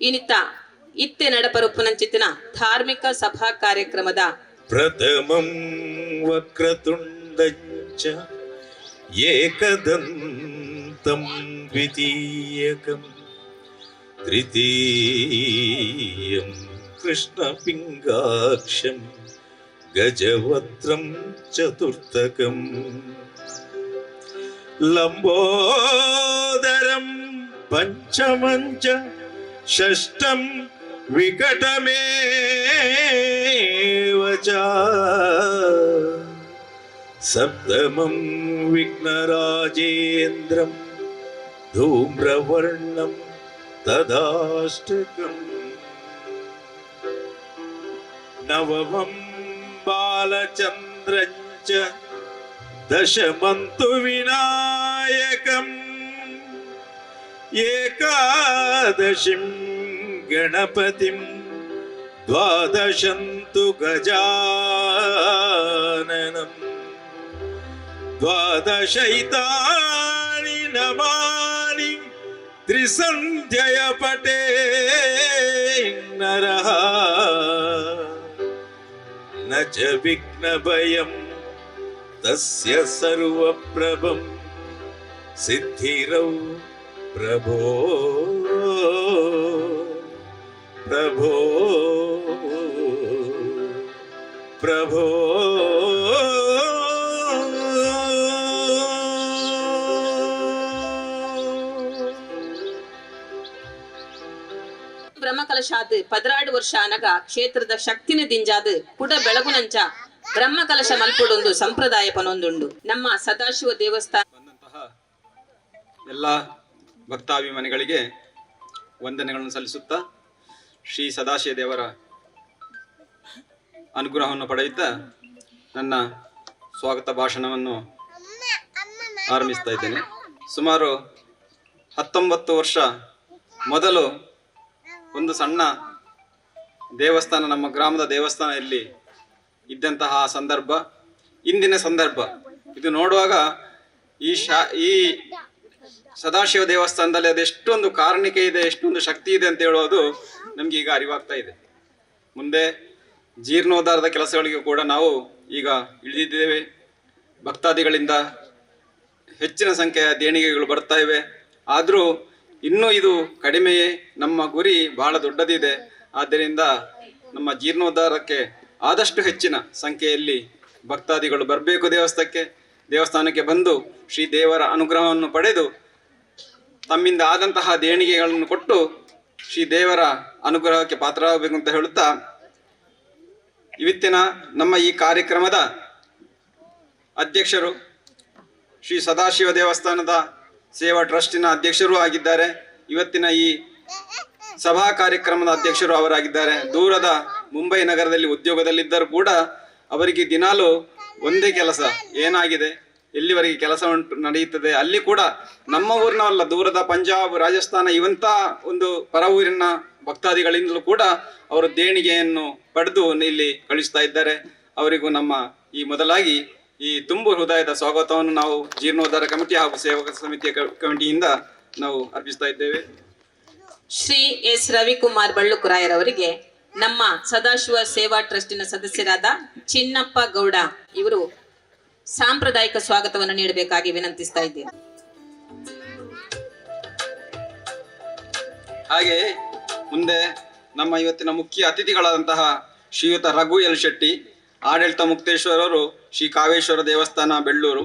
ಇನಿತ ಇತ್ತೆ ನಡಪರುಪ್ಪುನಂಚಿತ್ತಿನ ಧಾರ್ಮಿಕ ಸಭಾ ಕಾರ್ಯಕ್ರಮದ ಪ್ರಥಮಂ ವಕ್ರತುಂಡಂಚ ಏಕದಂತಂ ದ್ವಿತೀಯಕಂ ತೃತೀಯಂ ಕೃಷ್ಣಪಿಂಗಾಕ್ಷಂ ಗಜವಕ್ತ್ರಂ ಚತುರ್ಥಕಂ ಲಂಬೋದರಂ ಪಂಚಮಂಚ ಷಷ್ಠಂ ವಿಕಟಮೇವ ಚ ಸಪ್ತಮಂ ವಿಘ್ನರಾಜೇಂದ್ರಂ ಧೂಮ್ರವರ್ಣಂ ತದಾಷ್ಟಕಂ ನವಮಂ ಬಾಲಚಂದ್ರಂಚ ದಶಮಂತು ವಿನಾಯಕಂ ಏಕಾದಶಿಂ ಗಣಪತಿಂ ದ್ವಾದಶಂತು ಗಜಾನನಂ ದ್ವಾದಶೈತಾನಿ ನಮಾನಿ ತ್ರಿಸಂಧ್ಯಯ ಪಟೇ ನರಃ ನ ಚ ವಿಘ್ನಭಯಂ ತಸ್ಯ ಸರ್ವಪ್ರಭಂ ಸಿದ್ಧಿರೌ ಪ್ರಭೋ ಪ್ರಭೋ ಪ್ರಭೋ ಬ್ರಹ್ಮಕಲಶಾದ್ 16 ವರ್ಷ ಅನಗ ಕ್ಷೇತ್ರದ ಶಕ್ತಿನ ದಿಂಜಾದ್ ಪುಟ ಬೆಳಗುನಂಚ ಬ್ರಹ್ಮಕಲಶ ಮಲ್ಪುಡೊಂದು ಸಂಪ್ರದಾಯ ಪನೊಂದುಂಡು. ನಮ್ಮ ಸದಾಶಿವ ದೇವಸ್ಥಾನ ಎಲ್ಲ ಭಕ್ತಾಭಿಮಾನಿಗಳಿಗೆ ವಂದನೆಗಳನ್ನು ಸಲ್ಲಿಸುತ್ತಾ ಶ್ರೀ ಸದಾಶಿವ ದೇವರ ಅನುಗ್ರಹವನ್ನು ಪಡೆಯುತ್ತಾ ನನ್ನ ಸ್ವಾಗತ ಭಾಷಣವನ್ನು ಆರಂಭಿಸ್ತಾ ಇದ್ದೇನೆ. ಸುಮಾರು 19 ವರ್ಷ ಮೊದಲು ಒಂದು ಸಣ್ಣ ದೇವಸ್ಥಾನ, ನಮ್ಮ ಗ್ರಾಮದ ದೇವಸ್ಥಾನ ಇಲ್ಲಿ ಇದ್ದಂತಹ ಸಂದರ್ಭ, ಇಂದಿನ ಸಂದರ್ಭ ಇದು ನೋಡುವಾಗ ಈ ಸದಾಶಿವ ದೇವಸ್ಥಾನದಲ್ಲಿ ಅದೆಷ್ಟೊಂದು ಕಾರಣಿಕೆ ಇದೆ, ಎಷ್ಟೊಂದು ಶಕ್ತಿ ಇದೆ ಅಂತ ಹೇಳೋದು ನಮ್ಗೆ ಈಗ ಅರಿವಾಗ್ತಾ ಇದೆ. ಮುಂದೆ ಜೀರ್ಣೋದ್ಧಾರದ ಕೆಲಸಗಳಿಗೆ ಕೂಡ ನಾವು ಈಗ ಇಳಿದಿದ್ದೇವೆ. ಭಕ್ತಾದಿಗಳಿಂದ ಹೆಚ್ಚಿನ ಸಂಖ್ಯೆಯ ದೇಣಿಗೆಗಳು ಬರ್ತಾ ಇವೆ. ಆದರೂ ಇನ್ನೂ ಇದು ಕಡಿಮೆಯೇ. ನಮ್ಮ ಗುರಿ ಬಹಳ ದೊಡ್ಡದಿದೆ. ಆದ್ದರಿಂದ ನಮ್ಮ ಜೀರ್ಣೋದ್ಧಾರಕ್ಕೆ ಆದಷ್ಟು ಹೆಚ್ಚಿನ ಸಂಖ್ಯೆಯಲ್ಲಿ ಭಕ್ತಾದಿಗಳು ಬರಬೇಕು. ದೇವಸ್ಥಾನಕ್ಕೆ ಬಂದು ಶ್ರೀ ದೇವರ ಅನುಗ್ರಹವನ್ನು ಪಡೆದು ತಮ್ಮಿಂದ ಆದಂತಹ ದೇಣಿಗೆಗಳನ್ನು ಕೊಟ್ಟು ಶ್ರೀ ದೇವರ ಅನುಗ್ರಹಕ್ಕೆ ಪಾತ್ರರಾಗಬೇಕು ಅಂತ ಹೇಳುತ್ತಾ, ಇವತ್ತಿನ ನಮ್ಮ ಈ ಕಾರ್ಯಕ್ರಮದ ಅಧ್ಯಕ್ಷರು ಶ್ರೀ ಸದಾಶಿವ ದೇವಸ್ಥಾನದ ಸೇವಾ ಟ್ರಸ್ಟಿನ ಅಧ್ಯಕ್ಷರೂ ಆಗಿದ್ದಾರೆ. ಇವತ್ತಿನ ಈ ಸಭಾ ಕಾರ್ಯಕ್ರಮದ ಅಧ್ಯಕ್ಷರು ಅವರಾಗಿದ್ದಾರೆ. ದೂರದ ಮುಂಬೈ ನಗರದಲ್ಲಿ ಉದ್ಯೋಗದಲ್ಲಿದ್ದರೂ ಕೂಡ ಅವರಿಗೆ ದಿನಾಲೂ ಒಂದೇ ಕೆಲಸ, ಏನಾಗಿದೆ, ಎಲ್ಲಿವರೆಗೆ ಕೆಲಸ ನಡೆಯುತ್ತದೆ, ಅಲ್ಲಿ ಕೂಡ ನಮ್ಮ ಊರಿನವಲ್ಲ, ದೂರದ ಪಂಜಾಬ್, ರಾಜಸ್ಥಾನ ಇವಂತ ಒಂದು ಪರ ಊರಿನ ಭಕ್ತಾದಿಗಳಿಂದಲೂ ಕೂಡ ಅವರು ದೇಣಿಗೆಯನ್ನು ಪಡೆದು ಇಲ್ಲಿ ಕಳಿಸ್ತಾ ಇದ್ದಾರೆ. ಅವರಿಗೂ ನಮ್ಮ ಈ ಮೊದಲಾಗಿ ಈ ತುಂಬು ಹೃದಯದ ಸ್ವಾಗತವನ್ನು ನಾವು ಜೀರ್ಣೋದ್ಧಾರ ಕಮಿಟಿ ಹಾಗೂ ಸೇವಕ ಸಮಿತಿಯ ಕಮಿಟಿಯಿಂದ ನಾವು ಅರ್ಪಿಸ್ತಾ ಇದ್ದೇವೆ. ಶ್ರೀ ಎಸ್ ರವಿಕುಮಾರ್ ಬಳ್ಳುಕುರಾಯರವರಿಗೆ ನಮ್ಮ ಸದಾಶಿವ ಸೇವಾ ಟ್ರಸ್ಟಿನ ಸದಸ್ಯರಾದ ಚಿನ್ನಪ್ಪ ಗೌಡ ಇವರು ಸಾಂಪ್ರದಾಯಿಕ ಸ್ವಾಗತವನ್ನು ನೀಡಬೇಕಾಗಿ ವಿನಂತಿಸ್ತಾ ಇದ್ದೇನೆ. ಹಾಗೆ ಮುಂದೆ ನಮ್ಮ ಇವತ್ತಿನ ಮುಖ್ಯ ಅತಿಥಿಗಳಾದಂತಹ ಶ್ರೀಯುತ ರಘು ಎಲ್ ಶೆಟ್ಟಿ, ಆಡಳಿತ ಮುಕ್ತೇಶ್ವರರು, ಶ್ರೀ ಕಾವೇಶ್ವರ ದೇವಸ್ಥಾನ ಬೆಳ್ಳೂರು,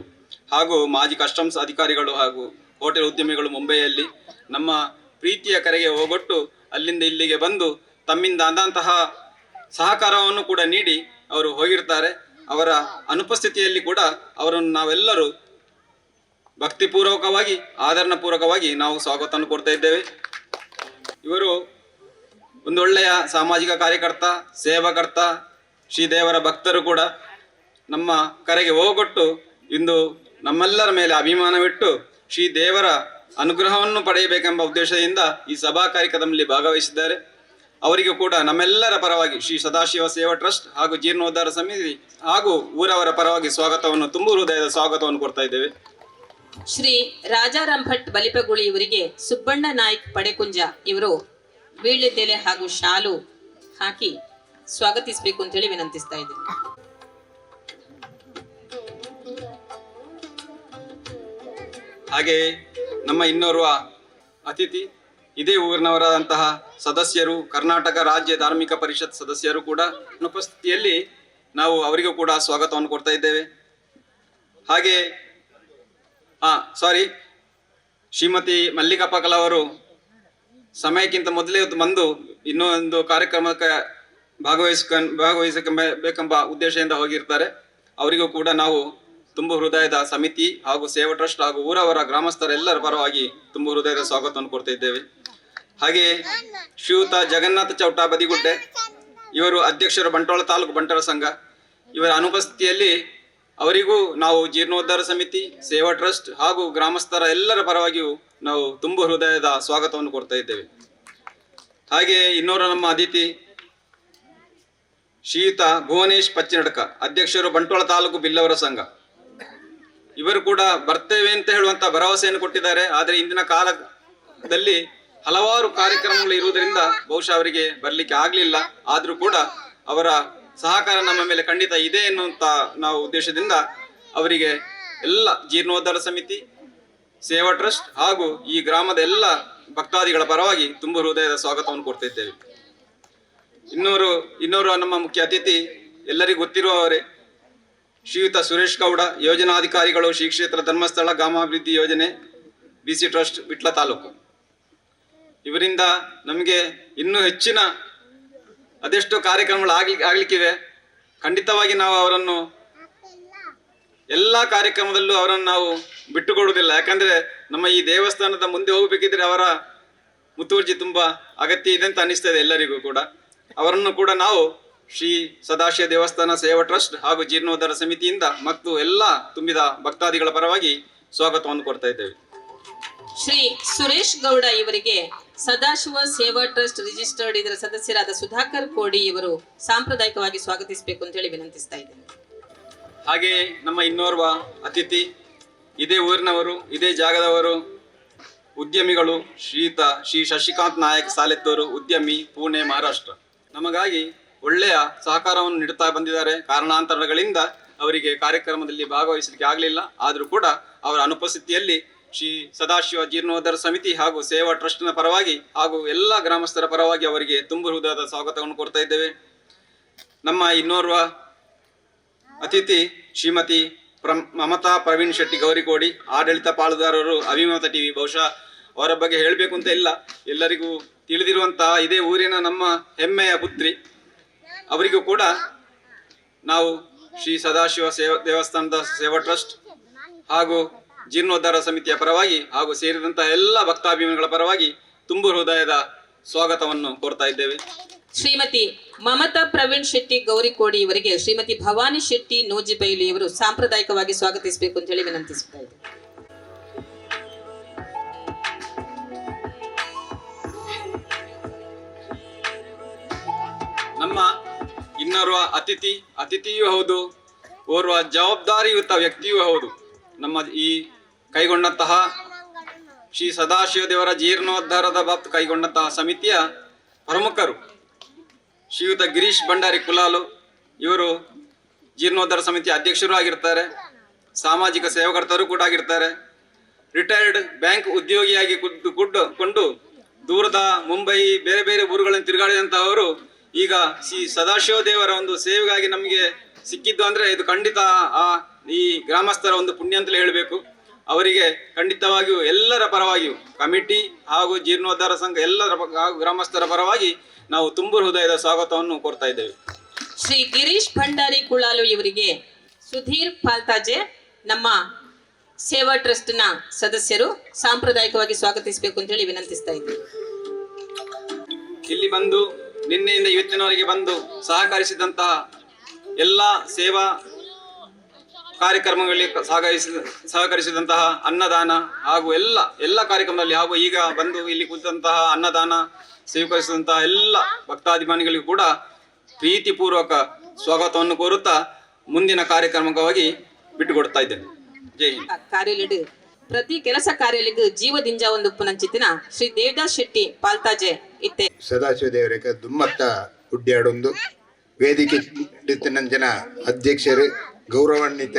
ಹಾಗೂ ಮಾಜಿ ಕಸ್ಟಮ್ಸ್ ಅಧಿಕಾರಿಗಳು ಹಾಗೂ ಹೋಟೆಲ್ ಉದ್ಯಮಿಗಳು ಮುಂಬೈಯಲ್ಲಿ ನಮ್ಮ ಪ್ರೀತಿಯ ಕರೆಗೆ ಹೋಗೊಟ್ಟು ಅಲ್ಲಿಂದ ಇಲ್ಲಿಗೆ ಬಂದು ತಮ್ಮಿಂದ ಆದಂತಹ ಸಹಕಾರವನ್ನು ಕೂಡ ನೀಡಿ ಅವರು ಹೋಗಿರ್ತಾರೆ. ಅವರ ಅನುಪಸ್ಥಿತಿಯಲ್ಲಿ ಕೂಡ ಅವರನ್ನು ನಾವೆಲ್ಲರೂ ಭಕ್ತಿಪೂರ್ವಕವಾಗಿ, ಆದರಣಪೂರ್ವಕವಾಗಿ ನಾವು ಸ್ವಾಗತವನ್ನು ಕೊಡ್ತಾ ಇದ್ದೇವೆ. ಇವರು ಒಂದು ಒಳ್ಳೆಯ ಸಾಮಾಜಿಕ ಕಾರ್ಯಕರ್ತ, ಸೇವಾಕರ್ತ, ಶ್ರೀದೇವರ ಭಕ್ತರು ಕೂಡ. ನಮ್ಮ ಕರೆಗೆ ಹೋಗೊಟ್ಟು ಇಂದು ನಮ್ಮೆಲ್ಲರ ಮೇಲೆ ಅಭಿಮಾನವಿಟ್ಟು ಶ್ರೀದೇವರ ಅನುಗ್ರಹವನ್ನು ಪಡೆಯಬೇಕೆಂಬ ಉದ್ದೇಶದಿಂದ ಈ ಸಭಾ ಕಾರ್ಯಕ್ರಮದಲ್ಲಿ ಭಾಗವಹಿಸಿದ್ದಾರೆ. ಅವರಿಗೂ ಕೂಡ ನಮ್ಮೆಲ್ಲರ ಪರವಾಗಿ ಶ್ರೀ ಸದಾಶಿವ ಸೇವಾ ಟ್ರಸ್ಟ್ ಹಾಗೂ ಜೀರ್ಣೋದ್ಧಾರ ಸಮಿತಿ ಹಾಗೂ ಊರವರ ಪರವಾಗಿ ಸ್ವಾಗತವನ್ನು, ತುಂಬು ಹೃದಯದ ಸ್ವಾಗತವನ್ನು ಕೊಡ್ತಾ ಇದ್ದೇವೆ. ಶ್ರೀ ರಾಜಾರಾಮ್ ಭಟ್ ಬಲಿಪಗುಳಿ ಇವರಿಗೆ ಸುಬ್ಬಣ್ಣ ನಾಯ್ಕ್ ಪಡೆಕುಂಜ ಇವರು ವೀಳ್ಯದೆಲೆ ಹಾಗೂ ಶಾಲು ಹಾಕಿ ಸ್ವಾಗತಿಸಬೇಕು ಅಂತ ಹೇಳಿ ವಿನಂತಿಸ್ತಾ ಇದ್ದೀನಿ. ಹಾಗೆ ನಮ್ಮ ಇನ್ನೋರ್ವ ಅತಿಥಿ ಇದೇ ಊರಿನವರಾದಂತಹ ಸದಸ್ಯರು, ಕರ್ನಾಟಕ ರಾಜ್ಯ ಧಾರ್ಮಿಕ ಪರಿಷತ್ ಸದಸ್ಯರು ಕೂಡ ಅನುಪಸ್ಥಿತಿಯಲ್ಲಿ ನಾವು ಅವರಿಗೂ ಕೂಡ ಸ್ವಾಗತವನ್ನು ಕೊಡ್ತಾ ಇದ್ದೇವೆ. ಹಾಗೆ ಶ್ರೀಮತಿ ಮಲ್ಲಿಕಪ್ಪ ಕಲವರು ಸಮಯಕ್ಕಿಂತ ಮೊದಲೇ ಬಂದು ಇನ್ನೊಂದು ಕಾರ್ಯಕ್ರಮಕ್ಕೆ ಭಾಗವಹಿಸಬೇಕೆಂಬ ಉದ್ದೇಶದಿಂದ ಹೋಗಿರ್ತಾರೆ. ಅವರಿಗೂ ಕೂಡ ನಾವು ತುಂಬು ಹೃದಯದ ಸಮಿತಿ ಹಾಗೂ ಸೇವಾ ಟ್ರಸ್ಟ್ ಹಾಗೂ ಊರವರ ಗ್ರಾಮಸ್ಥರ ಎಲ್ಲರ ಪರವಾಗಿ ತುಂಬು ಹೃದಯದ ಸ್ವಾಗತವನ್ನು ಕೊಡ್ತಾ ಇದ್ದೇವೆ. ಹಾಗೆ ಶ್ರೀಯುತ ಜಗನ್ನಾಥ ಚೌಟ ಬದಿಗುಡ್ಡೆ ಇವರು ಅಧ್ಯಕ್ಷರು ಬಂಟ್ವಾಳ ತಾಲೂಕು ಬಂಟರ ಸಂಘ. ಇವರ ಅನುಪಸ್ಥಿತಿಯಲ್ಲಿ ಅವರಿಗೂ ನಾವು ಜೀರ್ಣೋದ್ಧಾರ ಸಮಿತಿ, ಸೇವಾ ಟ್ರಸ್ಟ್ ಹಾಗೂ ಗ್ರಾಮಸ್ಥರ ಎಲ್ಲರ ಪರವಾಗಿಯೂ ನಾವು ತುಂಬು ಹೃದಯದ ಸ್ವಾಗತವನ್ನು ಕೊಡ್ತಾ ಇದ್ದೇವೆ. ಹಾಗೆ ಇನ್ನೋರು ನಮ್ಮ ಅತಿಥಿ ಶ್ರೀಯುತ ಭುವನೇಶ್ ಪಚ್ಚಿನಡ್ಕ, ಅಧ್ಯಕ್ಷರು ಬಂಟ್ವಾಳ ತಾಲೂಕು ಬಿಲ್ಲವರ ಸಂಘ. ಇವರು ಕೂಡ ಬರ್ತೇವೆ ಅಂತ ಹೇಳುವಂತ ಭರವಸೆಯನ್ನು ಕೊಟ್ಟಿದ್ದಾರೆ. ಆದರೆ ಇಂದಿನ ಕಾಲದಲ್ಲಿ ಹಲವಾರು ಕಾರ್ಯಕ್ರಮಗಳು ಇರುವುದರಿಂದ ಬಹುಶಃ ಅವರಿಗೆ ಬರ್ಲಿಕ್ಕೆ ಆಗ್ಲಿಲ್ಲ. ಆದ್ರೂ ಕೂಡ ಅವರ ಸಹಕಾರ ನಮ್ಮ ಮೇಲೆ ಖಂಡಿತ ಇದೆ ಎನ್ನುವಂತ ನಾವು ಉದ್ದೇಶದಿಂದ ಅವರಿಗೆ ಎಲ್ಲ ಜೀರ್ಣೋದ್ಧಾರ ಸಮಿತಿ, ಸೇವಾ ಟ್ರಸ್ಟ್ ಹಾಗೂ ಈ ಗ್ರಾಮದ ಎಲ್ಲ ಭಕ್ತಾದಿಗಳ ಪರವಾಗಿ ತುಂಬು ಹೃದಯದ ಸ್ವಾಗತವನ್ನು ಕೊಡ್ತಾ ಇದ್ದೇವೆ. ಇನ್ನೋರು ನಮ್ಮ ಮುಖ್ಯ ಅತಿಥಿ ಎಲ್ಲರಿಗೂ ಗೊತ್ತಿರುವವರೇ ಶ್ರೀಯುತ ಸುರೇಶ್ ಗೌಡ, ಯೋಜನಾಧಿಕಾರಿಗಳು, ಶ್ರೀ ಕ್ಷೇತ್ರ ಧರ್ಮಸ್ಥಳ ಗ್ರಾಮಾಭಿವೃದ್ಧಿ ಯೋಜನೆ, BC ಟ್ರಸ್ಟ್ ವಿಟ್ಲ ತಾಲೂಕು. ಇವರಿಂದ ನಮಗೆ ಇನ್ನೂ ಹೆಚ್ಚಿನ ಅದೆಷ್ಟೋ ಕಾರ್ಯಕ್ರಮಗಳು ಆಗ್ಲಿಕ್ಕಿವೆ. ಖಂಡಿತವಾಗಿ ನಾವು ಅವರನ್ನು ಎಲ್ಲಾ ಕಾರ್ಯಕ್ರಮದಲ್ಲೂ ಅವರನ್ನು ನಾವು ಬಿಟ್ಟುಕೊಡುವುದಿಲ್ಲ. ಯಾಕಂದ್ರೆ ನಮ್ಮ ಈ ದೇವಸ್ಥಾನದ ಮುಂದೆ ಹೋಗಬೇಕಿದ್ರೆ ಅವರ ಮುತುವರ್ಜಿ ತುಂಬಾ ಅಗತ್ಯ ಇದೆ ಅಂತ ಅನಿಸ್ತದೆ ಎಲ್ಲರಿಗೂ ಕೂಡ. ಅವರನ್ನು ಕೂಡ ನಾವು ಶ್ರೀ ಸದಾಶಿವ ದೇವಸ್ಥಾನ ಸೇವಾ ಟ್ರಸ್ಟ್ ಹಾಗೂ ಜೀರ್ಣೋದ್ಧಾರ ಸಮಿತಿಯಿಂದ ಮತ್ತು ಎಲ್ಲ ತುಂಬಿದ ಭಕ್ತಾದಿಗಳ ಪರವಾಗಿ ಸ್ವಾಗತವನ್ನು ಕೊಡ್ತಾ ಇದ್ದೇವೆ. ಶ್ರೀ ಸುರೇಶ್ ಗೌಡ ಇವರಿಗೆ ಸದಾಶಿವ ಸೇವಾ ಟ್ರಸ್ಟ್ ರಿಜಿಸ್ಟರ್ಡ್ ಇದರ ಸದಸ್ಯರಾದ ಸುಧಾಕರ್ ಕೋಡಿ ಇವರು ಸಾಂಪ್ರದಾಯಿಕವಾಗಿ ಸ್ವಾಗತಿಸಬೇಕು ಅಂತ ಹೇಳಿ ವಿನಂತಿಸ್ತಾ ಇದ್ದೇನೆ. ಹಾಗೆ ನಮ್ಮ ಇನ್ನೋರ್ವ ಅತಿಥಿ ಇದೇ ಊರಿನವರು, ಇದೇ ಜಾಗದವರು, ಉದ್ಯಮಿಗಳು, ಶ್ರೀ ಶಶಿಕಾಂತ್ ನಾಯಕ್ ಸಾಲೆತ್ತೂರು, ಉದ್ಯಮಿ, ಪುಣೆ, ಮಹಾರಾಷ್ಟ್ರ. ನಮಗಾಗಿ ಒಳ್ಳೆಯ ಸಹಕಾರವನ್ನು ನೀಡುತ್ತಾ ಬಂದಿದ್ದಾರೆ. ಕಾರಣಾಂತರಗಳಿಂದ ಅವರಿಗೆ ಕಾರ್ಯಕ್ರಮದಲ್ಲಿ ಭಾಗವಹಿಸಲಿಕ್ಕೆ ಆಗಲಿಲ್ಲ. ಆದರೂ ಕೂಡ ಅವರ ಅನುಪಸ್ಥಿತಿಯಲ್ಲಿ ಶ್ರೀ ಸದಾಶಿವ ಜೀರ್ಣೋದ್ಧಾರ ಸಮಿತಿ ಹಾಗೂ ಸೇವಾ ಟ್ರಸ್ಟ್ನ ಪರವಾಗಿ ಹಾಗೂ ಎಲ್ಲ ಗ್ರಾಮಸ್ಥರ ಪರವಾಗಿ ಅವರಿಗೆ ತುಂಬು ಹೃದಯದ ಸ್ವಾಗತವನ್ನು ಕೊಡ್ತಾ ಇದ್ದೇವೆ. ನಮ್ಮ ಇನ್ನೋರ್ವ ಅತಿಥಿ ಶ್ರೀಮತಿ ಮಮತಾ ಪ್ರವೀಣ್ ಶೆಟ್ಟಿ ಗೌರಿಕೋಡಿ, ಆಡಳಿತ ಪಾಲುದಾರರು ಅಭಿಮತ ಟಿವಿ. ಬಹುಶಃ ಅವರ ಬಗ್ಗೆ ಹೇಳಬೇಕು ಅಂತ ಇಲ್ಲ, ಎಲ್ಲರಿಗೂ ತಿಳಿದಿರುವಂತಹ ಇದೇ ಊರಿನ ನಮ್ಮ ಹೆಮ್ಮೆಯ ಪುತ್ರಿ. ಅವರಿಗೂ ಕೂಡ ನಾವು ಶ್ರೀ ಸದಾಶಿವ ದೇವಸ್ಥಾನದ ಸೇವಾ ಟ್ರಸ್ಟ್ ಹಾಗೂ ಜೀರ್ಣೋದ್ಧಾರ ಸಮಿತಿಯ ಪರವಾಗಿ ಹಾಗೂ ಸೇರಿದಂತಹ ಎಲ್ಲ ಭಕ್ತಾಭಿಮಾನಿಗಳ ಪರವಾಗಿ ತುಂಬು ಹೃದಯದ ಸ್ವಾಗತವನ್ನು ಕೋರ್ತಾ ಇದ್ದೇವೆ. ಶ್ರೀಮತಿ ಮಮತಾ ಪ್ರವೀಣ್ ಶೆಟ್ಟಿ ಗೌರಿಕೋಡಿ ಇವರಿಗೆ ಶ್ರೀಮತಿ ಭವಾನಿ ಶೆಟ್ಟಿ ನೋಜಿಬೈಲಿ ಇವರು ಸಾಂಪ್ರದಾಯಿಕವಾಗಿ ಸ್ವಾಗತಿಸಬೇಕು ಅಂತ ಹೇಳಿ ವಿನಂತಿಸ್ತಾ ಇದ್ದೇವೆ. ನಮ್ಮ ಇನ್ನೋರ್ವ ಅತಿಥಿಯೂ ಹೌದು, ಓರ್ವ ಜವಾಬ್ದಾರಿಯುತ ವ್ಯಕ್ತಿಯೂ ಹೌದು. ನಮ್ಮ ಈ ಕೈಗೊಂಡಂತಹ ಶ್ರೀ ಸದಾಶಿವ ದೇವರ ಜೀರ್ಣೋದ್ಧಾರದ ಬಾಬತ್ ಕೈಗೊಂಡಂತಹ ಸಮಿತಿಯ ಪ್ರಮುಖರು ಶ್ರೀಯುತ ಗಿರೀಶ್ ಭಂಡಾರಿ ಕುಲಾಲು. ಇವರು ಜೀರ್ಣೋದ್ಧಾರ ಸಮಿತಿಯ ಅಧ್ಯಕ್ಷರು ಆಗಿರ್ತಾರೆ, ಸಾಮಾಜಿಕ ಸೇವಕರ್ತರು ಕೂಡ ಆಗಿರ್ತಾರೆ. ರಿಟೈರ್ಡ್ ಬ್ಯಾಂಕ್ ಉದ್ಯೋಗಿಯಾಗಿ ಕೊಂಡು ದೂರದ ಮುಂಬೈ ಬೇರೆ ಬೇರೆ ಊರುಗಳನ್ನು ತಿರುಗಾಡಿದಂತಹವರು ಈಗ ಶ್ರೀ ಸದಾಶಿವ ದೇವರ ಒಂದು ಸೇವೆಗಾಗಿ ನಮಗೆ ಸಿಕ್ಕಿದ್ದು ಅಂದ್ರೆ ಇದು ಖಂಡಿತ ಈ ಗ್ರಾಮಸ್ಥರ ಒಂದು ಪುಣ್ಯ ಅಂತಲೇ ಹೇಳಬೇಕು. ಅವರಿಗೆ ಖಂಡಿತವಾಗಿಯೂ ಎಲ್ಲರ ಪರವಾಗಿಯೂ ಕಮಿಟಿ ಹಾಗೂ ಜೀರ್ಣೋದ್ಧಾರ ಸಂಘ ಎಲ್ಲರ ಹಾಗೂ ಗ್ರಾಮಸ್ಥರ ಪರವಾಗಿ ನಾವು ತುಂಬು ಹೃದಯದ ಸ್ವಾಗತವನ್ನು ಕೋರ್ತಾ ಇದ್ದೇವೆ. ಶ್ರೀ ಗಿರೀಶ್ ಭಂಡಾರಿ ಕುಳಾಲು ಇವರಿಗೆ ಸುಧೀರ್ ಪಾಲ್ತಾಜೆ ನಮ್ಮ ಸೇವಾ ಟ್ರಸ್ಟ್ ನ ಸದಸ್ಯರು ಸಾಂಪ್ರದಾಯಿಕವಾಗಿ ಸ್ವಾಗತಿಸಬೇಕು ಅಂತ ಹೇಳಿ ವಿನಂತಿಸ್ತಾ ಇದ್ದೇವೆ. ಇಲ್ಲಿ ಬಂದು ನಿನ್ನೆಯಿಂದ ಇವತ್ತಿನವರೆಗೆ ಬಂದು ಸಹಕರಿಸಿದಂತಹ ಎಲ್ಲ ಸೇವಾ ಕಾರ್ಯಕ್ರಮಗಳಿಗೆ ಸಹಕರಿಸಿದಂತಹ ಅನ್ನದಾನ ಹಾಗೂ ಎಲ್ಲ ಕಾರ್ಯಕ್ರಮದಲ್ಲಿ ಹಾಗೂ ಈಗ ಬಂದು ಇಲ್ಲಿ ಕುಳಿತಂತಹ ಅನ್ನದಾನ ಸ್ವೀಕರಿಸಿದಂತಹ ಎಲ್ಲ ಭಕ್ತಾಭಿಮಾನಿಗಳಿಗೂ ಕೂಡ ಪ್ರೀತಿಪೂರ್ವಕ ಸ್ವಾಗತವನ್ನು ಕೋರುತ್ತಾ ಮುಂದಿನ ಕಾರ್ಯಕ್ರಮವಾಗಿ ಬಿಟ್ಟುಕೊಡ್ತಾ ಇದ್ದೇನೆ. ಜೈ ಹಿಂದ್. ಕಾರ್ಯಲಿಡು ಪ್ರತಿ ಕೆಲಸ ಕಾರ್ಯಲಿಗೂ ಜೀವದಿಂಜ ಒಂದು ಪುನಂಚಿತ್ತಿನ ಶ್ರೀ ದೇವದಾಸ್ ಶೆಟ್ಟಿ ಪಾಲ್ತಾಜೆ ಇತ್ತೆ ಸದಾಶಿವ ದೇವರಿಗೆ ದುಮ್ಮತ್ತ ಉಡ್ಯಾಡೊಂದು ವೇದಿಕೆ ನಂಜನ ಅಧ್ಯಕ್ಷರು ಗೌರವಾನ್ವಿತ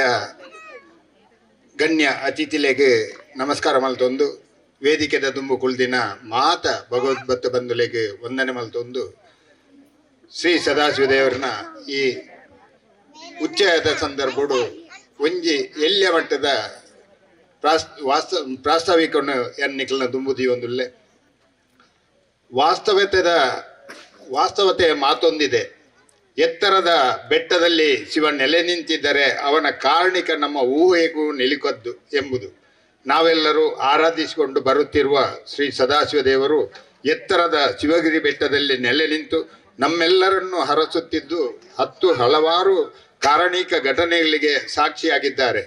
ಗಣ್ಯ ಅತಿಥಿಲೆಗೆ ನಮಸ್ಕಾರ ಮಲ್ತೊಂದು ವೇದಿಕೆದ ದುಂಬು ಕುಳ್ದಿನ ಮಾತ ಭಗವದ್ಭಕ್ತ ಬಂಧುಲೆಗೆ ವಂದನೆ ಮಲ್ತೊಂದು ಶ್ರೀ ಸದಾಶಿವ ದೇವರನ್ನ ಈ ಉಚ್ಚಯದ ಸಂದರ್ಭಡು ಒಂಜಿ ಎಲ್ಯ ಮಟ್ಟದ ಪ್ರಾಸ್ತಾವಿಕವನ್ನು ಎನ್ನಿಕಲ್ನ ದುಂಬುದಿ ಒಂದುಲ್ಲೆ ವಾಸ್ತವತೆಯ ಮಾತೊಂದಿದೆ. ಎತ್ತರದ ಬೆಟ್ಟದಲ್ಲಿ ಶಿವ ನೆಲೆ ನಿಂತಿದ್ದರೆ ಅವನ ಕಾರಣಿಕ ನಮ್ಮ ಊಹೆಗೂ ನಿಲುಕದ್ದು ಎಂಬುದು. ನಾವೆಲ್ಲರೂ ಆರಾಧಿಸಿಕೊಂಡು ಬರುತ್ತಿರುವ ಶ್ರೀ ಸದಾಶಿವ ದೇವರು ಎತ್ತರದ ಶಿವಗಿರಿ ಬೆಟ್ಟದಲ್ಲಿ ನೆಲೆ ನಿಂತು ನಮ್ಮೆಲ್ಲರನ್ನು ಹರಸುತ್ತಿದ್ದು ಹಲವಾರು ಕಾರಣಿಕ ಘಟನೆಗಳಿಗೆ ಸಾಕ್ಷಿಯಾಗಿದ್ದಾರೆ.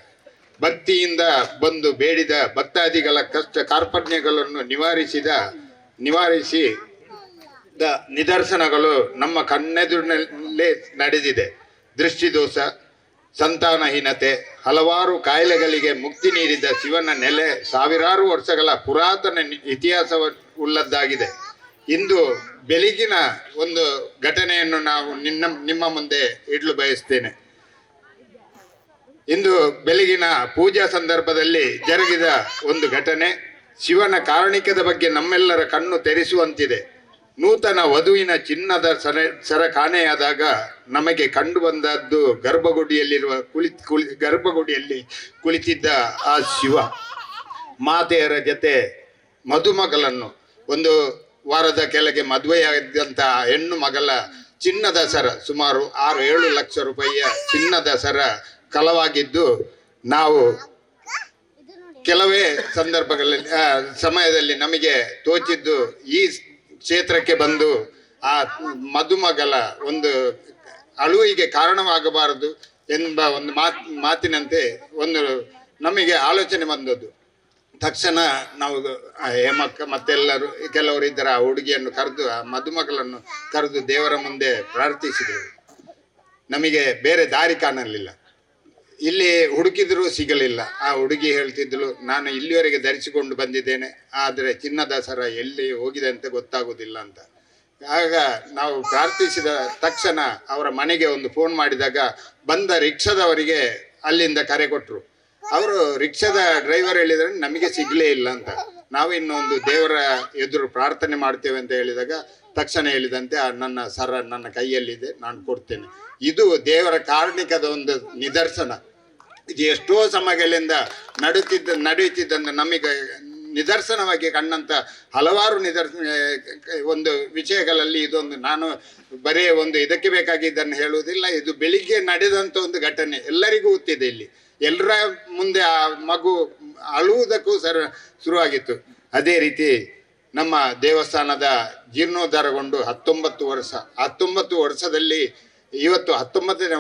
ಭಕ್ತಿಯಿಂದ ಬಂದು ಬೇಡಿದ ಭಕ್ತಾದಿಗಳ ಕಷ್ಟ ಕಾರ್ಪಣ್ಯಗಳನ್ನು ನಿವಾರಿಸಿ ನಿದರ್ಶನಗಳು ನಮ್ಮ ಕಣ್ಣೆದುರಿನಲ್ಲೇ ನಡೆದಿದೆ. ದೃಷ್ಟಿದೋಷ, ಸಂತಾನಹೀನತೆ, ಹಲವಾರು ಕಾಯಿಲೆಗಳಿಗೆ ಮುಕ್ತಿ ನೀಡಿದ ಶಿವನ ನೆಲೆ ಸಾವಿರಾರು ವರ್ಷಗಳ ಪುರಾತನ ಇತಿಹಾಸವುಳ್ಳದ್ದಾಗಿದೆ. ಇಂದು ಬೆಳಗಿನ ಒಂದು ಘಟನೆಯನ್ನು ನಾವು ನಿಮ್ಮ ಮುಂದೆ ಇಡಲು ಬಯಸ್ತೇನೆ. ಇಂದು ಬೆಳಗಿನ ಪೂಜಾ ಸಂದರ್ಭದಲ್ಲಿ ಜರುಗಿದ ಒಂದು ಘಟನೆ ಶಿವನ ಕಾರಣಿಕದ ಬಗ್ಗೆ ನಮ್ಮೆಲ್ಲರ ಕಣ್ಣು ತೆರೆಸುವಂತಿದೆ. ನೂತನ ವಧುವಿನ ಚಿನ್ನದ ಸರ ಕಾಣೆಯಾದಾಗ ನಮಗೆ ಕಂಡು ಬಂದದ್ದು ಗರ್ಭಗುಡಿಯಲ್ಲಿ ಕುಳಿತಿದ್ದ ಆ ಶಿವ ಮಾತೆಯರ ಜೊತೆ ಮದುಮಗಳನ್ನು ಒಂದು ವಾರದ ಕೆಳಗೆ ಮದುವೆಯಾದಂಥ ಹೆಣ್ಣು ಮಗಳ ಚಿನ್ನದ ಸರ ಸುಮಾರು 6-7 ಲಕ್ಷ ರೂಪಾಯಿಯ ಚಿನ್ನದ ಸರ ಕಳವಾಗಿದ್ದು ನಾವು ಕೆಲವೇ ಸಮಯದಲ್ಲಿ ನಮಗೆ ತೋಚಿದ್ದು ಈ ಕ್ಷೇತ್ರಕ್ಕೆ ಬಂದು ಆ ಮದುಮಗಳ ಒಂದು ಅಳುವಿಗೆ ಕಾರಣವಾಗಬಾರದು ಎಂಬ ಒಂದು ಮಾತಿನಂತೆ ನಮಗೆ ಆಲೋಚನೆ ಬಂದದ್ದು. ತಕ್ಷಣ ನಾವು ಹೇಮಕ್ಕ ಮತ್ತೆಲ್ಲರೂ ಕೆಲವರು ಇದ್ದರೆ ಆ ಹುಡುಗಿಯನ್ನು ಕರೆದು ಆ ಮದುಮಗಳನ್ನು ಕರೆದು ದೇವರ ಮುಂದೆ ಪ್ರಾರ್ಥಿಸಿದೆವು. ನಮಗೆ ಬೇರೆ ದಾರಿ ಕಾಣಲಿಲ್ಲ. ಇಲ್ಲಿ ಹುಡುಕಿದರೂ ಸಿಗಲಿಲ್ಲ. ಆ ಹುಡುಗಿ ಹೇಳ್ತಿದ್ಳು, ನಾನು ಇಲ್ಲಿವರೆಗೆ ಧರಿಸಿಕೊಂಡು ಬಂದಿದ್ದೇನೆ, ಆದರೆ ಚಿನ್ನದ ಸರ ಎಲ್ಲಿ ಹೋಗಿದೆ ಅಂತ ಗೊತ್ತಾಗೋದಿಲ್ಲ ಅಂತ. ಆಗ ನಾವು ಪ್ರಾರ್ಥಿಸಿದ ತಕ್ಷಣ ಅವರ ಮನೆಗೆ ಒಂದು ಫೋನ್ ಮಾಡಿದಾಗ ಬಂದ ರಿಕ್ಷಾದವರಿಗೆ ಅಲ್ಲಿಂದ ಕರೆ ಕೊಟ್ಟರು. ಅವರು ರಿಕ್ಷಾದ ಡ್ರೈವರ್ ಹೇಳಿದರೆ ನಮಗೆ ಸಿಗಲೇ ಇಲ್ಲ ಅಂತ. ನಾವು ಇನ್ನೊಂದು ದೇವರ ಎದುರು ಪ್ರಾರ್ಥನೆ ಮಾಡ್ತೇವೆ ಅಂತ ಹೇಳಿದಾಗ ತಕ್ಷಣ ಹೇಳಿದಂತೆ ನನ್ನ ಸರ ನನ್ನ ಕೈಯಲ್ಲಿದೆ, ನಾನು ಕೊಡ್ತೇನೆ. ಇದು ದೇವರ ಕಾರಣಿಕದ ಒಂದು ನಿದರ್ಶನ. ಇದು ಎಷ್ಟೋ ಸಮಯಗಳಿಂದ ನಡೆಯುತ್ತಿದ್ದಂತ ನಮಗೆ ನಿದರ್ಶನವಾಗಿ ಕಂಡಂತ ಹಲವಾರು ಒಂದು ವಿಷಯಗಳಲ್ಲಿ ಇದೊಂದು. ನಾನು ಬರೀ ಒಂದು ಇದಕ್ಕೆ ಬೇಕಾಗಿದ್ದನ್ನು ಹೇಳುವುದಿಲ್ಲ. ಇದು ಬೆಳಿಗ್ಗೆ ನಡೆದಂಥ ಒಂದು ಘಟನೆ ಎಲ್ಲರಿಗೂ ಗೊತ್ತಿದೆ. ಇಲ್ಲಿ ಎಲ್ಲರ ಮುಂದೆ ಆ ಮಗು ಅಳುವುದಕ್ಕೂ ಶುರುವಾಗಿತ್ತು. ಅದೇ ರೀತಿ ನಮ್ಮ ದೇವಸ್ಥಾನದ ಜೀರ್ಣೋದ್ಧಾರಗೊಂಡು 19 ವರ್ಷದಲ್ಲಿ ಇವತ್ತು 19ನೇ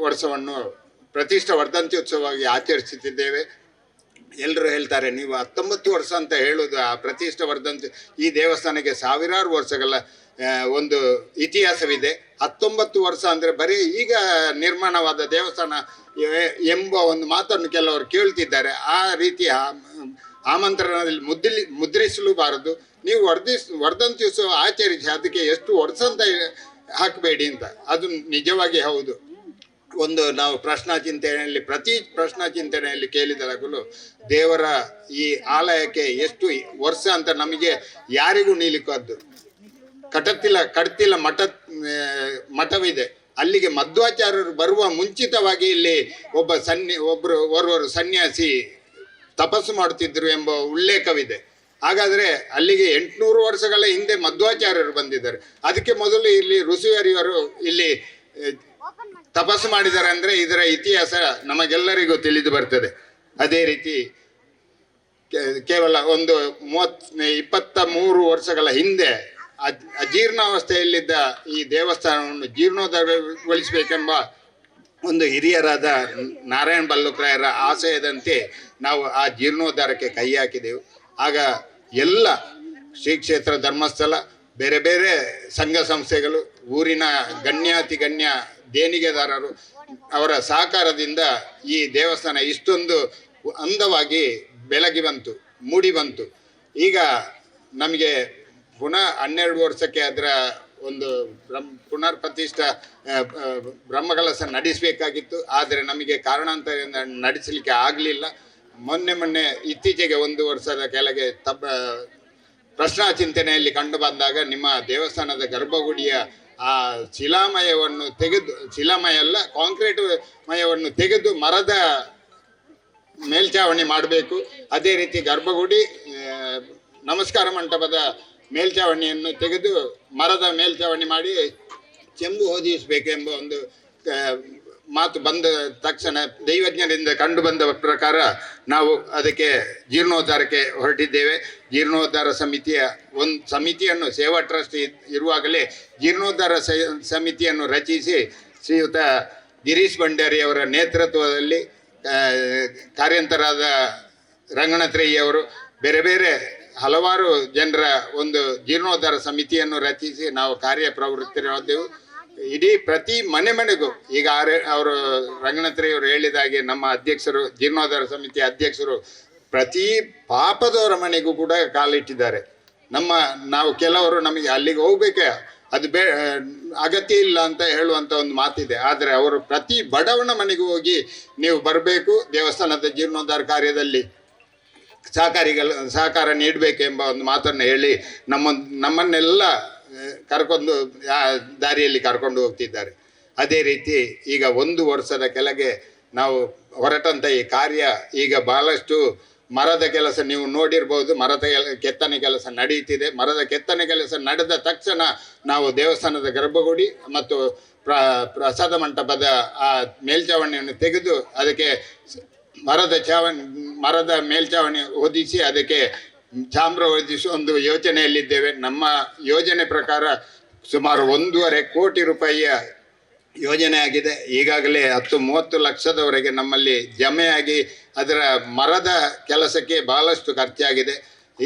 ವರ್ಷವನ್ನು ಪ್ರತಿಷ್ಠಾ ವರ್ಧಂತ್ಯೋತ್ಸವವಾಗಿ ಆಚರಿಸುತ್ತಿದ್ದೇವೆ. ಎಲ್ಲರೂ ಹೇಳ್ತಾರೆ, ನೀವು 19 ವರ್ಷ ಅಂತ ಹೇಳೋದು, ಆ ಪ್ರತಿಷ್ಠಾ ವರ್ಧಂತಿ ಈ ದೇವಸ್ಥಾನಕ್ಕೆ ಸಾವಿರಾರು ವರ್ಷಗಳ ಒಂದು ಇತಿಹಾಸವಿದೆ. 19 ವರ್ಷ ಅಂದರೆ ಬರೀ ಈಗ ನಿರ್ಮಾಣವಾದ ದೇವಸ್ಥಾನ ಎಂಬ ಒಂದು ಮಾತನ್ನು ಕೆಲವರು ಕೇಳ್ತಿದ್ದಾರೆ. ಆ ರೀತಿಯ ಆಮಂತ್ರಣದಲ್ಲಿ ಮುದ್ರಿಸಲೂಬಾರದು. ನೀವು ವರ್ಧಂತ್ಯೋತ್ಸವ ಆಚರಿಸಿ ಅದಕ್ಕೆ ಎಷ್ಟು ವರ್ಷ ಅಂತ ಹಾಕಬೇಡಿ ಅಂತ. ಅದು ನಿಜವಾಗಿ ಹೌದು. ನಾವು ಪ್ರತಿ ಪ್ರಶ್ನಾ ಚಿಂತನೆಯಲ್ಲಿ ಕೇಳಿದಾಗಲೂ ದೇವರ ಈ ಆಲಯಕ್ಕೆ ಎಷ್ಟು ವರ್ಷ ಅಂತ ನಮಗೆ ಯಾರಿಗೂ ನೀಲಿಕದ್ದು. ಕಡ್ತಿಲ ಮಠವಿದೆ. ಅಲ್ಲಿಗೆ ಮಧ್ವಾಚಾರ್ಯರು ಬರುವ ಮುಂಚಿತವಾಗಿ ಇಲ್ಲಿ ಓರ್ವರು ಸನ್ಯಾಸಿ ತಪಸ್ಸು ಮಾಡುತ್ತಿದ್ದರು ಎಂಬ ಉಲ್ಲೇಖವಿದೆ. ಹಾಗಾದ್ರೆ ಅಲ್ಲಿಗೆ 800 ವರ್ಷಗಳ ಹಿಂದೆ ಮಧ್ವಾಚಾರ್ಯರು ಬಂದಿದ್ದಾರೆ. ಅದಕ್ಕೆ ಮೊದಲು ಇಲ್ಲಿ ಋಷಿಯರಿಯವರು ಇಲ್ಲಿ ತಪಸ್ಸು ಮಾಡಿದ್ದಾರೆ ಅಂದ್ರೆ ಇದರ ಇತಿಹಾಸ ನಮಗೆಲ್ಲರಿಗೂ ತಿಳಿದು ಬರ್ತದೆ. ಅದೇ ರೀತಿ ಕೇವಲ 23 ವರ್ಷಗಳ ಹಿಂದೆ ಅಜೀರ್ಣಾವಸ್ಥೆಯಲ್ಲಿದ್ದ ಈ ದೇವಸ್ಥಾನವನ್ನು ಜೀರ್ಣೋದ್ಧಾರಗೊಳಿಸಬೇಕೆಂಬ ಒಂದು ಹಿರಿಯರಾದ ನಾರಾಯಣ ಬಲ್ಲುಕರಾಯರ ಆಶಯದಂತೆ ನಾವು ಆ ಜೀರ್ಣೋದ್ಧಾರಕ್ಕೆ ಕೈ ಹಾಕಿದೆವು. ಆಗ ಎಲ್ಲ ಶ್ರೀ ಕ್ಷೇತ್ರ ಧರ್ಮಸ್ಥಳ, ಬೇರೆ ಬೇರೆ ಸಂಘ ಸಂಸ್ಥೆಗಳು, ಊರಿನ ಗಣ್ಯ ದೇಣಿಗೆದಾರರು ಅವರ ಸಹಕಾರದಿಂದ ಈ ದೇವಸ್ಥಾನ ಇಷ್ಟೊಂದು ಅಂದವಾಗಿ ಬೆಳಗಿ ಬಂತು, ಮೂಡಿ ಬಂತು. ಈಗ ನಮಗೆ ಪುನಃ 12 ವರ್ಷಕ್ಕೆ ಅದರ ಒಂದು ಪುನರ್ ಪ್ರತಿಷ್ಠಾ ಬ್ರಹ್ಮಕಲಶ ನಡೆಸಬೇಕಾಗಿತ್ತು. ಆದರೆ ನಮಗೆ ಕಾರಣಾಂತರದಿಂದ ನಡೆಸಲಿಕ್ಕೆ ಆಗಲಿಲ್ಲ. ಮೊನ್ನೆ ಇತ್ತೀಚೆಗೆ 1 ವರ್ಷದ ಕೆಳಗೆ ಪ್ರಶ್ನಾ ಚಿಂತನೆಯಲ್ಲಿ ಕಂಡು ಬಂದಾಗ ನಿಮ್ಮ ದೇವಸ್ಥಾನದ ಗರ್ಭಗುಡಿಯ ಆ ಶಿಲಾಮಯವನ್ನು ತೆಗೆದು, ಶಿಲಾಮಯ ಅಲ್ಲ ಕಾಂಕ್ರೀಟ್ ಮಯವನ್ನು ತೆಗೆದು ಮರದ ಮೇಲ್ಚಾವಣಿ ಮಾಡಬೇಕು. ಅದೇ ರೀತಿ ಗರ್ಭಗುಡಿ ನಮಸ್ಕಾರ ಮಂಟಪದ ಮೇಲ್ಚಾವಣಿಯನ್ನು ತೆಗೆದು ಮರದ ಮೇಲ್ಚಾವಣಿ ಮಾಡಿ ಚೆಂಬು ಹೊದಿಸಬೇಕೆಂಬ ಒಂದು ಮಾತು ಬಂದ ತಕ್ಷಣ ದೈವಜ್ಞರಿಂದ ಕಂಡು ಬಂದ ಪ್ರಕಾರ ನಾವು ಅದಕ್ಕೆ ಜೀರ್ಣೋದ್ಧಾರಕ್ಕೆ ಹೊರಟಿದ್ದೇವೆ. ಜೀರ್ಣೋದ್ಧಾರ ಸಮಿತಿಯ ಒಂದು ಸಮಿತಿಯನ್ನು ಸೇವಾ ಟ್ರಸ್ಟ್ ಇರುವಾಗಲೇ ಜೀರ್ಣೋದ್ಧಾರ ಸಮಿತಿಯನ್ನು ರಚಿಸಿ ಶ್ರೀಯುತ ಗಿರೀಶ್ ಭಂಡಾರಿ ಅವರ ನೇತೃತ್ವದಲ್ಲಿ ಕಾರ್ಯಂತರಾದ ರಂಗನಾಥರಯ್ಯವರು ಬೇರೆ ಬೇರೆ ಹಲವಾರು ಜನರ ಒಂದು ಜೀರ್ಣೋದ್ಧಾರ ಸಮಿತಿಯನ್ನು ರಚಿಸಿ ನಾವು ಕಾರ್ಯಪ್ರವೃತ್ತರಾದೆವು. ಇಡೀ ಪ್ರತಿ ಮನೆಗೂ ಈಗ ಅವರು ರಂಗನಾಥರಯ್ಯವರು ಹೇಳಿದಾಗೆ ನಮ್ಮ ಅಧ್ಯಕ್ಷರು, ಜೀರ್ಣೋದ್ಧಾರ ಸಮಿತಿಯ ಅಧ್ಯಕ್ಷರು ಪ್ರತಿ ಪಾಪದವರ ಮನೆಗೂ ಕೂಡ ಕಾಲಿಟ್ಟಿದ್ದಾರೆ. ನಾವು ಕೆಲವರು ನಮಗೆ ಅಲ್ಲಿಗೆ ಹೋಗ್ಬೇಕೆ ಅದು ಅಗತ್ಯ ಇಲ್ಲ ಅಂತ ಹೇಳುವಂಥ ಒಂದು ಮಾತಿದೆ. ಆದರೆ ಅವರು ಪ್ರತಿ ಬಡವನ ಮನೆಗೂ ಹೋಗಿ ನೀವು ಬರಬೇಕು, ದೇವಸ್ಥಾನದ ಜೀರ್ಣೋದ್ಧಾರ ಕಾರ್ಯದಲ್ಲಿ ಸಹಕಾರ ನೀಡಬೇಕೆಂಬ ಒಂದು ಮಾತನ್ನು ಹೇಳಿ ನಮ್ಮನ್ನೆಲ್ಲ ಕರ್ಕೊಂಡು ದಾರಿಯಲ್ಲಿ ಕರ್ಕೊಂಡು ಹೋಗ್ತಿದ್ದಾರೆ. ಅದೇ ರೀತಿ ಈಗ 1 ವರ್ಷದ ಕೆಳಗೆ ನಾವು ಹೊರಟಂಥ ಈ ಕಾರ್ಯ ಈಗ ಬಹಳಷ್ಟು ಮರದ ಕೆಲಸ ನೀವು ನೋಡಿರ್ಬೋದು. ಮರದ ಕೆತ್ತನೆ ಕೆಲಸ ನಡೆಯುತ್ತಿದೆ. ಮರದ ಕೆತ್ತನೆ ಕೆಲಸ ನಡೆದ ತಕ್ಷಣ ನಾವು ದೇವಸ್ಥಾನದ ಗರ್ಭಗುಡಿ ಮತ್ತು ಪ್ರಸಾದ ಮಂಟಪದ ಆ ಮೇಲ್ಚಾವಣಿಯನ್ನು ತೆಗೆದು ಅದಕ್ಕೆ ಮರದ ಮೇಲ್ಚಾವಣಿ ಹೊದಿಸಿ ಅದಕ್ಕೆ ಚಾಮ್ರ ಹೊದಿಸುವ ಒಂದು ಯೋಜನೆಯಲ್ಲಿದ್ದೇವೆ. ನಮ್ಮ ಯೋಜನೆ ಪ್ರಕಾರ ಸುಮಾರು 1.5 ಕೋಟಿ ರೂಪಾಯಿಯ ಯೋಜನೆ ಆಗಿದೆ. ಈಗಾಗಲೇ 10-30 ಲಕ್ಷದವರೆಗೆ ನಮ್ಮಲ್ಲಿ ಜಮೆಯಾಗಿ ಅದರ ಮರದ ಕೆಲಸಕ್ಕೆ ಬಹಳಷ್ಟು ಖರ್ಚಾಗಿದೆ.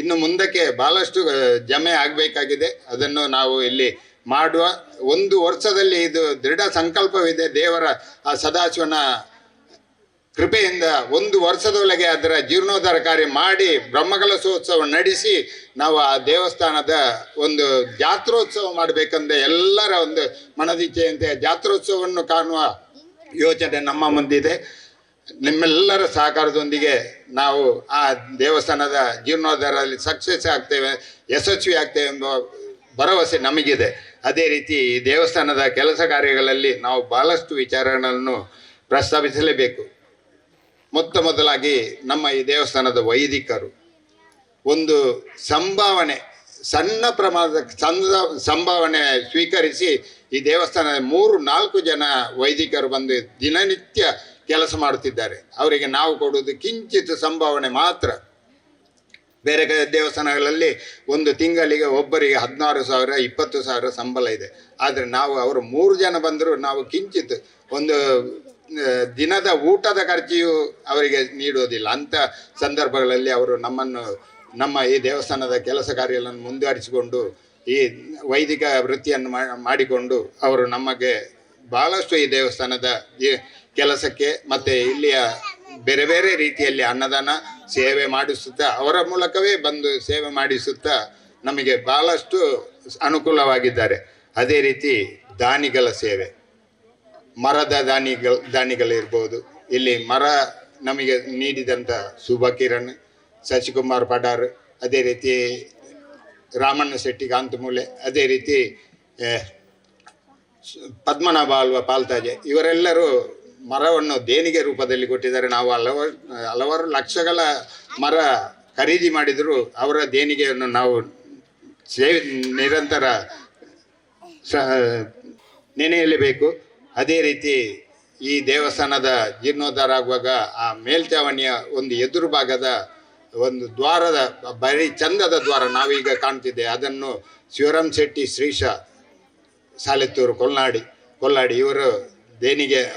ಇನ್ನು ಮುಂದಕ್ಕೆ ಬಹಳಷ್ಟು ಜಮೆ ಆಗಬೇಕಾಗಿದೆ. ಅದನ್ನು ನಾವು ಇಲ್ಲಿ ಮಾಡುವ 1 ವರ್ಷದಲ್ಲಿ ಇದು ದೃಢ ಸಂಕಲ್ಪವಿದೆ. ದೇವರ ಆ ಸದಾಶಿವನ ಕೃಪೆಯಿಂದ 1 ವರ್ಷದೊಳಗೆ ಅದರ ಜೀರ್ಣೋದ್ಧಾರ ಕಾರ್ಯ ಮಾಡಿ ಬ್ರಹ್ಮಕಲಶೋತ್ಸವ ನಡೆಸಿ ನಾವು ಆ ದೇವಸ್ಥಾನದ ಒಂದು ಜಾತ್ರೋತ್ಸವ ಮಾಡಬೇಕಂದ್ರೆ ಎಲ್ಲರ ಒಂದು ಮನದಿಚ್ಛೆಯಂತೆ ಜಾತ್ರೋತ್ಸವವನ್ನು ಕಾಣುವ ಯೋಚನೆ ನಮ್ಮ ಮುಂದಿದೆ. ನಿಮ್ಮೆಲ್ಲರ ಸಹಕಾರದೊಂದಿಗೆ ನಾವು ಆ ದೇವಸ್ಥಾನದ ಜೀರ್ಣೋದ್ಧಾರದಲ್ಲಿ ಯಶಸ್ವಿ ಆಗ್ತೇವೆ ಎಂಬ ಭರವಸೆ ನಮಗಿದೆ. ಅದೇ ರೀತಿ ಈ ದೇವಸ್ಥಾನದ ಕೆಲಸ ಕಾರ್ಯಗಳಲ್ಲಿ ನಾವು ಬಹಳಷ್ಟು ವಿಚಾರಗಳನ್ನು ಪ್ರಸ್ತಾಪಿಸಲೇಬೇಕು. ಮೊದಲಾಗಿ ನಮ್ಮ ಈ ದೇವಸ್ಥಾನದ ವೈದಿಕರು ಒಂದು ಸಣ್ಣ ಪ್ರಮಾಣದ ಸಂಭಾವನೆ ಸ್ವೀಕರಿಸಿ ಈ ದೇವಸ್ಥಾನದ 3-4 ಜನ ವೈದಿಕರು ಬಂದು ದಿನನಿತ್ಯ ಕೆಲಸ ಮಾಡುತ್ತಿದ್ದಾರೆ. ಅವರಿಗೆ ನಾವು ಕೊಡುವುದು ಕಿಂಚಿತ್ ಸಂಭಾವನೆ ಮಾತ್ರ. ಬೇರೆ ದೇವಸ್ಥಾನಗಳಲ್ಲಿ ಒಂದು ತಿಂಗಳಿಗೆ ಒಬ್ಬರಿಗೆ 16,000 20,000 ಸಂಬಳ ಇದೆ. ಆದರೆ ಅವರು 3 ಜನ ಬಂದರೂ ನಾವು ಕಿಂಚಿತ್ ಒಂದು ದಿನದ ಊಟದ ಖರ್ಚಿಯು ಅವರಿಗೆ ನೀಡುವುದಿಲ್ಲ. ಅಂಥ ಸಂದರ್ಭಗಳಲ್ಲಿ ಅವರು ನಮ್ಮ ಈ ದೇವಸ್ಥಾನದ ಕೆಲಸ ಕಾರ್ಯಗಳನ್ನು ಮುಂದುವರಿಸಿಕೊಂಡು ಈ ವೈದಿಕ ವೃತ್ತಿಯನ್ನು ಮಾಡಿಕೊಂಡು ಅವರು ನಮಗೆ ಬಹಳಷ್ಟು ಈ ದೇವಸ್ಥಾನದ ಕೆಲಸಕ್ಕೆ ಮತ್ತು ಇಲ್ಲಿಯ ಬೇರೆ ಬೇರೆ ರೀತಿಯಲ್ಲಿ ಅನ್ನದಾನ ಸೇವೆ ಮಾಡಿಸುತ್ತಾ ಅವರ ಮೂಲಕವೇ ಬಂದು ಸೇವೆ ಮಾಡಿಸುತ್ತಾ ನಮಗೆ ಬಹಳಷ್ಟು ಅನುಕೂಲವಾಗಿದ್ದಾರೆ. ಅದೇ ರೀತಿ ದಾನಿಗಳ ಸೇವೆ, ಮರದ ದಾನಿಗಳಿರ್ಬೋದು. ಇಲ್ಲಿ ಮರ ನಮಗೆ ನೀಡಿದಂಥ ಶುಭ ಕಿರಣ್, ಶಶಿಕುಮಾರ್ ಪಡಾರ್, ಅದೇ ರೀತಿ ರಾಮಣ್ಣ ಶೆಟ್ಟಿ ಕಾಂತಮೂಲೆ, ಅದೇ ರೀತಿ ಪದ್ಮನಾಭ ಆಳ್ವ ಪಾಲ್ತಾಜೆ, ಇವರೆಲ್ಲರೂ ಮರವನ್ನು ದೇಣಿಗೆ ರೂಪದಲ್ಲಿ ಕೊಟ್ಟಿದ್ದಾರೆ. ನಾವು ಹಲವಾರು ಲಕ್ಷಗಳ ಮರ ಖರೀದಿ ಮಾಡಿದರೂ ಅವರ ದೇಣಿಗೆಯನ್ನು ನಾವು ನಿರಂತರ ನೆನೆಯಲೇಬೇಕು. ಅದೇ ರೀತಿ ಈ ದೇವಸ್ಥಾನದ ಜೀರ್ಣೋದ್ಧಾರ ಆಗುವಾಗ ಆ ಮೇಲ್ಚಾವಣಿಯ ಒಂದು ಎದುರು ಭಾಗದ ಒಂದು ದ್ವಾರದ ಬರೀ ಚಂದದ ದ್ವಾರ ನಾವೀಗ ಕಾಣ್ತಿದ್ದೆ, ಅದನ್ನು ಶಿವರಾಮ್ ಶೆಟ್ಟಿ ಶ್ರೀಶ ಸಾಲೆತ್ತೂರು ಕೊಲ್ಲಾಡಿ ಇವರು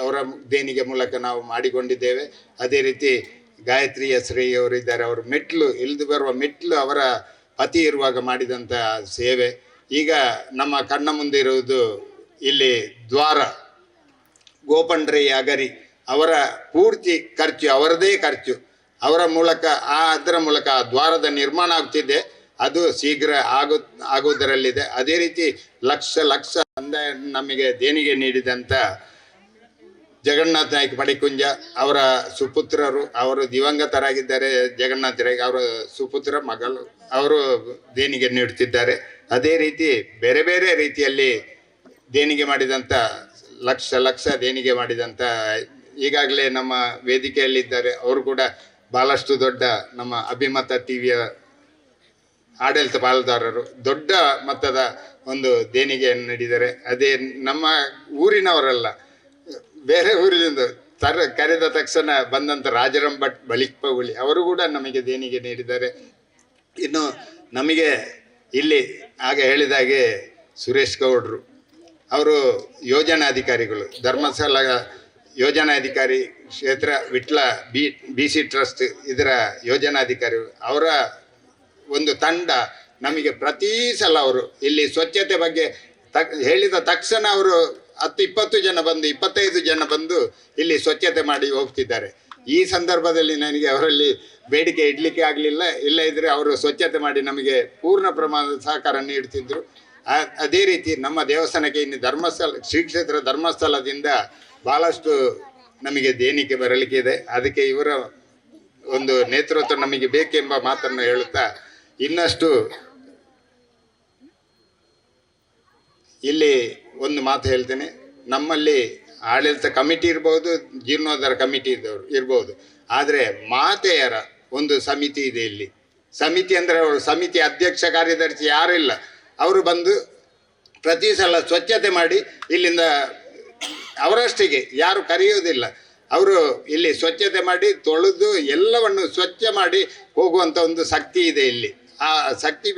ಅವರ ದೇಣಿಗೆ ಮೂಲಕ ನಾವು ಮಾಡಿಕೊಂಡಿದ್ದೇವೆ. ಅದೇ ರೀತಿ ಗಾಯತ್ರಿಯ ಶ್ರೀಯವರು ಇದ್ದಾರೆ, ಅವರು ಇಳಿದು ಬರುವ ಮೆಟ್ಲು ಅವರ ಪತಿ ಇರುವಾಗ ಮಾಡಿದಂಥ ಸೇವೆ. ಈಗ ನಮ್ಮ ಕಣ್ಣ ಮುಂದೆ ಇರುವುದು ಇಲ್ಲಿ ದ್ವಾರ ಗೋಪಂಡ್ರಯ್ಯ ಅಗರಿ, ಅವರ ಪೂರ್ತಿ ಖರ್ಚು ಅವರದೇ ಖರ್ಚು. ಅವರ ಮೂಲಕ ಅದರ ಮೂಲಕ ಆ ದ್ವಾರದ ನಿರ್ಮಾಣ ಆಗ್ತಿದೆ. ಅದು ಶೀಘ್ರ ಆಗುವುದರಲ್ಲಿದೆ. ಅದೇ ರೀತಿ ಲಕ್ಷ ಅಂದಾಯ ನಮಗೆ ದೇಣಿಗೆ ನೀಡಿದಂಥ ಜಗನ್ನಾಥ ನಾಯ್ಕ ಪಡಿಕುಂಜ ಅವರ ಸುಪುತ್ರರು, ಅವರು ದಿವಂಗತರಾಗಿದ್ದಾರೆ. ಜಗನ್ನಾಥ ನಾಯ್ಕ ಅವರ ಸುಪುತ್ರ ಮಗಳು ಅವರು ದೇಣಿಗೆ ನೀಡುತ್ತಿದ್ದಾರೆ. ಅದೇ ರೀತಿ ಬೇರೆ ಬೇರೆ ರೀತಿಯಲ್ಲಿ ದೇಣಿಗೆ ಮಾಡಿದಂಥ ಲಕ್ಷ ದೇಣಿಗೆ ಮಾಡಿದಂಥ ಈಗಾಗಲೇ ನಮ್ಮ ವೇದಿಕೆಯಲ್ಲಿದ್ದಾರೆ. ಅವರು ಕೂಡ ಬಹಳಷ್ಟು ದೊಡ್ಡ ನಮ್ಮ ಅಭಿಮತ ಟಿವಿಯ ಆಡಳಿತ ಪಾಲುದಾರರು, ದೊಡ್ಡ ಮೊತ್ತದ ಒಂದು ದೇಣಿಗೆಯನ್ನು ನೀಡಿದ್ದಾರೆ. ಅದೇ ನಮ್ಮ ಊರಿನವರಲ್ಲ, ಬೇರೆ ಊರಿನಿಂದ ಕರೆದ ತಕ್ಷಣ ಬಂದಂಥ ರಾಜಾರಾಮ್ ಭಟ್ ಬಳಿಪಗುಳಿ ಅವರು ಕೂಡ ನಮಗೆ ದೇಣಿಗೆ ನೀಡಿದ್ದಾರೆ. ಇನ್ನು ನಮಗೆ ಇಲ್ಲಿ ಆಗ ಹೇಳಿದಾಗೆ ಸುರೇಶ್ ಗೌಡ್ರು ಅವರು ಯೋಜನಾಧಿಕಾರಿಗಳು, ಧರ್ಮಸ್ಥಳ ಯೋಜನಾಧಿಕಾರಿ ಕ್ಷೇತ್ರ ವಿಟ್ಲ BC ಟ್ರಸ್ಟ್ ಇದರ ಯೋಜನಾಧಿಕಾರಿ. ಅವರ ಒಂದು ತಂಡ ನಮಗೆ ಪ್ರತಿ ಸಲ ಅವರು ಇಲ್ಲಿ ಸ್ವಚ್ಛತೆ ಬಗ್ಗೆ ಹೇಳಿದ ತಕ್ಷಣ ಅವರು 10-20 ಜನ ಬಂದು 25 ಜನ ಬಂದು ಇಲ್ಲಿ ಸ್ವಚ್ಛತೆ ಮಾಡಿ ಹೋಗ್ತಿದ್ದಾರೆ. ಈ ಸಂದರ್ಭದಲ್ಲಿ ನನಗೆ ಅವರಲ್ಲಿ ಬೇಡಿಕೆ ಇಡಲಿಕ್ಕೆ ಆಗಲಿಲ್ಲ. ಇಲ್ಲ ಇದ್ರೆ ಅವರು ಸ್ವಚ್ಛತೆ ಮಾಡಿ ನಮಗೆ ಪೂರ್ಣ ಪ್ರಮಾಣದ ಸಹಕಾರ ನೀಡುತ್ತಿದ್ದರು. ಅದೇ ರೀತಿ ನಮ್ಮ ದೇವಸ್ಥಾನಕ್ಕೆ ಇನ್ನು ಧರ್ಮಸ್ಥಳ ಶ್ರೀ ಕ್ಷೇತ್ರ ಧರ್ಮಸ್ಥಳದಿಂದ ಬಹಳಷ್ಟು ನಮಗೆ ದೇಣಿಗೆ ಬರಲಿಕ್ಕೆ ಇದೆ. ಅದಕ್ಕೆ ಇವರ ಒಂದು ನೇತೃತ್ವ ನಮಗೆ ಬೇಕೆಂಬ ಮಾತನ್ನು ಹೇಳುತ್ತಾ ಇನ್ನಷ್ಟು ಇಲ್ಲಿ ಒಂದು ಮಾತು ಹೇಳ್ತೇನೆ. ನಮ್ಮಲ್ಲಿ ಆಡಳಿತ ಕಮಿಟಿ ಇರ್ಬೋದು, ಜೀರ್ಣೋದ್ಧಾರ ಕಮಿಟಿ ಇರ್ಬೋದು, ಆದರೆ ಮಾತೆಯರ ಒಂದು ಸಮಿತಿ ಇದೆ ಇಲ್ಲಿ. ಸಮಿತಿ ಅಂದರೆ ಅವರು ಸಮಿತಿ ಅಧ್ಯಕ್ಷ ಕಾರ್ಯದರ್ಶಿ ಯಾರಿಲ್ಲ. ಅವರು ಬಂದು ಪ್ರತಿ ಸಲ ಸ್ವಚ್ಛತೆ ಮಾಡಿ ಇಲ್ಲಿಂದ ಅವರಷ್ಟಿಗೆ ಯಾರು ಕರೆಯುವುದಿಲ್ಲ. ಅವರು ಇಲ್ಲಿ ಸ್ವಚ್ಛತೆ ಮಾಡಿ ತೊಳೆದು ಎಲ್ಲವನ್ನು ಸ್ವಚ್ಛ ಮಾಡಿ ಹೋಗುವಂಥ ಒಂದು ಶಕ್ತಿ ಇದೆ ಇಲ್ಲಿ. ಆ ಶಕ್ತಿ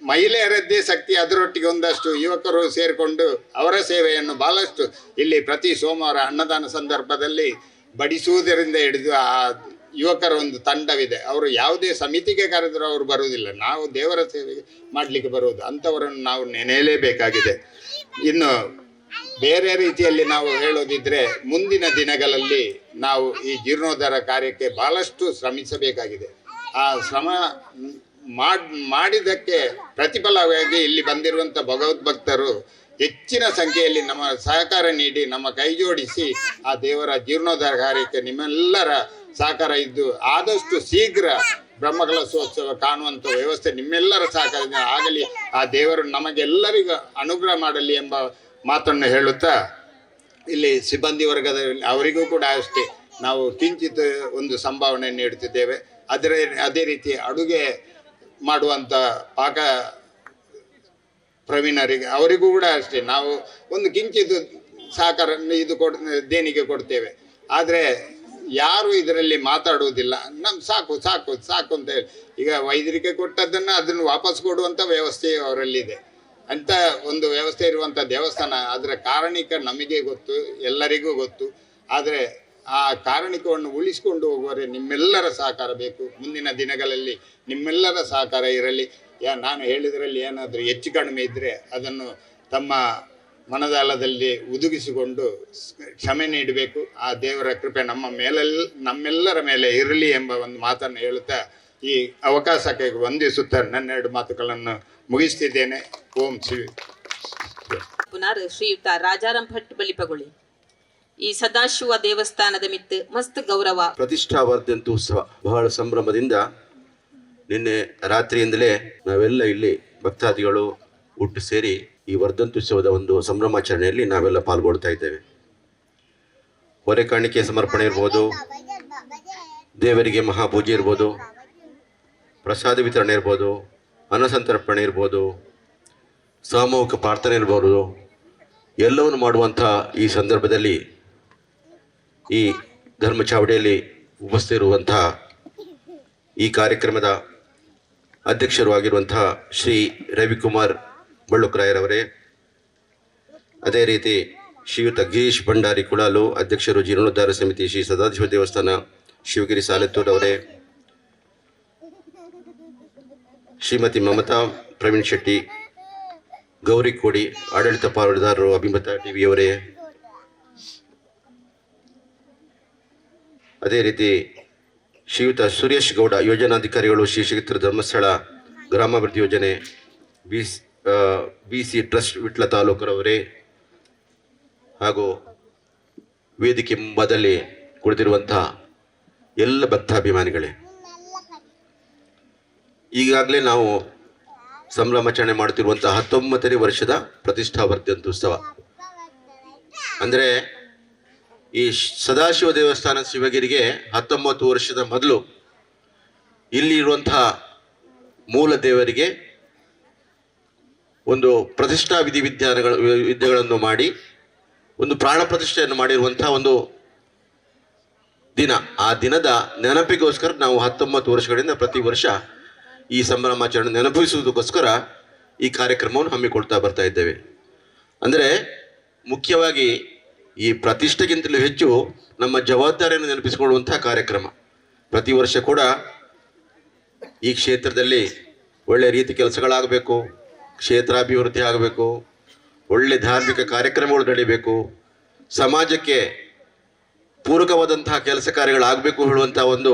ಮಹಿಳೆಯರದ್ದೇ ಶಕ್ತಿ, ಅದರೊಟ್ಟಿಗೆ ಒಂದಷ್ಟು ಯುವಕರು ಸೇರಿಕೊಂಡು ಅವರ ಸೇವೆಯನ್ನು ಬಹಳಷ್ಟು ಇಲ್ಲಿ ಪ್ರತಿ ಸೋಮವಾರ ಅನ್ನದಾನ ಸಂದರ್ಭದಲ್ಲಿ ಬಡಿಸುವುದರಿಂದ ಹಿಡಿದು ಆ ಯುವಕರ ಒಂದು ತಂಡವಿದೆ. ಅವರು ಯಾವುದೇ ಸಮಿತಿಗೆ ಕರೆದರೂ ಅವರು ಬರುವುದಿಲ್ಲ. ನಾವು ದೇವರ ಸೇವೆಗೆ ಮಾಡಲಿಕ್ಕೆ ಬರುವುದು, ಅಂಥವರನ್ನು ನಾವು ನೆನೆಯಲೇಬೇಕಾಗಿದೆ. ಇನ್ನು ಬೇರೆ ರೀತಿಯಲ್ಲಿ ನಾವು ಹೇಳೋದಿದ್ರೆ ಮುಂದಿನ ದಿನಗಳಲ್ಲಿ ನಾವು ಈ ಜೀರ್ಣೋದ್ಧಾರ ಕಾರ್ಯಕ್ಕೆ ಬಹಳಷ್ಟು ಶ್ರಮಿಸಬೇಕಾಗಿದೆ. ಆ ಶ್ರಮ ಮಾಡಿದ್ದಕ್ಕೆ ಪ್ರತಿಫಲವಾಗಿ ಇಲ್ಲಿ ಬಂದಿರುವಂಥ ಭಗವದ್ಭಕ್ತರು ಹೆಚ್ಚಿನ ಸಂಖ್ಯೆಯಲ್ಲಿ ನಮ್ಮ ಸಹಕಾರ ನೀಡಿ ನಮ್ಮ ಕೈ ಜೋಡಿಸಿ ಆ ದೇವರ ಜೀರ್ಣೋದ್ಧಾರ ಕಾರ್ಯಕ್ಕೆ ನಿಮ್ಮೆಲ್ಲರ ಸಹಕಾರ ಇದ್ದು ಆದಷ್ಟು ಶೀಘ್ರ ಬ್ರಹ್ಮಕಲಶೋತ್ಸವ ಕಾಣುವಂಥ ವ್ಯವಸ್ಥೆ ನಿಮ್ಮೆಲ್ಲರ ಸಹಕಾರದಿಂದ ಆಗಲಿ, ಆ ದೇವರು ನಮಗೆಲ್ಲರಿಗೂ ಅನುಗ್ರಹ ಮಾಡಲಿ ಎಂಬ ಮಾತನ್ನು ಹೇಳುತ್ತಾ ಇಲ್ಲಿ ಸಿಬ್ಬಂದಿ ವರ್ಗದಲ್ಲಿ ಅವರಿಗೂ ಕೂಡ ಅಷ್ಟೇ ನಾವು ಕಿಂಚಿತ್ ಒಂದು ಸಂಭಾವನೆ ನೀಡುತ್ತಿದ್ದೇವೆ. ಅದೇ ರೀತಿ ಅಡುಗೆ ಮಾಡುವಂಥ ಪಾಕ ಪ್ರವೀಣರಿಗೆ ಅವರಿಗೂ ಕೂಡ ಅಷ್ಟೇ ನಾವು ಒಂದು ಕಿಂಚಿತ್ ಸಹಕಾರ ದೇಣಿಗೆ ಕೊಡ್ತೇವೆ. ಆದರೆ ಯಾರು ಇದರಲ್ಲಿ ಮಾತಾಡುವುದಿಲ್ಲ. ಸಾಕು ಸಾಕು ಸಾಕು ಅಂತ ಹೇಳಿ ಈಗ ವೈದ್ಯರಿಗೆ ಕೊಟ್ಟದ್ದನ್ನು ಅದನ್ನು ವಾಪಸ್ ಕೊಡುವಂಥ ವ್ಯವಸ್ಥೆ ಅವರಲ್ಲಿದೆ. ಅಂಥ ಒಂದು ವ್ಯವಸ್ಥೆ ಇರುವಂಥ ದೇವಸ್ಥಾನ. ಅದರ ಕಾರಣಿಕ ನಮಗೆ ಗೊತ್ತು, ಎಲ್ಲರಿಗೂ ಗೊತ್ತು. ಆದರೆ ಆ ಕಾರಣಿಕವನ್ನು ಉಳಿಸಿಕೊಂಡು ಹೋಗುವರೆ ನಿಮ್ಮೆಲ್ಲರ ಸಹಕಾರ ಬೇಕು. ಮುಂದಿನ ದಿನಗಳಲ್ಲಿ ನಿಮ್ಮೆಲ್ಲರ ಸಹಕಾರ ಇರಲಿ. ನಾನು ಹೇಳಿದ್ರಲ್ಲಿ ಏನಾದರೂ ಹೆಚ್ಚು ಕಡಿಮೆ ಇದ್ದರೆ ಅದನ್ನು ತಮ್ಮ ಮನದಾಳದಲ್ಲಿ ಉದುಗಿಸಿಕೊಂಡು ಕ್ಷಮೆ ನೀಡಬೇಕು. ಆ ದೇವರ ಕೃಪೆ ನಮ್ಮೆಲ್ಲರ ಮೇಲೆ ಇರಲಿ ಎಂಬ ಒಂದು ಮಾತನ್ನು ಹೇಳುತ್ತಾ ಈ ಅವಕಾಶಕ್ಕೆ ವಂದಿಸುತ್ತಾ ನನ್ನೆರಡು ಮಾತುಗಳನ್ನು ಮುಗಿಸ್ತಿದ್ದೇನೆ. ಓಂ ಶ್ರೀ. ಪುನರ್ ಶ್ರೀಯುತ ರಾಜಾರಾಮ್ ಭಟ್ ಬಲಿಪಗುಳಿ ಈ ಸದಾಶಿವ ದೇವಸ್ಥಾನದ ಮಿತ್ತು ಮಸ್ತ್ ಗೌರವ ಪ್ರತಿಷ್ಠಾವರ್ಧಂತಿ ಉತ್ಸವ ಬಹಳ ಸಂಭ್ರಮದಿಂದ ನಿನ್ನೆ ರಾತ್ರಿಯಿಂದಲೇ ನಾವೆಲ್ಲ ಇಲ್ಲಿ ಭಕ್ತಾದಿಗಳು ಒಟ್ಟು ಸೇರಿ ಈ ವರ್ಧಂತ್ಯುತ್ಸವದ ಒಂದು ಸಂಭ್ರಮಾಚರಣೆಯಲ್ಲಿ ನಾವೆಲ್ಲ ಪಾಲ್ಗೊಳ್ತಾ ಇದ್ದೇವೆ. ಹೊರೆ ಕಾಣಿಕೆ ಸಮರ್ಪಣೆ ಇರ್ಬೋದು, ದೇವರಿಗೆ ಮಹಾಪೂಜೆ ಇರ್ಬೋದು, ಪ್ರಸಾದ ವಿತರಣೆ ಇರ್ಬೋದು, ಅನ್ನಸಂತರ್ಪಣೆ ಇರ್ಬೋದು, ಸಾಮೂಹಿಕ ಪ್ರಾರ್ಥನೆ ಇರ್ಬೋದು, ಎಲ್ಲವನ್ನು ಮಾಡುವಂಥ ಈ ಸಂದರ್ಭದಲ್ಲಿ ಈ ಧರ್ಮ ಚಾವಡಿಯಲ್ಲಿ ಉಪಸ್ಥಿತಿರುವಂತಹ ಈ ಕಾರ್ಯಕ್ರಮದ ಅಧ್ಯಕ್ಷರು ಆಗಿರುವಂತಹ ಶ್ರೀ ರವಿಕುಮಾರ್ ಬಳ್ಳುಕರಾಯರವರೇ, ಅದೇ ರೀತಿ ಶ್ರೀಯುತ ಗಿರೀಶ್ ಭಂಡಾರಿ ಕುಳಾಲು ಅಧ್ಯಕ್ಷರು ಜೀರ್ಣೋದ್ಧಾರ ಸಮಿತಿ ಶ್ರೀ ಸದಾಶಿವ ದೇವಸ್ಥಾನ ಶಿವಗಿರಿ ಸಾಲೆತ್ತೂರವರೇ, ಶ್ರೀಮತಿ ಮಮತಾ ಪ್ರವೀಣ್ ಶೆಟ್ಟಿ ಗೌರಿ ಕೋಡಿ ಆಡಳಿತ ಪಾಲುದಾರರು ಅಭಿಮತ ಟಿವಿಯವರೇ, ಅದೇ ರೀತಿ ಶ್ರೀಯುತ ಸುರೇಶ್ ಗೌಡ ಯೋಜನಾಧಿಕಾರಿಗಳು ಶ್ರೀ ಕ್ಷೇತ್ರ ಧರ್ಮಸ್ಥಳ ಗ್ರಾಮಾಭಿವೃದ್ಧಿ ಯೋಜನೆ BC ಟ್ರಸ್ಟ್ ವಿಟ್ಲ ತಾಲೂಕರವರೇ ಹಾಗೂ ವೇದಿಕೆ ಮುಂಭಾಗದಲ್ಲಿ ಕುಳಿತಿರುವಂತಹ ಎಲ್ಲ ಭಕ್ತಾಭಿಮಾನಿಗಳೇ, ಈಗಾಗಲೇ ನಾವು ಸಂಭ್ರಮಾಚರಣೆ ಮಾಡುತ್ತಿರುವಂತಹ 19ನೇ ವರ್ಷದ ಪ್ರತಿಷ್ಠಾ ವರ್ಧಂತ್ಯುತ್ಸವ. ಅಂದರೆ ಈ ಸದಾಶಿವ ದೇವಸ್ಥಾನ ಶಿವಗಿರಿಗೆ 19 ವರ್ಷದ ಮೊದಲು ಇಲ್ಲಿ ಇರುವಂತಹ ಮೂಲ ದೇವರಿಗೆ ಒಂದು ಪ್ರತಿಷ್ಠಾ ವಿಧಿಗಳನ್ನು ಮಾಡಿ ಒಂದು ಪ್ರಾಣ ಪ್ರತಿಷ್ಠೆಯನ್ನು ಮಾಡಿರುವಂತಹ ಒಂದು ದಿನ. ಆ ದಿನದ ನೆನಪಿಗೋಸ್ಕರ ನಾವು 19 ವರ್ಷಗಳಿಂದ ಪ್ರತಿ ವರ್ಷ ಈ ಸಂಭ್ರಮಾಚರಣೆ ನೆನಪಿಸುವುದಕ್ಕೋಸ್ಕರ ಈ ಕಾರ್ಯಕ್ರಮವನ್ನು ಹಮ್ಮಿಕೊಳ್ತಾ ಬರ್ತಾ ಇದ್ದೇವೆ. ಅಂದರೆ ಮುಖ್ಯವಾಗಿ ಈ ಪ್ರತಿಷ್ಠೆಗಿಂತಲೂ ಹೆಚ್ಚು ನಮ್ಮ ಜವಾಬ್ದಾರಿಯನ್ನು ನೆನಪಿಸಿಕೊಳ್ಳುವಂತಹ ಕಾರ್ಯಕ್ರಮ. ಪ್ರತಿ ವರ್ಷ ಕೂಡ ಈ ಕ್ಷೇತ್ರದಲ್ಲಿ ಒಳ್ಳೆಯ ರೀತಿ ಕೆಲಸಗಳಾಗಬೇಕು, ಕ್ಷೇತ್ರಾಭಿವೃದ್ಧಿ ಆಗಬೇಕು, ಒಳ್ಳೆ ಧಾರ್ಮಿಕ ಕಾರ್ಯಕ್ರಮಗಳು ನಡೀಬೇಕು, ಸಮಾಜಕ್ಕೆ ಪೂರಕವಾದಂತಹ ಕೆಲಸ ಕಾರ್ಯಗಳಾಗಬೇಕು ಹೇಳುವಂಥ ಒಂದು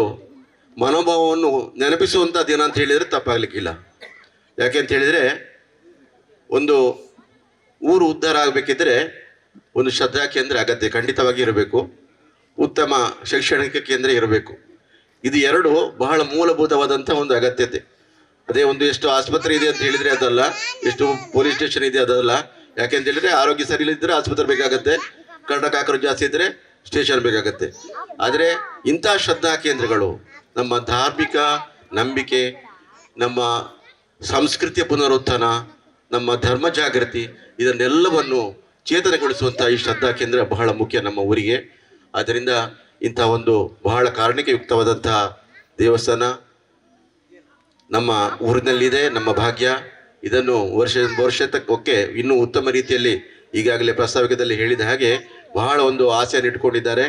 ಮನೋಭಾವವನ್ನು ನೆನಪಿಸುವಂಥ ದಿನ ಅಂತ ಹೇಳಿದರೆ ತಪ್ಪಾಗಲಿಕ್ಕಿಲ್ಲ. ಯಾಕೆ ಅಂತ ಹೇಳಿದರೆ, ಒಂದು ಊರು ಉದ್ಧಾರ ಆಗಬೇಕಿದ್ರೆ ಒಂದು ಶ್ರದ್ಧಾ ಕೇಂದ್ರ ಅಗತ್ಯ ಖಂಡಿತವಾಗಿ ಇರಬೇಕು, ಉತ್ತಮ ಶೈಕ್ಷಣಿಕ ಕೇಂದ್ರ ಇರಬೇಕು. ಇದು ಎರಡು ಬಹಳ ಮೂಲಭೂತವಾದಂಥ ಒಂದು ಅಗತ್ಯತೆ. ಅದೇ ಒಂದು ಎಷ್ಟು ಆಸ್ಪತ್ರೆ ಇದೆ ಅಂತ ಹೇಳಿದರೆ ಅದಲ್ಲ, ಎಷ್ಟು ಪೊಲೀಸ್ ಸ್ಟೇಷನ್ ಇದೆ ಅದಲ್ಲ. ಯಾಕೆ ಅಂತ ಹೇಳಿದರೆ ಆರೋಗ್ಯ ಸರಿ ಇಲ್ಲದಿದ್ದರೆ ಆಸ್ಪತ್ರೆ ಬೇಕಾಗತ್ತೆ, ಕನ್ನಡ ಕಾಕರು ಜಾಸ್ತಿ ಇದ್ದರೆ ಸ್ಟೇಷನ್ ಬೇಕಾಗತ್ತೆ. ಆದರೆ ಇಂಥ ಶ್ರದ್ಧಾ ಕೇಂದ್ರಗಳು ನಮ್ಮ ಧಾರ್ಮಿಕ ನಂಬಿಕೆ, ನಮ್ಮ ಸಂಸ್ಕೃತಿಯ ಪುನರುತ್ಥಾನ, ನಮ್ಮ ಧರ್ಮ ಜಾಗೃತಿ ಇದನ್ನೆಲ್ಲವನ್ನು ಚೇತನಗೊಳಿಸುವಂಥ ಈ ಶ್ರದ್ಧಾ ಕೇಂದ್ರ ಬಹಳ ಮುಖ್ಯ ನಮ್ಮ ಊರಿಗೆ. ಆದ್ದರಿಂದ ಇಂಥ ಒಂದು ಬಹಳ ಕಾರಣಯುಕ್ತವಾದಂತಹ ದೇವಸ್ಥಾನ ನಮ್ಮ ಊರಿನಲ್ಲಿದೆ, ನಮ್ಮ ಭಾಗ್ಯ. ಇದನ್ನು ವರ್ಷಕ್ಕೆ ಇನ್ನೂ ಉತ್ತಮ ರೀತಿಯಲ್ಲಿ ಈಗಾಗಲೇ ಪ್ರಾಸ್ತಾವಿಕದಲ್ಲಿ ಹೇಳಿದ ಹಾಗೆ ಬಹಳ ಒಂದು ಆಸೆಯನ್ನು ಇಟ್ಕೊಂಡಿದ್ದಾರೆ.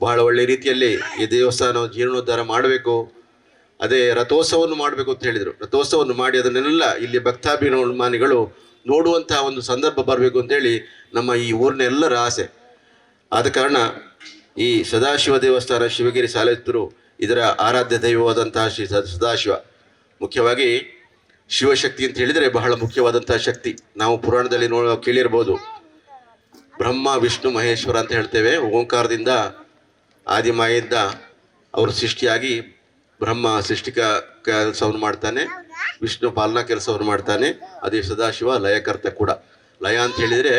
ಬಹಳ ಒಳ್ಳೆಯ ರೀತಿಯಲ್ಲಿ ಈ ದೇವಸ್ಥಾನ ಜೀರ್ಣೋದ್ಧಾರ ಮಾಡಬೇಕು, ಅದೇ ರಥೋತ್ಸವವನ್ನು ಮಾಡಬೇಕು ಅಂತ ಹೇಳಿದರು. ರಥೋತ್ಸವವನ್ನು ಮಾಡಿ ಅದನ್ನೆಲ್ಲ ಇಲ್ಲಿ ಭಕ್ತಾಭಿಮಾನಿಗಳು ನೋಡುವಂತಹ ಒಂದು ಸಂದರ್ಭ ಬರಬೇಕು ಅಂತೇಳಿ ನಮ್ಮ ಈ ಊರಿನ ಎಲ್ಲರ ಆಸೆ. ಆದ ಕಾರಣ ಈ ಸದಾಶಿವ ದೇವಸ್ಥಾನ ಶಿವಗಿರಿ ಸಾಲೆತ್ತೂರು ಇದರ ಆರಾಧ್ಯ ದೈವವಾದಂತಹ ಶ್ರೀ ಸದಾಶಿವ, ಮುಖ್ಯವಾಗಿ ಶಿವಶಕ್ತಿ ಅಂತ ಹೇಳಿದರೆ ಬಹಳ ಮುಖ್ಯವಾದಂತಹ ಶಕ್ತಿ. ನಾವು ಪುರಾಣದಲ್ಲಿ ಕೇಳಿರ್ಬೋದು, ಬ್ರಹ್ಮ ವಿಷ್ಣು ಮಹೇಶ್ವರ ಅಂತ ಹೇಳ್ತೇವೆ. ಓಂಕಾರದಿಂದ ಆದಿಮಾಯಿಂದ ಅವರು ಸೃಷ್ಟಿಯಾಗಿ ಬ್ರಹ್ಮ ಸೃಷ್ಟಿಕ ಕೆಲಸವನ್ನು ಮಾಡ್ತಾನೆ, ವಿಷ್ಣು ಪಾಲನಾ ಕೆಲಸವನ್ನು ಮಾಡ್ತಾನೆ. ಅದೇ ಸದಾಶಿವ ಲಯಕರ್ತ ಕೂಡ. ಲಯ ಅಂತ ಹೇಳಿದರೆ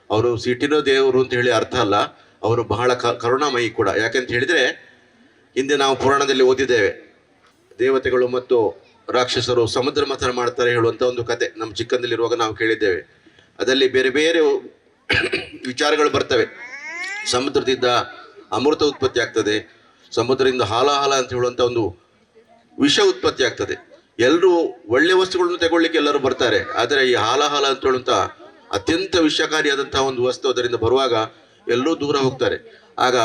ಅವರು ಸಿಟ್ಟಿನೋ ದೇವರು ಅಂತ ಹೇಳಿ ಅರ್ಥ ಅಲ್ಲ, ಅವರು ಬಹಳ ಕರುಣಾಮಯಿ ಕೂಡ. ಯಾಕೆಂತ ಹೇಳಿದರೆ ಹಿಂದೆ ನಾವು ಪುರಾಣದಲ್ಲಿ ಓದಿದ್ದೇವೆ, ದೇವತೆಗಳು ಮತ್ತು ರಾಕ್ಷಸರು ಸಮುದ್ರ ಮಥನ ಮಾಡ್ತಾರೆ ಹೇಳುವಂಥ ಒಂದು ಕತೆ ನಮ್ಮ ಚಿಕ್ಕಂದಲ್ಲಿರುವಾಗ ನಾವು ಕೇಳಿದ್ದೇವೆ. ಅದರಲ್ಲಿ ಬೇರೆ ಬೇರೆ ವಿಚಾರಗಳು ಬರ್ತವೆ. ಸಮುದ್ರದಿಂದ ಅಮೃತ ಉತ್ಪತ್ತಿ ಆಗ್ತದೆ, ಸಮುದ್ರದಿಂದ ಹಾಲಾಹಲ ಅಂತ ಹೇಳುವಂಥ ಒಂದು ವಿಷ ಉತ್ಪತ್ತಿ ಆಗ್ತದೆ. ಎಲ್ಲರೂ ಒಳ್ಳೆ ವಸ್ತುಗಳನ್ನು ತಗೊಳ್ಳಿಕ್ಕೆ ಎಲ್ಲರೂ ಬರ್ತಾರೆ, ಆದರೆ ಈ ಹಾಲಾಹಲ ಅಂತ ಹೇಳುವಂಥ ಅತ್ಯಂತ ವಿಷಕಾರಿಯಾದಂತಹ ಒಂದು ವಸ್ತು ಅದರಿಂದ ಬರುವಾಗ ಎಲ್ಲರೂ ದೂರ ಹೋಗ್ತಾರೆ. ಆಗ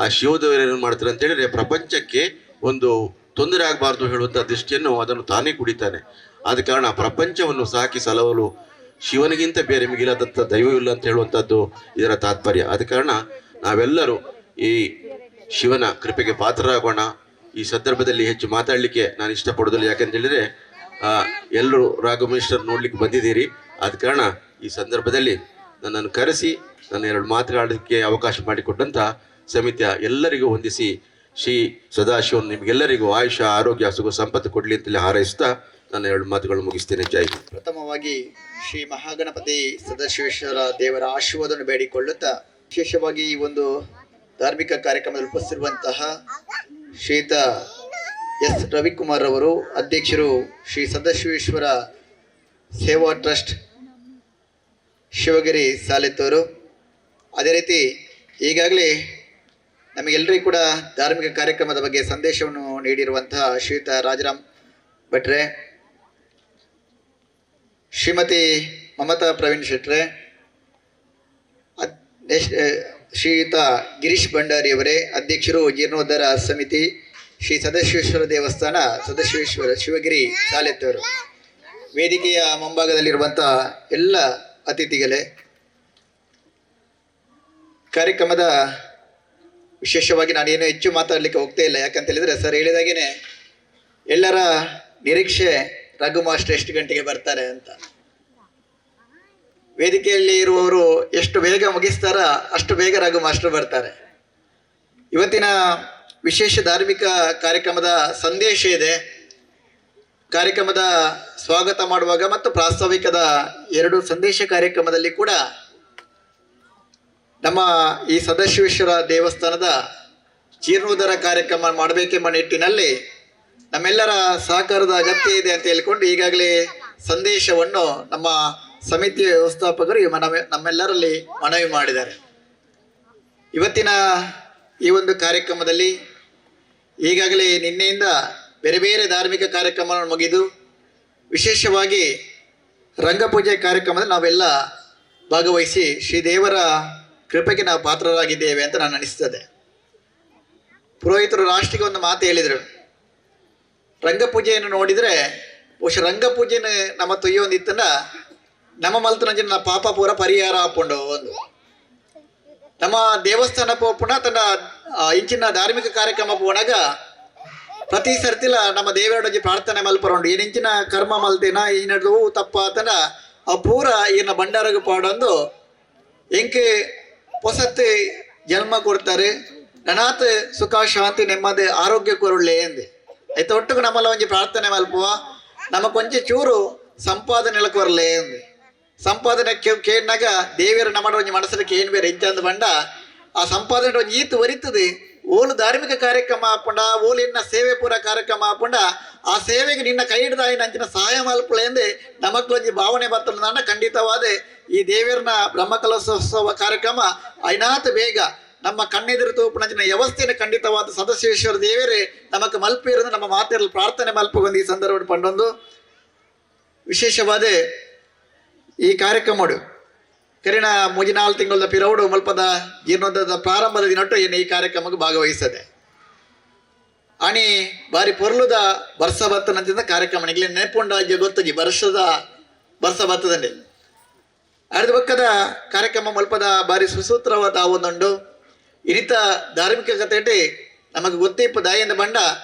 ಆ ಶಿವದೇವರು ಏನು ಮಾಡ್ತಾರೆ ಅಂತ ಹೇಳಿದ್ರೆ, ಪ್ರಪಂಚಕ್ಕೆ ಒಂದು ತೊಂದರೆ ಆಗಬಾರ್ದು ಹೇಳುವಂಥ ದೃಷ್ಟಿಯನ್ನು ಅದನ್ನು ತಾನೇ ಕುಡಿತಾನೆ. ಆದ ಕಾರಣ ಪ್ರಪಂಚವನ್ನು ಸಾಕಿ ಸಲಹಲು ಶಿವನಿಗಿಂತ ಬೇರೆ ಮಿಗಿಲಾದಂಥ ದೈವವಿಲ್ಲ ಅಂತ ಹೇಳುವಂಥದ್ದು ಇದರ ತಾತ್ಪರ್ಯ. ಆದ ಕಾರಣ ನಾವೆಲ್ಲರೂ ಈ ಶಿವನ ಕೃಪೆಗೆ ಪಾತ್ರರಾಗೋಣ. ಈ ಸಂದರ್ಭದಲ್ಲಿ ಹೆಚ್ಚು ಮಾತಾಡಲಿಕ್ಕೆ ನಾನು ಇಷ್ಟಪಡೋದಿಲ್ಲ, ಯಾಕಂತ ಹೇಳಿದರೆ ಎಲ್ಲರೂ ರಾಘವೇಶ್ವರ್ ನೋಡ್ಲಿಕ್ಕೆ ಬಂದಿದ್ದೀರಿ. ಆದ ಕಾರಣ ಈ ಸಂದರ್ಭದಲ್ಲಿ ನನ್ನನ್ನು ಕರೆಸಿ ನನ್ನ ಎರಡು ಮಾತುಗಾಡಲಿಕ್ಕೆ ಅವಕಾಶ ಮಾಡಿಕೊಟ್ಟಂಥ ಸಮಿತಿಯ ಎಲ್ಲರಿಗೂ ಹೊಂದಿಸಿ ಶ್ರೀ ಸದಾಶಿವನ್ ನಿಮಗೆಲ್ಲರಿಗೂ ಆಯುಷ್ಯ ಆರೋಗ್ಯ ಸುಖ ಸಂಪತ್ತು ಕೊಡಲಿ ಅಂತಲೇ ಹಾರೈಸ್ತಾ ನನ್ನ ಎರಡು ಮಾತುಗಳು ಮುಗಿಸ್ತೇನೆ. ಜೈ ಹಿಂದ್. ಪ್ರಥಮವಾಗಿ ಶ್ರೀ ಮಹಾಗಣಪತಿ ಸದಾಶಿವೇಶ್ವರ ದೇವರ ಆಶೀರ್ವಾದವನ್ನು ಬೇಡಿಕೊಳ್ಳುತ್ತಾ, ವಿಶೇಷವಾಗಿ ಈ ಒಂದು ಧಾರ್ಮಿಕ ಕಾರ್ಯಕ್ರಮದಲ್ಲಿ ಉಪಸ್ಥಿತಿರುವಂತಹ ಶ್ರೀಯುತ ಎಸ್ ರವಿಕುಮಾರ್ ಅವರು, ಅಧ್ಯಕ್ಷರು ಶ್ರೀ ಸದಾಶಿವೇಶ್ವರ ಸೇವಾ ಟ್ರಸ್ಟ್ ಶಿವಗಿರಿ ಸಾಲೆತ್ತೂರು. ಅದೇ ರೀತಿ ಈಗಾಗಲೇ ನಮಗೆಲ್ಲರಿಗೂ ಕೂಡ ಧಾರ್ಮಿಕ ಕಾರ್ಯಕ್ರಮದ ಬಗ್ಗೆ ಸಂದೇಶವನ್ನು ನೀಡಿರುವಂತಹ ಶ್ರೀಯುತ ರಾಜರಾಮ್ ಭಟ್ರೆ, ಶ್ರೀಮತಿ ಮಮತಾ ಪ್ರವೀಣ್ ಶೆಟ್ರೆ, ಶ್ರೀಯುತ ಗಿರೀಶ್ ಭಂಡಾರಿಯವರೇ, ಅಧ್ಯಕ್ಷರು ಜೀರ್ಣೋದ್ಧಾರ ಸಮಿತಿ ಶ್ರೀ ಸದಾಶಿವೇಶ್ವರ ದೇವಸ್ಥಾನ ಸದಾಶಿವೇಶ್ವರ ಶಿವಗಿರಿ ಸಾಲೆತ್ತೂರು, ವೇದಿಕೆಯ ಮುಂಭಾಗದಲ್ಲಿರುವಂಥ ಎಲ್ಲ ಅತಿಥಿಗಳೇ, ಕಾರ್ಯಕ್ರಮದ ವಿಶೇಷವಾಗಿ ನಾನೇನು ಹೆಚ್ಚು ಮಾತಾಡಲಿಕ್ಕೆ ಹೋಗ್ತಾ ಇಲ್ಲ. ಯಾಕಂತ ಹೇಳಿದರೆ ಸರ್ ಹೇಳಿದಾಗೇನೆ ಎಲ್ಲರ ನಿರೀಕ್ಷೆ ರಘು ಮಾಸ್ಟರ್ ಎಷ್ಟು ಗಂಟೆಗೆ ಬರ್ತಾರೆ ಅಂತ. ವೇದಿಕೆಯಲ್ಲಿ ಇರುವವರು ಎಷ್ಟು ಬೇಗ ಮುಗಿಸ್ತಾರ ಅಷ್ಟು ಬೇಗ ರಘು ಮಾಸ್ಟರ್ ಬರ್ತಾರೆ. ಇವತ್ತಿನ ವಿಶೇಷ ಧಾರ್ಮಿಕ ಕಾರ್ಯಕ್ರಮದ ಸಂದೇಶ ಇದೆ. ಕಾರ್ಯಕ್ರಮದ ಸ್ವಾಗತ ಮಾಡುವಾಗ ಮತ್ತು ಪ್ರಾಸ್ತಾವಿಕದ 2 ಸಂದೇಶ ಕಾರ್ಯಕ್ರಮದಲ್ಲಿ ಕೂಡ ನಮ್ಮ ಈ ಸದಾಶಿವೇಶ್ವರ ದೇವಸ್ಥಾನದ ಜೀರ್ಣೋದ್ಧಾರ ಕಾರ್ಯಕ್ರಮ ಮಾಡಬೇಕೆಂಬ ನಿಟ್ಟಿನಲ್ಲಿ ನಮ್ಮೆಲ್ಲರ ಸಹಕಾರದ ಅಗತ್ಯ ಇದೆ ಅಂತ ಹೇಳಿಕೊಂಡು ಈಗಾಗಲೇ ಸಂದೇಶವನ್ನು ನಮ್ಮ ಸಮಿತಿಯ ವ್ಯವಸ್ಥಾಪಕರು ನಮ್ಮೆಲ್ಲರಲ್ಲಿ ಮನವಿ ಮಾಡಿದ್ದಾರೆ. ಇವತ್ತಿನ ಈ ಒಂದು ಕಾರ್ಯಕ್ರಮದಲ್ಲಿ ಈಗಾಗಲೇ ನಿನ್ನೆಯಿಂದ ಬೇರೆ ಬೇರೆ ಧಾರ್ಮಿಕ ಕಾರ್ಯಕ್ರಮವನ್ನು ಮುಗಿದು ವಿಶೇಷವಾಗಿ ರಂಗಪೂಜೆ ಕಾರ್ಯಕ್ರಮದಲ್ಲಿ ನಾವೆಲ್ಲ ಭಾಗವಹಿಸಿ ಶ್ರೀದೇವರ ಕೃಪೆಗೆ ನಾವು ಪಾತ್ರರಾಗಿದ್ದೇವೆ ಅಂತ ನಾನು ಅನಿಸ್ತದೆ. ಪುರೋಹಿತರು ಲಾಸ್ಟಿಗೆ ಒಂದು ಮಾತು ಹೇಳಿದರು, ರಂಗಪೂಜೆಯನ್ನು ನೋಡಿದರೆ ಬಹುಶಃ ರಂಗಪೂಜೆನ ನಮ್ಮ ತೊಯ್ಯೊಂದಿತ್ತಂದ ನಮ್ಮ ಮಲ್ತನ ಪಾಪ ಪೂರ ಪರಿಹಾರ ಹಾಕೊಂಡು ಒಂದು ನಮ್ಮ ದೇವಸ್ಥಾನ ಪೋಪುಣ ತನ್ನ ಇಂಚಿನ ಧಾರ್ಮಿಕ ಕಾರ್ಯಕ್ರಮ ಪೋಣಾಗ ಪ್ರತಿ ಸರ್ತಿಲ ನಮ್ಮ ದೇವರೊಂಜಿ ಪ್ರಾರ್ಥನೆ ಮಲ್ಪರೋಂಡು ಏನಿಂಚಿನ ಕರ್ಮ ಮಲ್ತೇನ ಏನದು ತಪ್ಪಾತನ ಆ ಪೂರ ಈನ ಭಂಡಾರಗ ಪಾಡೊಂದು ಎಂಕೆ ಹೊಸತ್ತು ಜನ್ಮ ಕೊಡ್ತಾರೆ ನನಾತ್ ಸುಖ ಶಾಂತಿ ನೆಮ್ಮದಿ ಆರೋಗ್ಯ ಕೊರಳ್ಳೆ ಎಂದೆ ಆಯ್ತು. ಒಟ್ಟಿಗೆ ನಮ್ಮಲ್ಲ ಒಂಜಿ ಪ್ರಾರ್ಥನೆ ಮಲ್ಪುವ ನಮ್ಮ ಕೊಂಚ ಚೂರು ಸಂಪಾದನೆ ಕೊರಲೆ ಎಂದೆ. ಸಂಪಾದನೆ ಕೇಳಿನಾಗ ದೇವಿಯರು ನಮ್ಮ ಒಂಜಿ ಮನಸ್ಸಿನ ಕೇನ್ ಬೇರೆ ಇಂಚಂದು ಬಂಡ ಆ ಸಂಪಾದನೆ ಒಂಜಿ ಈತು ಒರಿತದೆ ಓಲು ಧಾರ್ಮಿಕ ಕಾರ್ಯಕ್ರಮ ಹಾಕೊಂಡ ಓಲು ಇನ್ನ ಸೇವೆ ಪೂರ ಕಾರ್ಯಕ್ರಮ ಹಾಕೊಂಡ ಆ ಸೇವೆಗೆ ನಿನ್ನ ಕೈ ಹಿಡ್ದ ಅಂಚಿನ ಸಹಾಯ ಮಲ್ಪಳೆ ಎಂದೆ ನಮಕ್ ಒಂಜಿ ಭಾವನೆ ಬರ್ತದ. ಖಂಡಿತವಾದ ಈ ದೇವಿಯರ್ನ ಬ್ರಹ್ಮಕಲಶೋತ್ಸವ ಕಾರ್ಯಕ್ರಮ ಐನಾತ್ ಬೇಗ ನಮ್ಮ ಕಣ್ಣೆದುರು ತೋಪುನಂಚಿನ ವ್ಯವಸ್ಥೆಯನ್ನು ಖಂಡಿತವಾದ ಸದಾಶಿವೇಶ್ವರ ದೇವರೇ ನಮಕ್ ಮಲ್ಪಿರೋದು ನಮ್ಮ ಮಾತೆಯಲ್ಲಿ ಪ್ರಾರ್ಥನೆ ಮಲ್ಪಗೊಂಡು ಈ ಸಂದರ್ಭ ಪಂಡೊಂದು ವಿಶೇಷವಾದ ಈ ಕಾರ್ಯಕ್ರಮಡು ಕರಿನ 3-4 ತಿಂಗಳ ಪಿರೌಡು ಮಲ್ಪದ ಜೀರ್ಣೋದ್ಧಾರದ ಪ್ರಾರಂಭದ ದಿನಟ್ಟು ಏನು ಈ ಕಾರ್ಯಕ್ರಮಕ್ಕೆ ಭಾಗವಹಿಸ್ತದೆ. ಆನಿ ಬಾರಿ ಪೊರ್ಲುದ ಬರ್ಸ ಬತ್ತನಂತಿಂದ ಕಾರ್ಯಕ್ರಮ ನೆನಪುಂಡಾಜ್ಯ ಗೊತ್ತಜಿ ವರ್ಷದ ಬರ್ಸ ಬತ್ತದಂಡೆ ಅರ್ಧ ಪಕ್ಕದ ಕಾರ್ಯಕ್ರಮ ಮಲ್ಪದ ಬಾರಿ ಸುಸೂತ್ರವಾದ ಒಂದುಂಡು ಇನಿತ ಧಾರ್ಮಿಕ ಕತೆ ನಮಗೆ ಗೊತ್ತಿಪ್ಪ ದಾಯಿಂದ ಬಂಡ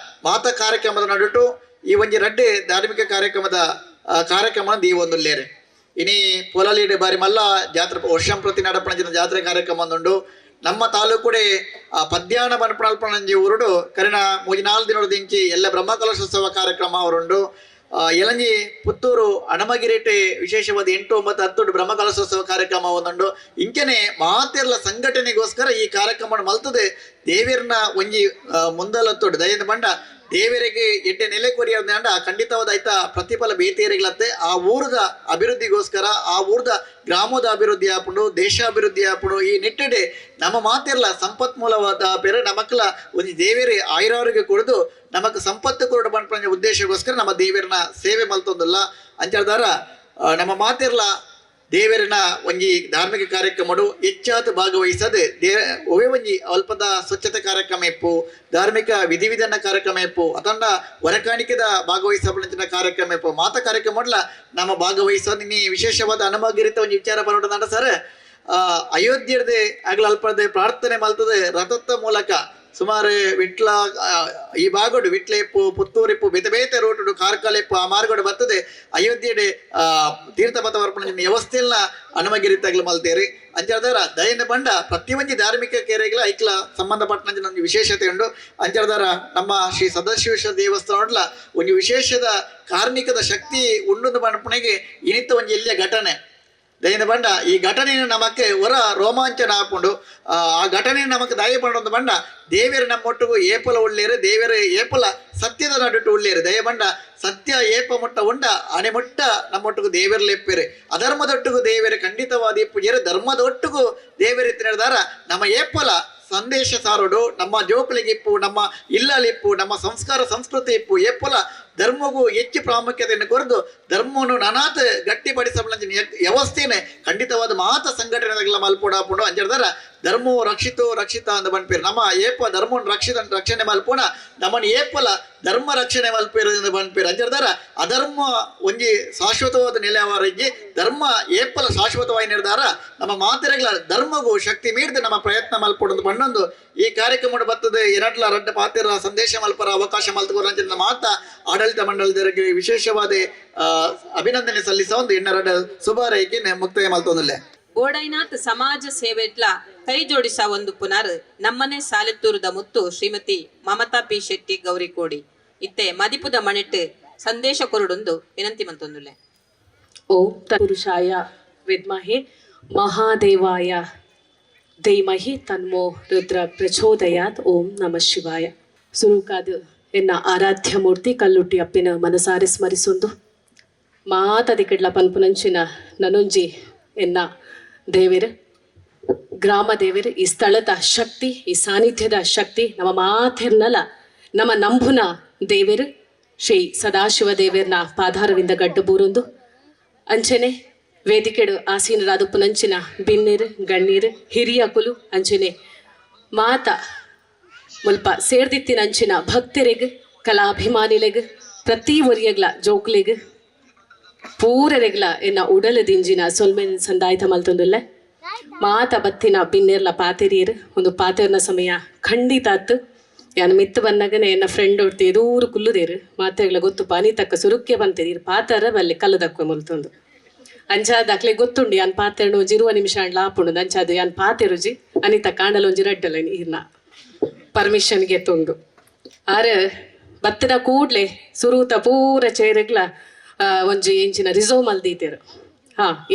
ಮಾತ ಕಾರ್ಯಕ್ರಮದ ನಡುಟು ಈ ಒಂಜಿ ರಡ್ಡೆ ಧಾರ್ಮಿಕ ಕಾರ್ಯಕ್ರಮದ ಕಾರ್ಯಕ್ರಮ ಈ ಒಂದು ಲೇರೆ ಇನಿ ಪೊಲಲೀಡೆ ಬಾರಿ ಮಲ್ಲ ಜಾತ್ರೆ ವರ್ಷಂ ಪ್ರತಿ ನಡಪಣಜಿನ ಜಾತ್ರೆ ಕಾರ್ಯಕ್ರಮ ಒಂದುಂಡು. ನಮ್ಮ ತಾಲೂಕುಡೆ ಪದ್ಯಾನ ಬನಪಣಲ್ಪಣಂಜಿ ಊರುಡು ಕರಿನ 3-4 ದಿನದ ದಿಂಚಿ ಎಲ್ಲ ಬ್ರಹ್ಮಕಲಶೋತ್ಸವ ಕಾರ್ಯಕ್ರಮ ಅವರುಂಡು. ಯಲಂಜಿ ಪುತ್ತೂರು ಹಣಮಗಿರೇಟೆ ವಿಶೇಷವಾದ 8-9-10 ಬ್ರಹ್ಮಕಲಶೋತ್ಸವ ಕಾರ್ಯಕ್ರಮ ಒಂದುಂಡು. ಇಂಕೆನೆ ಮಾತೆರ್ಲ ಸಂಘಟನೆಗೋಸ್ಕರ ಈ ಕಾರ್ಯಕ್ರಮ ಮಲ್ತದೆ ದೇವಿಯರ್ನ ಒಂಜಿ ಮುಂದಲತ್ತೋಡು ದಯದ ಬಂಡ ದೇವರಿಗೆ ಎಡ್ಡೆ ನೆಲೆ ಕೊರಿಯೋದಂಡ ಖಂಡಿತವಾದ ಆಯ್ತಾ ಪ್ರತಿಫಲ ಬೇತೇರಿಗಳತ್ತೆ ಆ ಊರದ ಅಭಿವೃದ್ಧಿಗೋಸ್ಕರ ಆ ಊರದ ಗ್ರಾಮದ ಅಭಿವೃದ್ಧಿ ಆಪುಂಡು ದೇಶಾಭಿವೃದ್ಧಿ ಆಪುಂಡು ಈ ನಿಟ್ಟಿಡೆ ನಮ್ಮ ಮಾತಿರ್ಲ ಸಂಪನ್ಮೂಲವಾದ ಬೇರೆ ನಮಕ್ಲ ಒಂದು ದೇವರೇ ಆಯುರಾರೋಗ್ಯ ಕೊಡದು ನಮಕ್ ಸಂಪತ್ತು ಕೊರಡು ಬಂದ ಉದ್ದೇಶಕ್ಕೋಸ್ಕರ ನಮ್ಮ ದೇವರನ್ನ ಸೇವೆ ಮಲ್ತೊಂದಲ್ಲ ಅಂಚಾದಾರ ನಮ್ಮ ಮಾತಿರ್ಲ ದೇವರಿನ ಒಂಜಿ ಧಾರ್ಮಿಕ ಕಾರ್ಯಕ್ರಮಡು ಹೆಚ್ಚಾದ ಭಾಗವಹಿಸದೆ ಒವೆ ಒಂಜಿ ಅಲ್ಪದ ಸ್ವಚ್ಛತೆ ಕಾರ್ಯಕ್ರಮ ಇಪ್ಪು ಧಾರ್ಮಿಕ ವಿಧಿವಿಧಾನ ಕಾರ್ಯಕ್ರಮ ಇಪ್ಪು ಅತಂಡ ಹೊರಕಾಣಿಕೆದ ಭಾಗವಹಿಸಬಂಚಿನ ಕಾರ್ಯಕ್ರಮ ಇಪ್ಪು ಮಾತ ಕಾರ್ಯಕ್ರಮಡ್ಲ ನಮ್ಮ ಭಾಗವಹಿಸೋದು ನೀ ವಿಶೇಷವಾದ ಅನುಭವಗಿರಿತ ಒಂದು ವಿಚಾರ ಬರೋದಂಡ ಸರ್ ಅಯೋಧ್ಯರದೆ ಆಗ್ಲ ಅಲ್ಪದೆ ಪ್ರಾರ್ಥನೆ ಮಲ್ತದೆ ರಥದ ಮೂಲಕ ಸುಮಾರು ವಿಟ್ಲ ಈ ಭಾಗಡು ವಿಟ್ಲೆಪ್ಪು ಪುತ್ತೂರಿಪ್ಪು ಬೇತೆ ಬೇತೆ ರೋಟುಡು ಕಾರ್ಕಲೆಪ್ಪು ಆ ಮಾರ್ಗಡು ಬರ್ತದೆ ಅಯೋಧ್ಯೆಡೆ ತೀರ್ಥಪಥ ವರ್ಪಣ ವ್ಯವಸ್ಥೆಯಲ್ಲ ಹನುಮಗಿರಿತಾಗ್ಲು ಮಲ್ತೇರಿ ಅಂಚಾದಾರ ದಯನ ಬಂಡ ಪ್ರತಿಯೊಂದು ಧಾರ್ಮಿಕ ಕೆರೆಗಳ ಐಕ್ಲ ಸಂಬಂಧಪಟ್ಟ ಒಂದು ವಿಶೇಷತೆ ಉಂಟು. ಅಂಚಾದಾರ ನಮ್ಮ ಶ್ರೀ ಸದಾಶಿವೇಶ್ವರ ದೇವಸ್ಥಾನ ಒಂದು ವಿಶೇಷದ ಕಾರ್ಮಿಕದ ಶಕ್ತಿ ಉಂಡು ಬಣ್ಣಪುಣೆಗೆ ಇನಿತ್ತ ಒಂದು ಎಲ್ಲಿಯ ಘಟನೆ ದಯನ ಬಂಡ ಈ ಘಟನೆಯನ್ನು ನಮಕ್ಕೆ ಹೊರ ರೋಮಾಂಚನ ಹಾಕೊಂಡು ಆ ಘಟನೆ ನಮಕ್ಕೆ ದಯ ಪಡೋದು ಬಂಡ ದೇವರು ನಮ್ಮೊಟ್ಟಿಗೂ ಏಪಲ ಒಳ್ಳೆಯರು ದೇವರ ಏಪಲ ಸತ್ಯದ ನಡುಟು ಒಳ್ಳೆಯರು ದಯ ಬಂಡ ಸತ್ಯ ಏಪ ಮುಟ್ಟ ಉಂಡ ಅಣೆ ಮುಟ್ಟ ನಮ್ಮೊಟ್ಟಿಗೂ ದೇವರಲ್ಲಿಪ್ಪೇರೆ ಅಧರ್ಮದೊಟ್ಟಿಗೂ ದೇವರೇ ಖಂಡಿತವಾದ ಪೂಜೆರು ಧರ್ಮದೊಟ್ಟಿಗೂ ದೇವರಿತ್ತು ನಡೆದಾರ ನಮ್ಮ ಏಪಲ ಸಂದೇಶ ಸಾರೋಡು ನಮ್ಮ ಜೋಕುಳಿಗಿಪ್ಪು ನಮ್ಮ ಇಲ್ಲಲಿಪ್ಪು ನಮ್ಮ ಸಂಸ್ಕಾರ ಸಂಸ್ಕೃತಿ ಇಪ್ಪು ಏಪಲ ಧರ್ಮಗೂ ಹೆಚ್ಚು ಪ್ರಾಮುಖ್ಯತೆಯನ್ನು ಕೊರೆದು ಧರ್ಮವನ್ನು ನನಾತ್ ಗಟ್ಟಿಪಡಿಸಬಲ್ಲ ವ್ಯವಸ್ಥೆನೇ ಖಂಡಿತವಾದ ಮಾತ ಸಂಘಟನೆಗಳ ಮಲ್ಪೋಡಾಪುಂಡು ಅಂಜರ್ದಾರ ಧರ್ಮವು ರಕ್ಷಿತ ಅಂತ ಬನ್ಪೇರು ನಮ್ಮ ಏಪ ಧರ್ಮವನ್ನು ರಕ್ಷಣೆ ಮಲ್ಪೋಣ ನಮ್ಮನ್ನು ಏಪಲ ಧರ್ಮ ರಕ್ಷಣೆ ಮಲ್ಪೇರು ಬಂದ್ಪೇರು ಅಂಚರ್ದಾರ ಅಧರ್ಮ ಒಂಜಿ ಶಾಶ್ವತವಾದ ನೆಲೆಯವರಿಗೆ ಧರ್ಮ ಏಪಲ ಶಾಶ್ವತವಾಗಿ ನಿರ್ಧಾರ ನಮ್ಮ ಮಾತೆರೆಗಳ ಧರ್ಮಗೂ ಶಕ್ತಿ ಮೀರಿದ ನಮ್ಮ ಪ್ರಯತ್ನ ಮಲ್ಪಡೋದು ಬಣ್ಣೊಂದು ಈ ಕಾರ್ಯಕ್ರಮ ಬರ್ತದೆ ಎರಡ್ಲ ರಡ್ಡ ಪಾತಿರ ಸಂದೇಶ ಮಲ್ಪರ ಅವಕಾಶ ಮಲ್ತುಕೋರ ಮಾತ ಆಡಳಿತ ಮಂಡಳಿದರಿಗೆ ವಿಶೇಷವಾದ ಅಭಿನಂದನೆ ಸಲ್ಲಿಸ ಒಂದು ಇನ್ನೆರಡು ಶುಭಾರೈಕೆ ಮುಕ್ತಾಯ ಮಲ್ತೊಂದಿಲ್ಲ. ಗೋಡೈನಾಥ್ ಸಮಾಜ ಸೇವೆಟ್ಲ ಕೈ ಜೋಡಿಸ ಒಂದು ಪುನರ್ ನಮ್ಮನೆ ಸಾಲೆತ್ತೂರದ ಮುತ್ತು ಶ್ರೀಮತಿ ಮಮತಾ ಪಿ ಶೆಟ್ಟಿ ಗೌರಿಕೋಡಿ ಇತ್ತೆ ಮದಿಪುದ ಮಣಿಟ್ಟು ಸಂದೇಶ ಕೊರಡೊಂದು ವಿನಂತಿ ಮಂತೊಂದುಲ್ಲೆ. ಓಂ ತತ್ಪುರುಷಾಯ ವಿದ್ಮಹೆ ಮಹಾದೇವಾಯ ಧೀಮಹಿ ತನ್ಮೋ ರುದ್ರ ಪ್ರಚೋದಯಾತ್. ಓಂ ನಮಃ ಶಿವಾಯ. ಸುರುಕಾದ ಎನ್ನ ಆರಾಧ್ಯ ಮೂರ್ತಿ ಕಲ್ಲುಟ್ಟಿ ಅಪ್ಪಿನ ಮನಸಾರೆ ಸ್ಮರಿಸೊಂದು ಮಾತದಿ ಕಿಡ್ಲ ಪನ್ಪುನಂಚಿನ ನನೊಂಜಿ ಎನ್ನ ದೇವರು ಗ್ರಾಮ ದೇವರು ಈ ಸ್ಥಳದ ಶಕ್ತಿ ಈ ಸಾನ್ನಿಧ್ಯದ ಶಕ್ತಿ ನಮ್ಮ ಮಾತೆರ್ನಲ ನಮ್ಮ ನಂಬುನ ದೇವರು ಶ್ರೀ ಸದಾಶಿವ ದೇವರನ ಪಾದಾರವಿಂದ ಗಡ್ಡು ಬೂರೊಂದು ಅಂಚನೆ ವೇದಿಕೆಡು ಆಸೀನರಾದ ಪುನಂಚಿನ ಬಿನ್ನೀರು ಗಣ್ಣೀರು ಹಿರಿಯ ಕುಲು ಅಂಚನೆ ಮಾತ ಮುಲ್ಪ ಸೇರ್ದಿತ್ತಿನ ಅಂಚಿನ ಭಕ್ತರಿಗ್ ಕಲಾಭಿಮಾನಿಲೆಗ್ ಪ್ರತಿ ಒರಿಯಗ್ಲ ಜೋಕ್ಲಿಗ್ ಪೂರರೆಗ್ಲ ಎನ್ನ ಉಡಲ ದಿಂಜಿನ ಸೊಲ್ಮೆನ್ ಸಂದಾಯ್ತ ಮಲ್ತೊಂದುಲ್ಲೆ ಮಾತ ಬತ್ತಿನ ಬಿನ್ನೆರ್ಲ ಪಾತೆರಿಯರು ಒಂದು ಪಾತೆರ್ನ ಸಮಯ ಖಂಡಿತ ಅತ್ತು ಯಾನು ಮಿತ್ತು ಬಂದಾಗನೆ ಎನ್ನ ಫ್ರೆಂಡ್ ಹೊಡ್ತಿ ಎದೂರು ಕುಲ್ಲುದೇರು ಮಾತೆಗ್ಲ ಗೊತ್ತು ಪಾನಿ ತಕ್ಕ ಸುರುಕ್ಕೆ ಬಂತೀರಿ ಪಾತರ ಬಲ್ಲಿ ಕಲ್ಲು ದಕ್ಕ ಮಲ್ತೊಂದು ಅಂಚಾದ ಅಕ್ಲೆ ಗೊತ್ತುಂಡು ಯಾನ್ ಪಾತೆರ್ನು ಒಂಜಿ 20 ನಿಮಿಷ ಅಂಡ್ಲ ಆಪುಂಡು ಅಂಚಾದು ಯಾನ್ ಪಾತೆರುಜಿ ಅನಿತ ಕಾಂಡಲ ಒಂಜಿ ರಡ್ಡಲ ನೀರ್ನ ಪರ್ಮಿಷನ್ಗೆ ತೊಂದು ಆರ ಬತ್ತದ ಕೂಡ್ಲೆ ಸುರೂತ ಪೂರ ಚೇರೆಗ್ಲ ಒಂಜಿ ಎಂಚಿನ ರಿಸರ್ವ್ ಮಲ್ದೀತೇರು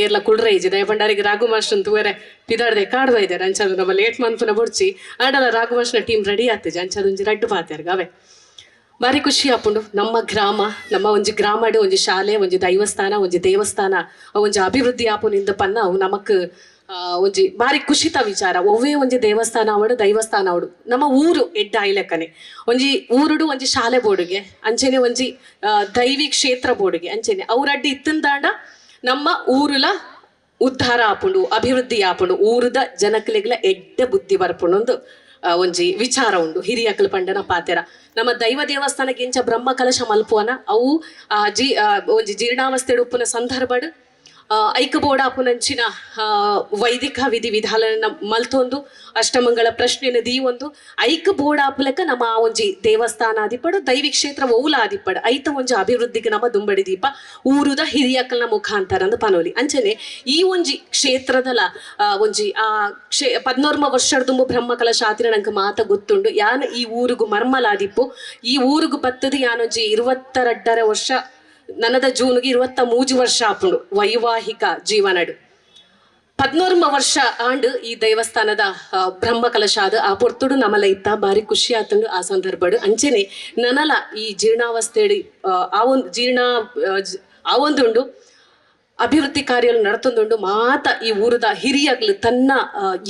ಏರ್ಲ ಕುಡ್ರೆ ಇಜ್ಜಿ ದಯ ಪಂಡಾರಿಗೆ ರಾಘು ಮಾಸ್ಟರ್ ತೂವರೆ ಪಿದಾಡ್ದೆ ಕಾಡ್ವ ಇದ್ದಾರೆ ಅಂಚಾದು ನಮ್ಮ ಲೇಟ್ ಮನ್ಪುನ ಬುಡ್ಚಿ ಆಡಲ ರಾಘು ಮಾಸ್ಟರ್ ಟೀಮ್ ರೆಡಿ ಆಗ್ತದೆ ಅಂಚಾದು ಒಂಜಿ ರಡ್ಡು ಪಾತೆರ್ಗ ಅವೇ ಬಾರಿ ಖುಷಿ ಆಪುಂಡು. ನಮ್ಮ ಗ್ರಾಮ ನಮ್ಮ ಒಂಜಿ ಗ್ರಾಮಡ್ ಒಂಜಿ ಶಾಲೆ ಒಂಜಿ ದೈವಸ್ಥಾನ ಒಂಜಿ ದೇವಸ್ಥಾನ ಒಂಜಿ ಅಭಿವೃದ್ಧಿ ಆಪುನಿಂದ ಪನ್ನ ಅವು ನಮಕ್ ಒಂಜಿ ಬಾರಿ ಖುಷಿತ ವಿಚಾರ. ಒವ್ವೇ ಒಂಜಿ ದೇವಸ್ಥಾನ ಅವಡು ದೈವಸ್ಥಾನ ಅವಡು ನಮ್ಮ ಊರು ಎಡ್ಡ ಐಲೆಕ್ಕನೆ ಒಂಜಿ ಊರುಡು ಒಂಜಿ ಶಾಲೆ ಬೋರ್ಡ್ಗೆ ಅಂಚೆನೆ ಒಂಜಿ ದೈವಿ ಕ್ಷೇತ್ರ ಬೋರ್ಡ್ಗೆ ಅಂಚೆನೆ ಅವ್ರಡ್ಡಿ ಇತ್ತಂದಾಂಡ ನಮ್ಮ ಊರುಲ ಉದ್ಧಾರ ಆಪುಂಡು ಅಭಿವೃದ್ಧಿ ಆಪುಂಡು ಊರದ ಜನಕ್ಲೆಗ್ಲ ಎಡ್ಡ ಬುದ್ಧಿ ಬರ್ಪುಂಡು ಒಂದು ಒಂಜಿ ವಿಚಾರ ಉಂಡು ಹಿರಿಯಕಲ್ ಪಂಡನ ಪಾತೆರ. ನಮ್ಮ ದೈವ ದೇವಸ್ಥಾನಕ್ಕೆ ಇಂಚ ಬ್ರಹ್ಮ ಕಲಶ ಮಲ್ಪುವನ ಅವು ಒಂಜಿ ಜೀರ್ಣಾವಸ್ಥೆ ಉಪ್ಪುನ ಸಂದರ್ಭಡ್ ಐಕ ಬೋಡಾಪುನಂಚಿನ ವೈದಿಕ ವಿಧಿ ವಿಧಾನ ಮಲ್ತೊಂದು ಅಷ್ಟಮಂಗಳ ಪ್ರಶ್ನೆನ ದೀವೊಂದು ಐಕ ಬೋಡಾಪುಲಕ ನಮ್ಮ ಒಂಜಿ ದೇವಸ್ಥಾನ ಆದಿಪ್ಪಡು ದೈವಿ ಕ್ಷೇತ್ರ ಓಲ ಆದಿಪ್ಪಡು ಐತ ಒಂಜಿ ಅಭಿವೃದ್ಧಿಗೆ ನಮ್ಮ ದುಂಬಡಿ ದೀಪ ಊರುದ ಹಿರಿಯಕಲ್ನ ಮುಖಾಂತರ ಅಂದು ಪನೋಲಿ ಅಂಚನೆ ಈ ಒಂಜಿ ಕ್ಷೇತ್ರದಲ ಒಂಜಿ 14 ವರ್ಷದ ದುಂಬು ಬ್ರಹ್ಮ ಕಲಶ ಆತಿರ ನಂಗೆ ಮಾತ ಗೊತ್ತುಂಡು ಯಾನ್ ಈ ಊರಿಗೂ ಮರ್ಮಲಾದಿಪ್ಪು ಈ ಊರಿಗೂ ಬತ್ತದು ಯಾನೊಂಜಿ 22 ವರ್ಷ ನನ್ನದ ಜೂನ್ಗೆ 23 ವರ್ಷ ಆಪುಂಡು ವೈವಾಹಿಕ ಜೀವನಡು 14 ವರ್ಷ ಆಂಡ್ ಈ ದೇವಸ್ಥಾನದ ಬ್ರಹ್ಮ ಕಲಶ ಆದ ಆ ಪೊರ್ತುಡು ನಮಲ ಇತ್ತ ಬಾರಿ ಖುಷಿ ಆತಂಡು ಆ ಸಂದರ್ಭಡು ಅಂಚೆನೆ ನನಲ ಈ ಜೀರ್ಣಾವಸ್ಥೆಡಿ ಆ ಒಂದುಂಡು ಅಭಿವೃದ್ಧಿ ಕಾರ್ಯಗಳು ನಡ್ತೊಂದುಂಡು ಮಾತ ಈ ಊರದ ಹಿರಿಯಗ್ಲು ತನ್ನ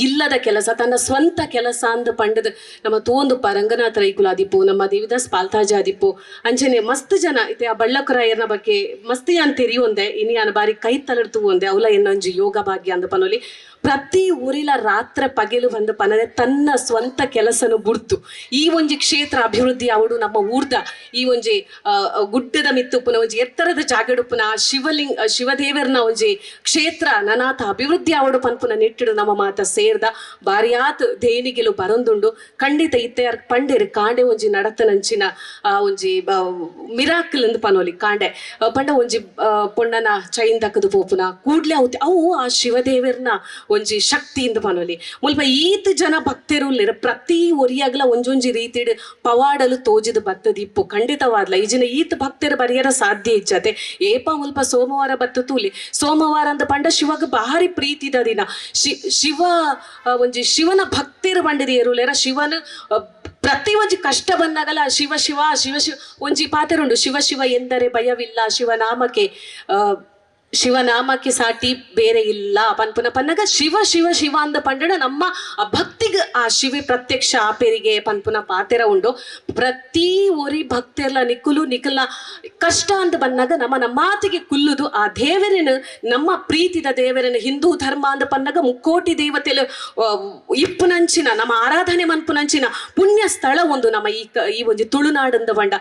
ಇಲ್ಲದ ಕೆಲಸ ತನ್ನ ಸ್ವಂತ ಕೆಲಸ ಅಂದ ಪಂಡದ ನಮ್ಮ ತೋಂದು ರಂಗನಾಥ ರೈಕುಲ ಆದಿಪ್ಪು ನಮ್ಮ ದೇವಿದಾಸ್ ಪಾಲ್ತಾಜ ಆದಿಪ್ಪು ಅಂಚನೆ ಮಸ್ತ್ ಜನ ಐತೆ ಆ ಬಳ್ಳಕರಾಯರ್ನ ಬಗ್ಗೆ ಮಸ್ತ್ ಯಾನ್ ತೆರಿಯೊಂದೆ ಇನಿ ಯಾನ ಬಾರಿ ಕೈ ತಲಡ್ತು ಒಂದೆ ಅವಲ ಎನ್ನೊಂಜಿ ಯೋಗ ಭಾಗ್ಯ ಅಂದ ಪನೋಲಿ ಪ್ರತಿ ಊರಿಲ ರಾತ್ರಿ ಪಗೆಲು ಬಂದು ಪನದೆ ತನ್ನ ಸ್ವಂತ ಕೆಲಸನು ಬುಡ್ತು ಈ ಒಂಜಿ ಕ್ಷೇತ್ರ ಅಭಿವೃದ್ಧಿ ಆವಡು ನಮ್ಮ ಊರ್ದ ಈ ಒಂಜಿ ಗುಡ್ಡದ ಮಿತ್ತುಪ್ಪುನ ಒಂಜಿ ಎತ್ತರದ ಜಾಗಡುಪ್ಪುನ ಶಿವದೇವರ್ನ ಒಂಜಿ ಕ್ಷೇತ್ರ ನನಾಥ ಅಭಿವೃದ್ಧಿ ಆವಡು ಪನ್ಪುನ ನೆಟ್ಟಿಡು ನಮ್ಮ ಮಾತ ಸೇರ್ದ ಬಾರಿಯಾತ್ ದೇನಿಗೆಲು ಬರೊಂದುಂಡು ಖಂಡಿತ ಇತ್ತೆ ಪಂಡೇರು ಕಾಂಡೆ ಒಂಜಿ ನಡತನಂಚಿನ ಒಂಜಿ ಮಿರಾಕಲ್ ಎಂದು ಪನೋಲಿ ಕಾಂಡೆ ಪಂಡ ಒಂಜಿ ಪೊಣ್ಣನ ಚೈನ್ ದಕ್ಕದು ಪೋಪುನ ಕೂಡ್ಲೆ ಅವು ಆ ಶಿವದೇವರ್ನ ಒಂಜಿ ಶಕ್ತಿಯಿಂದ ಪನೋಲಿ ಮುಲ್ಪ ಈತ್ ಜನ ಭಕ್ತರುಲ್ಲಿರ ಪ್ರತಿ ಒರಿಯಾಗ್ಲ ಒಂಜೊಂಜಿ ರೀತಿಡ್ ಪವಾಡಲು ತೋಜಿದ ಬತ್ತದಿಪ್ಪು ಖಂಡಿತವಾದ್ಲ ಈಜಿನ ಈತ್ ಭಕ್ತರು ಬರಿಯರ ಸಾಧ್ಯ ಇಜ್ಜತೆ ಏಪ ಮುಲ್ಪ ಸೋಮವಾರ ಬತ್ತ ತೂಲಿ ಸೋಮವಾರ ಅಂತ ಪಂಡ ಶಿವಗ ಭಾರಿ ಪ್ರೀತಿದ ದಿನ ಶಿವ ಒಂಜಿ ಶಿವನ ಭಕ್ತರು ಬಂಡಿದ ಏರುಲೇರ ಶಿವನ ಪ್ರತಿ ಒಂಜಿ ಕಷ್ಟ ಬಂದಾಗಲ್ಲ ಶಿವ ಶಿವ ಶಿವ ಶಿವ ಒಂಜಿ ಪಾತೆರುಂಡು ಶಿವ ಶಿವ ಎಂದರೆ ಭಯವಿಲ್ಲ ಶಿವನಾಮಕ್ಕೆ ಶಿವನಾಮಕ್ಕೆ ಸಾಟಿ ಬೇರೆ ಇಲ್ಲ ಪನ್ಪುನ ಪನ್ನಗ ಶಿವ ಶಿವ ಶಿವ ಅಂದ ಪಂಡಣ ನಮ್ಮ ಆ ಭಕ್ತಿಗೆ ಆ ಶಿವ ಪ್ರತ್ಯಕ್ಷ ಆಪೇರಿಗೆ ಪನ್ಪುನ ಪಾತೆರ ಉಂಡು ಪ್ರತಿ ಒರಿ ಭಕ್ತೆರ್ಲ ನಿಕ್ಕುಲು ನಿಖಲ್ನ ಕಷ್ಟ ಅಂತ ಬಂದಾಗ ನಮ್ಮ ಮಾತಿಗೆ ಕುಲ್ಲುದು ಆ ದೇವರನ್ನು ನಮ್ಮ ಪ್ರೀತಿದ ದೇವರನ್ನು ಹಿಂದೂ ಧರ್ಮ ಅಂದ ಪನ್ನಗ ಮುಕ್ಕೋಟಿ ದೇವತೆಲು ಇಪ್ಪುನಂಚಿನ ನಮ್ಮ ಆರಾಧನೆ ಮನ್ಪುನಂಚಿನ ಪುಣ್ಯ ಸ್ಥಳ ಒಂದು ನಮ್ಮ ಈ ಒಂಜಿ ತುಳುನಾಡಂದ ಬಂಡ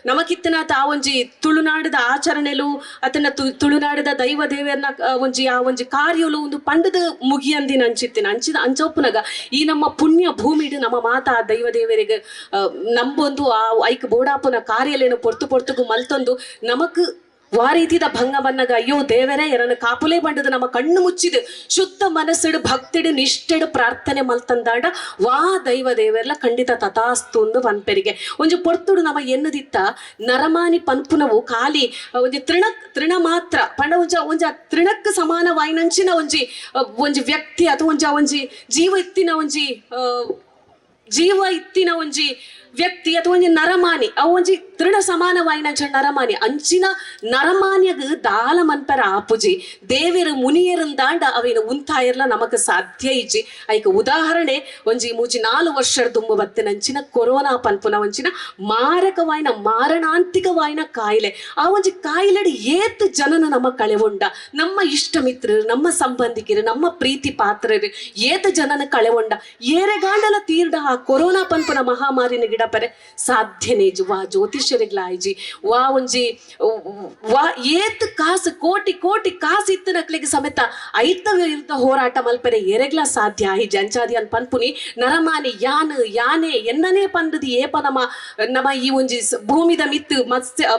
ನಮಕಿತ್ತನಾತ್ ಆ ಒಂಜಿ ತುಳುನಾಡದ ಆಚರಣೆಲು ಅತನ ತುಳುನಾಡದ ದೈವ ದೇವರನ್ನ ಒಂಜಿ ಕಾರ್ಯಲು ಒಂದು ಪಂಡದ ಮುಗಿಯಂದಿನ ಅಂಚೊಪ್ಪುನಗ ಈ ನಮ್ಮ ಪುಣ್ಯ ಭೂಮಿಡು ನಮ್ಮ ಮಾತಾ ದೈವ ದೇವರಿಗೆ ನಂಬೊಂದು ಆ ಐಕ್ ಬೋಡಾಪುನ ಕಾರ್ಯಲೇನು ಪೊರ್ತುಗು ಮಲ್ತೊಂದು ನಮಕ್ ವಾ ರೀತಿದ ಭಂಗ ಬನ್ನಗ ಅಯ್ಯೋ ದೇವರೇ ಎರನ್ನು ಕಾಪುಲೆ ಬಂಡದು ನಮ್ಮ ಕಣ್ಣು ಮುಚ್ಚಿದು ಶುದ್ಧ ಮನಸ್ಸಿಡು ಭಕ್ತಿಡು ನಿಷ್ಠೆಡು ಪ್ರಾರ್ಥನೆ ಮಲ್ತಂದಾಡ ವಾ ದೈವ ದೇವರ್ಲ ಖಂಡಿತ ತಥಾಸ್ತು ಒಂದು ಪನ್ಪೆರಿಗೆ ಒಂಜಿ ಪೊರ್ತುಡು ನಮ್ಮ ಎನ್ನದಿತ್ತ ನರಮಾನಿ ಪನ್ಪುನವು ಖಾಲಿ ಒಂಜಿ ತೃಣ ಮಾತ್ರ ಪಂಡ ಒಂಜ ತೃಣಕ್ಕೆ ಸಮಾನವಾಯಿನಂಚಿನ ಒಂಜಿ ವ್ಯಕ್ತಿ ಅಥವಾ ಒಂಜಿ ಜೀವ ಇತ್ತಿನ ಒಂಜಿ ವ್ಯಕ್ತಿ ಅಥವಾ ಒಂಜಿ ನರಮಾನಿ ಅವು ಒಂಜಿ ತೃಣ ಸಮಾನವಾಯಿನ ನರಮಾನಿ ಅಂಚಿನ ನರಮಾನ್ಯಗ ದಾಲ ಮನ್ಪರ ಆಪುಜಿ ದೇವೇರು ಮುನಿಯರಂದಾಂಡ ಅವೇನು ಉಂತಾಯಿರ್ಲ ನಮಕ್ ಸಾಧ್ಯ ಇಜ್ಜಿ ಐಕ ಉದಾಹರಣೆ ಒಂಜಿ ಮೂಜಿ 4 ವರ್ಷದ ದುಂಬು ಬತ್ತಿನಂಚಿನ ಕೊರೋನಾ ಪನ್ಪುನ ಒಂಚಿನ ಮಾರಕವಾಯಿನ ಮಾರಣಾಂತಿಕವಾಯಿನ ಕಾಯಿಲೆ ಆ ಒಂಜಿ ಕಾಯಿಲೆಡ್ ಏತ್ ಜನನ ನಮ್ಮ ಕಳೆವೊಂಡ ನಮ್ಮ ಇಷ್ಟ ಮಿತ್ರರು ನಮ್ಮ ಸಂಬಂಧಿಕರು ನಮ್ಮ ಪ್ರೀತಿ ಪಾತ್ರರು ಏತ್ ಜನನ ಕಳೆವೊಂಡ ಏರೆಗಾಂಡಲ ತೀರ್ಡ ಆ ಕೊರೋನಾ ಪನ್ಪುನ ಮಹಾಮಾರಿನ ಗಿಡಪರೆ ಸಾಧ್ಯನೇ ವಾ ಜ್ಯೋತಿಷ್ಯರಿಗ್ಲಾಯ್ಜಿ ವಾ ಒಂಜಿ ವಾ ಏತ್ ಕಾಸು ಕೋಟಿ ಕಾಸು ಇತ್ತು ನಕ್ಲಿಗೆ ಸಮೇತ ಐತ ವಿರುದ್ಧ ಹೋರಾಟ ಮಲ್ಪರೆ ಎರೆಗ್ಲ ಸಾಧ್ಯ ಈ ಜಂಚಾದಿ ಅನ್ ಪನ್ಪುನಿ ನರಮಾನಿ ಯಾನೆ ಎನ್ನನೇ ಪಂಡದಿ ಏಪ ನಮ್ಮ ಈ ಒಂಜಿ ಭೂಮಿದ ಮಿತ್ತು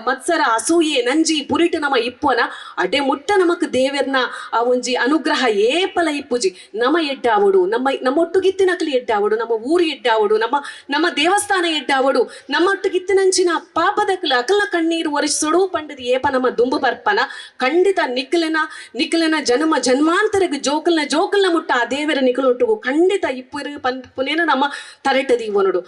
ಮತ್ಸರ ಅಸೂಯೆ ನಂಜಿ ಪುರಿಟು ನಮ್ಮ ಇಪ್ಪೋನ ಅಡೆ ಮುಟ್ಟ ನಮಕ್ ದೇವರ್ನ ಆ ಒಂಜಿ ಅನುಗ್ರಹ ಏಪಲ ಇಪ್ಪುಜಿ ನಮ್ಮ ಎಡ್ಡಾವಡು ನಮ್ಮ ಒಟ್ಟುಗಿತ್ತಿನಕ್ಲಿ ಎಡ್ಡಾವಡು ನಮ್ಮ ಊರು ಎಡ್ಡಾವಡು ನಮ್ಮ ದೇವಸ್ಥಾನ ಎಡ್ಡಾವಡು ನಮ್ಮೊಟ್ಟುಗಿತ್ತಿನಂಚಿನ ಪಾಪದಕ್ಲ ಅಕಲ ಕಣ್ಣೀರು ಒರೆಸೊಡು ಪಂಡದಿ ಏಪ ನಮ್ಮ ದುಂಬು ಬರ್ಪನ ಖಂಡಿತ ನಿಖಲನ ಜನ್ಮಾಂತರಗ ಜೋಕಲ್ನ ಮುಟ್ಟ ಆ ದೇವರ ನಿಖಲೊಟ್ಟುಗು ಖಂಡಿತ ಇಪ್ಪುರು ಪುನೇನ ನಮ್ಮ ತರೆಟದಿ ಒನಡು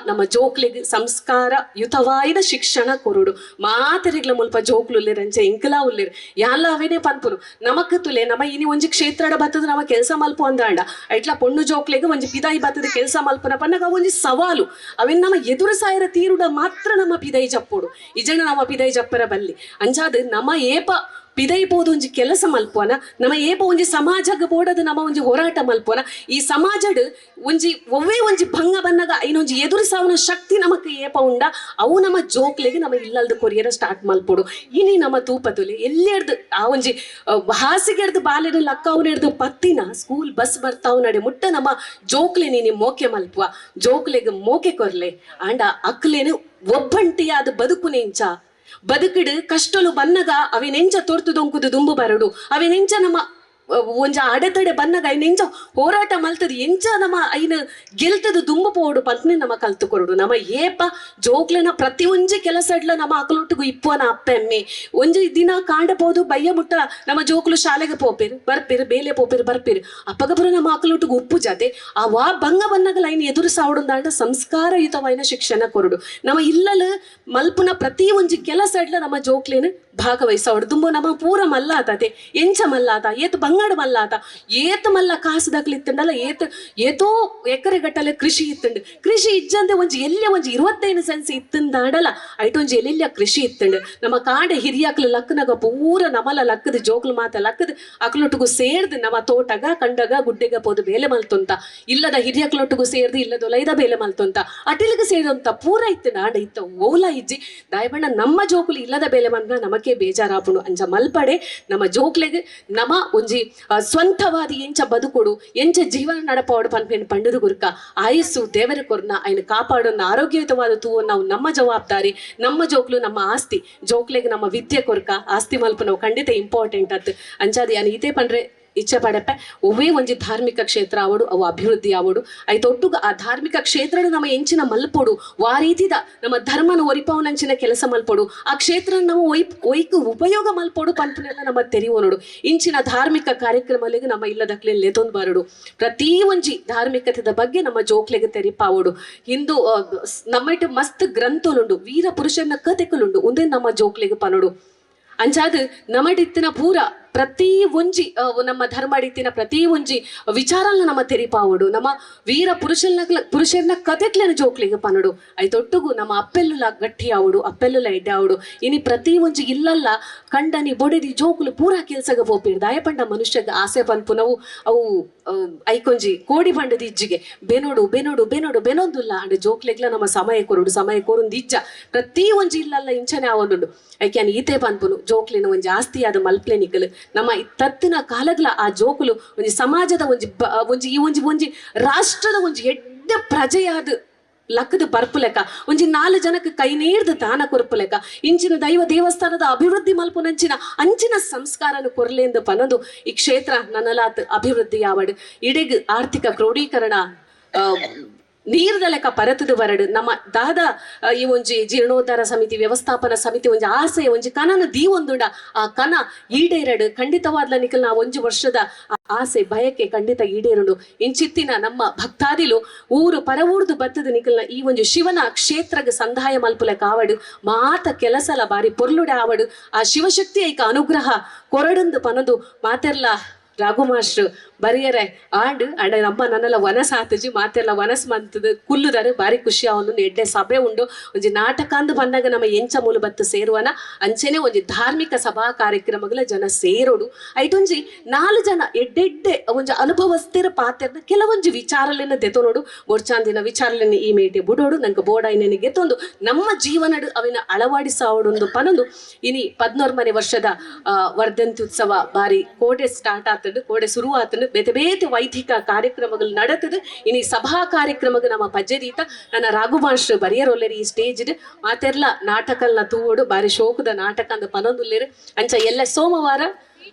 ನಮ್ಮ ಜೋಕ್ಲಿಗೆ ಸಂಸ್ಕಾರ ಯುತವಾಯಿನ ಶಿಕ್ಷಣ ಕೊರುಡು ಮಾತರಿಗ್ಲ ಮುಲ್ಪ ಜೋಕ್ಲುಲ್ಲಿರಂಚೆ ಇಂಕಲಾ ಉಲ್ಲಿರ್ ಯಾಲ್ಲ ಅವೇನೆ ಪನ್ಪುರು ನಮಕ್ ತುಲೆ ನಮ್ಮ ಇನಿ ಒಂಜಿ ಕ್ಷೇತ್ರಡ ಬತ್ತದ ನಮ್ಮ ಕೆಲಸ ಮಲ್ಪು ಅಂದಾಂಡ ಐಟ್ಲ ಪೊಣ್ಣು ಜೋಕ್ಲಿಗೆ ಒಂಜಿ ಪಿದಾಯಿ ಬತ್ತದ ಕೆಲಸ ಮಲ್ಪನ ಪನ್ನಗ ಒಂಜಿ ಸವಾಲು ಅವೇನ್ ನಮ್ಮ ಎದುರು ಸಾಯರ ತೀರುಡ ಮಾತ್ರ ನಮ್ಮ ಪಿದೈ ಜಪ್ಪೋಡು ಇಜನ ನಮ್ಮ ಪಿದೈ ಜಪ್ಪರ ಬಲ್ಲಿ ಅಂಚಾದ ನಮ್ಮ ಏಪ ಪಿದೈ ಬೋದು ಒಂಜಿ ಕೆಲಸ ಮಲ್ಪೋನ ನಮ್ಮ ಏಪ ಒಂಜಿ ಸಮಾಜಗ ಬೋಡದು ನಮ್ಮ ಒಂಜಿ ಹೋರಾಟ ಮಲ್ಪೋನ ಈ ಸಮಾಜಡ್ ಒಂಜಿ ಭಂಗ ಬನ್ನಗ ಐನೊಂಜಿ ಎದುರು ಸಾವನ ಶಕ್ತಿ ನಮಕ್ ಏಪ ಉಂಡ ಅವು ನಮ್ಮ ಜೋಕ್ಲೆಗೆ ನಮ್ಮ ಇಲ್ಲಲ್ದು ಕೊರಿಯರ ಸ್ಟಾರ್ಟ್ ಮಲ್ಪೋಡು ಇನಿ ನಮ್ಮ ತೂಪತುಲೆ ಎಲ್ಲೆಡ್ದು ಆ ಒಂಜಿ ಹಾಸಿಗೆಡ್ದು ಬಾಲೆಡು ಲಕ್ಕವನೆಡ್ದು ಪತ್ತಿನ ಸ್ಕೂಲ್ ಬಸ್ ಬರ್ತಾವ್ ನಡೆ ಮುಟ್ಟ ನಮ್ಮ ಜೋಕ್ಲೆ ನೀನಿ ಮೋಕೆ ಮಲ್ಪುವ ಜೋಕ್ಲೆಗೆ ಮೋಕೆ ಕೊರ್ಲೆ ಅಂಡ ಅಕ್ಲೇನು ಒಬ್ಬಂಟಿಯಾದ ಬದುಕು ನೆಂಚ ಬದುಕಿಡು ಕಷ್ಟಲು ಬನ್ನಗ ಅವಿನೆಂಚ ತೊರ್ತುದೊಂಕುದು ದುಂಬು ಬರಡು ಅವಿನೆಂಚ ನಮ್ಮ ಒಂಜ ಅಡೆತಡೆ ಬನ್ನಗ ಐನೆಂಚ ಹೋರಾಟ ಮಲ್ತದ ಎಂಚ ನಮ್ಮ ಐನ ಗೆಲ್ತದ ದುಂಬು ಪೋಡು ಪತ್ನಿ ನಮ್ಮ ಕಲ್ತುಕೊರಡು ನಮ್ಮ ಏಪ ಜೋಕ್ಲೆನ ಪ್ರತಿ ಒಂಜಿ ಕೆಲಸಡ್ಲ ನಮ್ಮ ಅಕಲೊಟ್ಟಿಗೂ ಇಪ್ಪುವನ ಅಪ್ಪೆಮ್ಮೆ ಒಂಜಿ ದಿನ ಕಾಂಡಬಹುದು ಬಯ್ಯ ಮುಟ್ಟ ನಮ್ಮ ಜೋಕ್ಲು ಶಾಲೆಗೆ ಬರ್ಪಿರು ಬೇಲೆ ಬರ್ಪಿರು ಅಪ್ಪಗಪುರ ನಮ್ಮ ಅಕಲೊಟ್ಟಿಗೂ ಉಪ್ಪು ಜಾತೆ ಆ ವಾ ಭಂಗ ಬನ್ನಗಲ ಐನ್ ಎದುರು ಸಾವಡುಂದಾಂಡ ಸಂಸ್ಕಾರಯುತವಾಯಿನ ಶಿಕ್ಷಣ ಕೊರಡು ನಮ್ಮ ಇಲ್ಲಲು ಮಲ್ಪುನ ಪ್ರತಿ ಒಂಜಿ ಕೆಲಸಡ್ಲ ನಮ್ಮ ಜೋಕ್ಲೇನ ಭಾಗವಹಿಸೋಡು ದುಂಬು ನಮ್ಮ ಪೂರ ಮಲ್ಲಾತತೆ ಎಂಚ ಮಲ್ಲಾತ ಏತ್ ಬಂಗಾಡ ಮಲ್ಲಾತ ಏತ್ ಮಲ್ಲ ಕಾಸುದಾಗ್ಲಿತ್ತಂಡಲ್ಲ ಏತೋ ಎಕರೆ ಗಟ್ಟಲೆ ಕೃಷಿ ಇತ್ತಂಡು ಕೃಷಿ ಇಜ್ಜಂದೆ ಒಂಜಿ 25 ಸೆನ್ಸ್ ಇತ್ತಂದಾಡಲ್ಲ ಐಟೊಂಜಿ ಎಲ್ಲೆಲ್ಲ ಕೃಷಿ ಇತ್ತಂಡು ನಮ್ಮ ಕಾಂಡೆ ಹಿರಿಯಾಕ್ಲು ಲಕ್ಕನಗ ಪೂರ ನಮಲ ಲಕ್ಕದ ಜೋಕ್ಲು ಮಾತ ಲಕ್ಕದ ಅಕ್ಲೊಟ್ಟಿಗೂ ಸೇರ್ದು ನಮ್ಮ ತೋಟಗ ಕಂಡಗ ಗುಡ್ಡೆಗ ಪೋದು ಬೇಲೆ ಮಲ್ತೊಂತ ಇಲ್ಲದ ಹಿರಿಯಾಕ್ಲೊಟ್ಟಿಗೂ ಸೇರ್ದು ಇಲ್ಲದ ಲೈದ ಬೇಲೆ ಮಲ್ತೊಂತ ಅಟಿಲಿಗೆ ಸೇರಿದಂತ ಪೂರ ಇತ್ತು ನಾಡ ಇತ್ತ ಓಲ ಇಜ್ಜಿ ದಾಯಬಣ್ಣ ನಮ್ಮ ಜೋಕುಲು ಇಲ್ಲದ ಬೇಲೆ ಮಲ್ನ ನಮಕ್ಕೆ ಬೇಜಾರಾಪುಡು ಅಂಚ ಮಲ್ಪಡೆ ನಮ್ಮ ಜೋಕ್ಲೆಗೆ ನಮ್ಮ ಒಂಜಿ ಸ್ವಂತವಾದಿ ಎಂಚ ಬದುಕೊಡು ಎಂಚ ಜೀವನ ನಡಪಾಡು ಪನ್ಪೇನು ಪಂಡದು ಗುರ್ಕ ಆಯಸ್ಸು ದೇವರ ಕೊರ್ನ ಐನ ಕಾಪಾಡೋನ್ನ ಆರೋಗ್ಯಯುತವಾದ ತೂವು ನಾವು ನಮ್ಮ ಜವಾಬ್ದಾರಿ ನಮ್ಮ ಜೋಕ್ಲು ನಮ್ಮ ಆಸ್ತಿ ಜೋಕ್ಲೆಗೆ ನಮ್ಮ ವಿದ್ಯೆ ಕೊರ್ಕ ಆಸ್ತಿ ಮಲ್ಪ ನಾವು ಖಂಡಿತ ಇಂಪಾರ್ಟೆಂಟ್ ಅತ್ ಅಂಚಾದ ಯಾನು ಇದೇ ಪಂಡ್ರೆ ಇಚ್ಛೆ ಪಡಪ್ಪೆ ಒವ್ವೇ ಒಂಜಿ ಧಾರ್ಮಿಕ ಕ್ಷೇತ್ರ ಆವಡು ಅವು ಅಭಿವೃದ್ಧಿ ಆವಡು ಐತೊಟ್ಟುಗ ಆ ಧಾರ್ಮಿಕ ಕ್ಷೇತ್ರ ನಮ್ಮ ಎಂಚಿನ ಮಲ್ಪೊಡು ವಾ ರೀತಿದ ನಮ್ಮ ಧರ್ಮನ ಒರಿಪಾವನಂಚಿನ ಕೆಲಸ ಮಲ್ಪೊಡು ಆ ಕ್ಷೇತ್ರ ನಾವು ಒಯ್ಕು ಉಪಯೋಗ ಮಲ್ಪೊಡು ಪಂಪನೆಲ್ಲ ನಮ್ಮ ತೆರಿವೋನಡು ಇಂಚಿನ ಧಾರ್ಮಿಕ ಕಾರ್ಯಕ್ರಮಗಳಿಗೆ ನಮ್ಮ ಇಲ್ಲದಕ್ಲೆ ಲೆತೊಂದು ಬರಡು ಪ್ರತಿ ಒಂಜಿ ಧಾರ್ಮಿಕತೆದ ಬಗ್ಗೆ ನಮ್ಮ ಜೋಕ್ಲೆಗೆ ತೆರಿಪಾವಡು ಹಿಂದೂ ನಮ್ಮ ಮಸ್ತ್ ಗ್ರಂಥಲುಂಡು ವೀರ ಪುರುಷನ ಕಥೆಕಲುಂಡು ಒಂದೇ ನಮ್ಮ ಜೋಕ್ಲೆಗೆ ಪನಡು ಅಂಚಾದ ನಮಡಿತ್ತಿನ ಪೂರ ಪ್ರತಿ ಒಂಜಿ ನಮ್ಮ ಧರ್ಮಡಿತ್ತಿನ ಪ್ರತಿ ಒಂಜಿ ವಿಚಾರಲ್ನ ನಮ್ಮ ತೆರಿಪಾವಡು ನಮ್ಮ ವೀರ ಪುರುಷರ್ನ ಕತೆಕ್ಲೆನ ಜೋಕ್ಲಿಗೆ ಪನಡು ಐತೊಟ್ಟುಗು ನಮ್ಮ ಅಪ್ಪೆಲ್ಲುಲ ಗಟ್ಟಿ ಆವಡು ಅಪ್ಪೆಲ್ಲುಲ ಎಡ್ಡೆ ಆವಡು ಇನಿ ಪ್ರತಿ ಒಂಜಿ ಇಲ್ಲಲ್ಲ ಕಂಡನಿ ಬೊಡೆದಿ ಜೋಕುಲು ಪೂರ ಕೆಲ್ಸಗ ಪೋಪಿರ್ ದಯಪಂಡ ಮನುಷ್ಯಗ ಆಸೆ ಪನ್ಪುನವು ಅವು ಐಕೊಂಜಿ ಕೋಡಿ ಬಂಡದ ಇಜ್ಜಿಗೆ ಬೆನೋಡು ಬೆನೋಡು ಬೆನೋಡು ಬೆನೊಂದುಲ್ಲ ಅಂಡ್ ಜೋಕ್ಲೆಗ್ಲ ನಮ್ಮ ಸಮಯ ಕೊರುಂದು ಇಜ್ಜ ಪ್ರತಿ ಒಂಜಿ ಇಲ್ಲಲ್ಲ ಇಂಚನೆ ಆವೊಂದುಂಡು ಐಕ್ಯಾನ್ ಈತೆ ಪನ್ಪುನು ಜೋಕ್ಲಿನ ಒಂಜಿ ಆಸ್ತಿ ಆದ ಮಲ್ಪ್ಲೆ ನಿಕ್ಕಲು ನಮ್ಮ ತತ್ತಿನ ಕಾಲಗ್ಲ ಆ ಜೋಕುಲು ಒಂಜಿ ಸಮಾಜದ ಒಂಜಿ ಈ ಒಂಜಿ ರಾಷ್ಟ್ರದ ಒಂಜಿ ಎಡ್ಡ ಪ್ರಜೆಯಾದ ಲಕ್ಕದ ಬರ್ಪುಲೆಕ ಒಂಜಿ 4 ಜನಕ್ಕೆ ಕೈ ನೀಡ್ದು ದಾನ ಕೊರ್ಪುಲೆಕ ಇಂಚಿನ ದೈವ ದೇವಸ್ಥಾನದ ಅಭಿವೃದ್ಧಿ ಮಲ್ಪುನಂಚಿನ ಅಂಚಿನ ಸಂಸ್ಕಾರನ ಕೊರ್ಲೆಂದು ಪನೊಂದು ಈ ಕ್ಷೇತ್ರ ನನ್ನಲಾತ್ ಅಭಿವೃದ್ಧಿ ಯಾವಡ್ ಇಡೆಗ್ ಆರ್ಥಿಕ ಕ್ರೋಢೀಕರಣ ನೀರ್ದ ಲೆಕ್ಕ ಪರತದು ಬರಡು ನಮ್ಮ ದಾದ ಈ ಒಂಜಿ ಜೀರ್ಣೋದ್ಧಾರ ಸಮಿತಿ ವ್ಯವಸ್ಥಾಪನಾ ಸಮಿತಿ ಒಂಜಿ ಆಸೆ ಒಂಜಿ ಕನನ ಒಂದುಂಡ ಆ ಕನ ಈಡೇರಡು ಖಂಡಿತವಾದ್ಲ ನಿಕಲ್ ನಾ ಒಂಜಿ ವರ್ಷದ ಆಸೆ ಬಯಕೆ ಖಂಡಿತ ಈಡೇರುಂಡು ಇಂಚಿತ್ತಿನ ನಮ್ಮ ಭಕ್ತಾದಿಲು ಊರು ಪರವೂರ್ದು ಬತ್ತದ ನಿಕಲ್ನ ಈ ಒಂಜಿ ಶಿವನ ಕ್ಷೇತ್ರಗ ಸಂದಾಯ ಮಲ್ಪುಲೆ ಕಾವಡು ಮಾತ ಕೆಲಸಲ ಬಾರಿ ಪೊರ್ಲುಡೆ ಆವಡು ಆ ಶಿವಶಕ್ತಿ ಐಕ ಅನುಗ್ರಹ ಕೊರಡಂದು ಪನದು ಮಾತೆರ್ಲ ರಾಘು ಮಾಸ್ಟ್ರು ಬರಿಯರೆ ಆಂಡ್ ಅಂಡ ನಮ್ಮ ನನ್ನೆಲ್ಲ ವನಸ್ ಆತಜಿ ಮಾತೆಲ್ಲ ವನಸ್ ಮಂತದ ಕುಲ್ಲುದಾರೆ ಬಾರಿ ಖುಷಿ ಅವನು ಎಡ್ಡೆ ಸಭೆ ಉಂಡು ಒಂಜಿ ನಾಟಕ ಅಂದು ಬಂದಾಗ ನಮ್ಮ ಎಂಚ ಮೂಲು ಬತ್ತು ಸೇರುವನ ಅಂಚೆನೆ ಒಂಜಿ ಧಾರ್ಮಿಕ ಸಭಾ ಕಾರ್ಯಕ್ರಮಗಳ ಜನ ಸೇರೋಡು ಐಟೊಂಜಿ 4 ಜನ ಎಡ್ಡೆಡ್ಡೆ ಒಂಜಿ ಅನುಭವಸ್ಥಿರ ಪಾತೆರ್ನ ಕೆಲವೊಂಜಿ ವಿಚಾರಲೆನ ದೆತೊನೋಡು ಬೋರ್ಚಾಂದಿನ ವಿಚಾರಲೆನ ಈ ಮೇಟೆ ಬುಡೋಡು ನಂಗೆ ಬೋಡಾಯಿನ ಗೆತ್ತೊಂದು ನಮ್ಮ ಜೀವನಡು ಅವಿನ ಅಳವಾಡಿಸಾವಡೊಂದು ಪನೊಂದು ಇನಿ 14ನೇ ವರ್ಷದ ವರ್ಧಂತಿ ಉತ್ಸವ ಬಾರಿ ಕೋಡೆ ಸ್ಟಾರ್ಟ್ ಆತಡು ಕೋಡೆ ಶುರು ಆತನು ಬೇತೆ ಬೇತೆ ವೈದಿಕ ಕಾರ್ಯಕ್ರಮಗಳು ನಡತದ ಇನಿ ಸಭಾ ಕಾರ್ಯಕ್ರಮಗ ನಮ್ಮ ಪಜ್ಜರೀತ ನನ್ನ ರಾಘು ಮಾಸ್ಟ್ರು ಬರಿಯರೊಲ್ಲೆರಿ ಈ ಸ್ಟೇಜ್ ಮಾತೆರ್ಲ ನಾಟಕಲ್ನ ತೂವೋಡು ಬಾರಿ ಶೋಕದ ನಾಟಕ ಅಂದ ಪನೊಂದುಲ್ಲೇರು ಅಂಚ ಎಲ್ಲ ಸೋಮವಾರ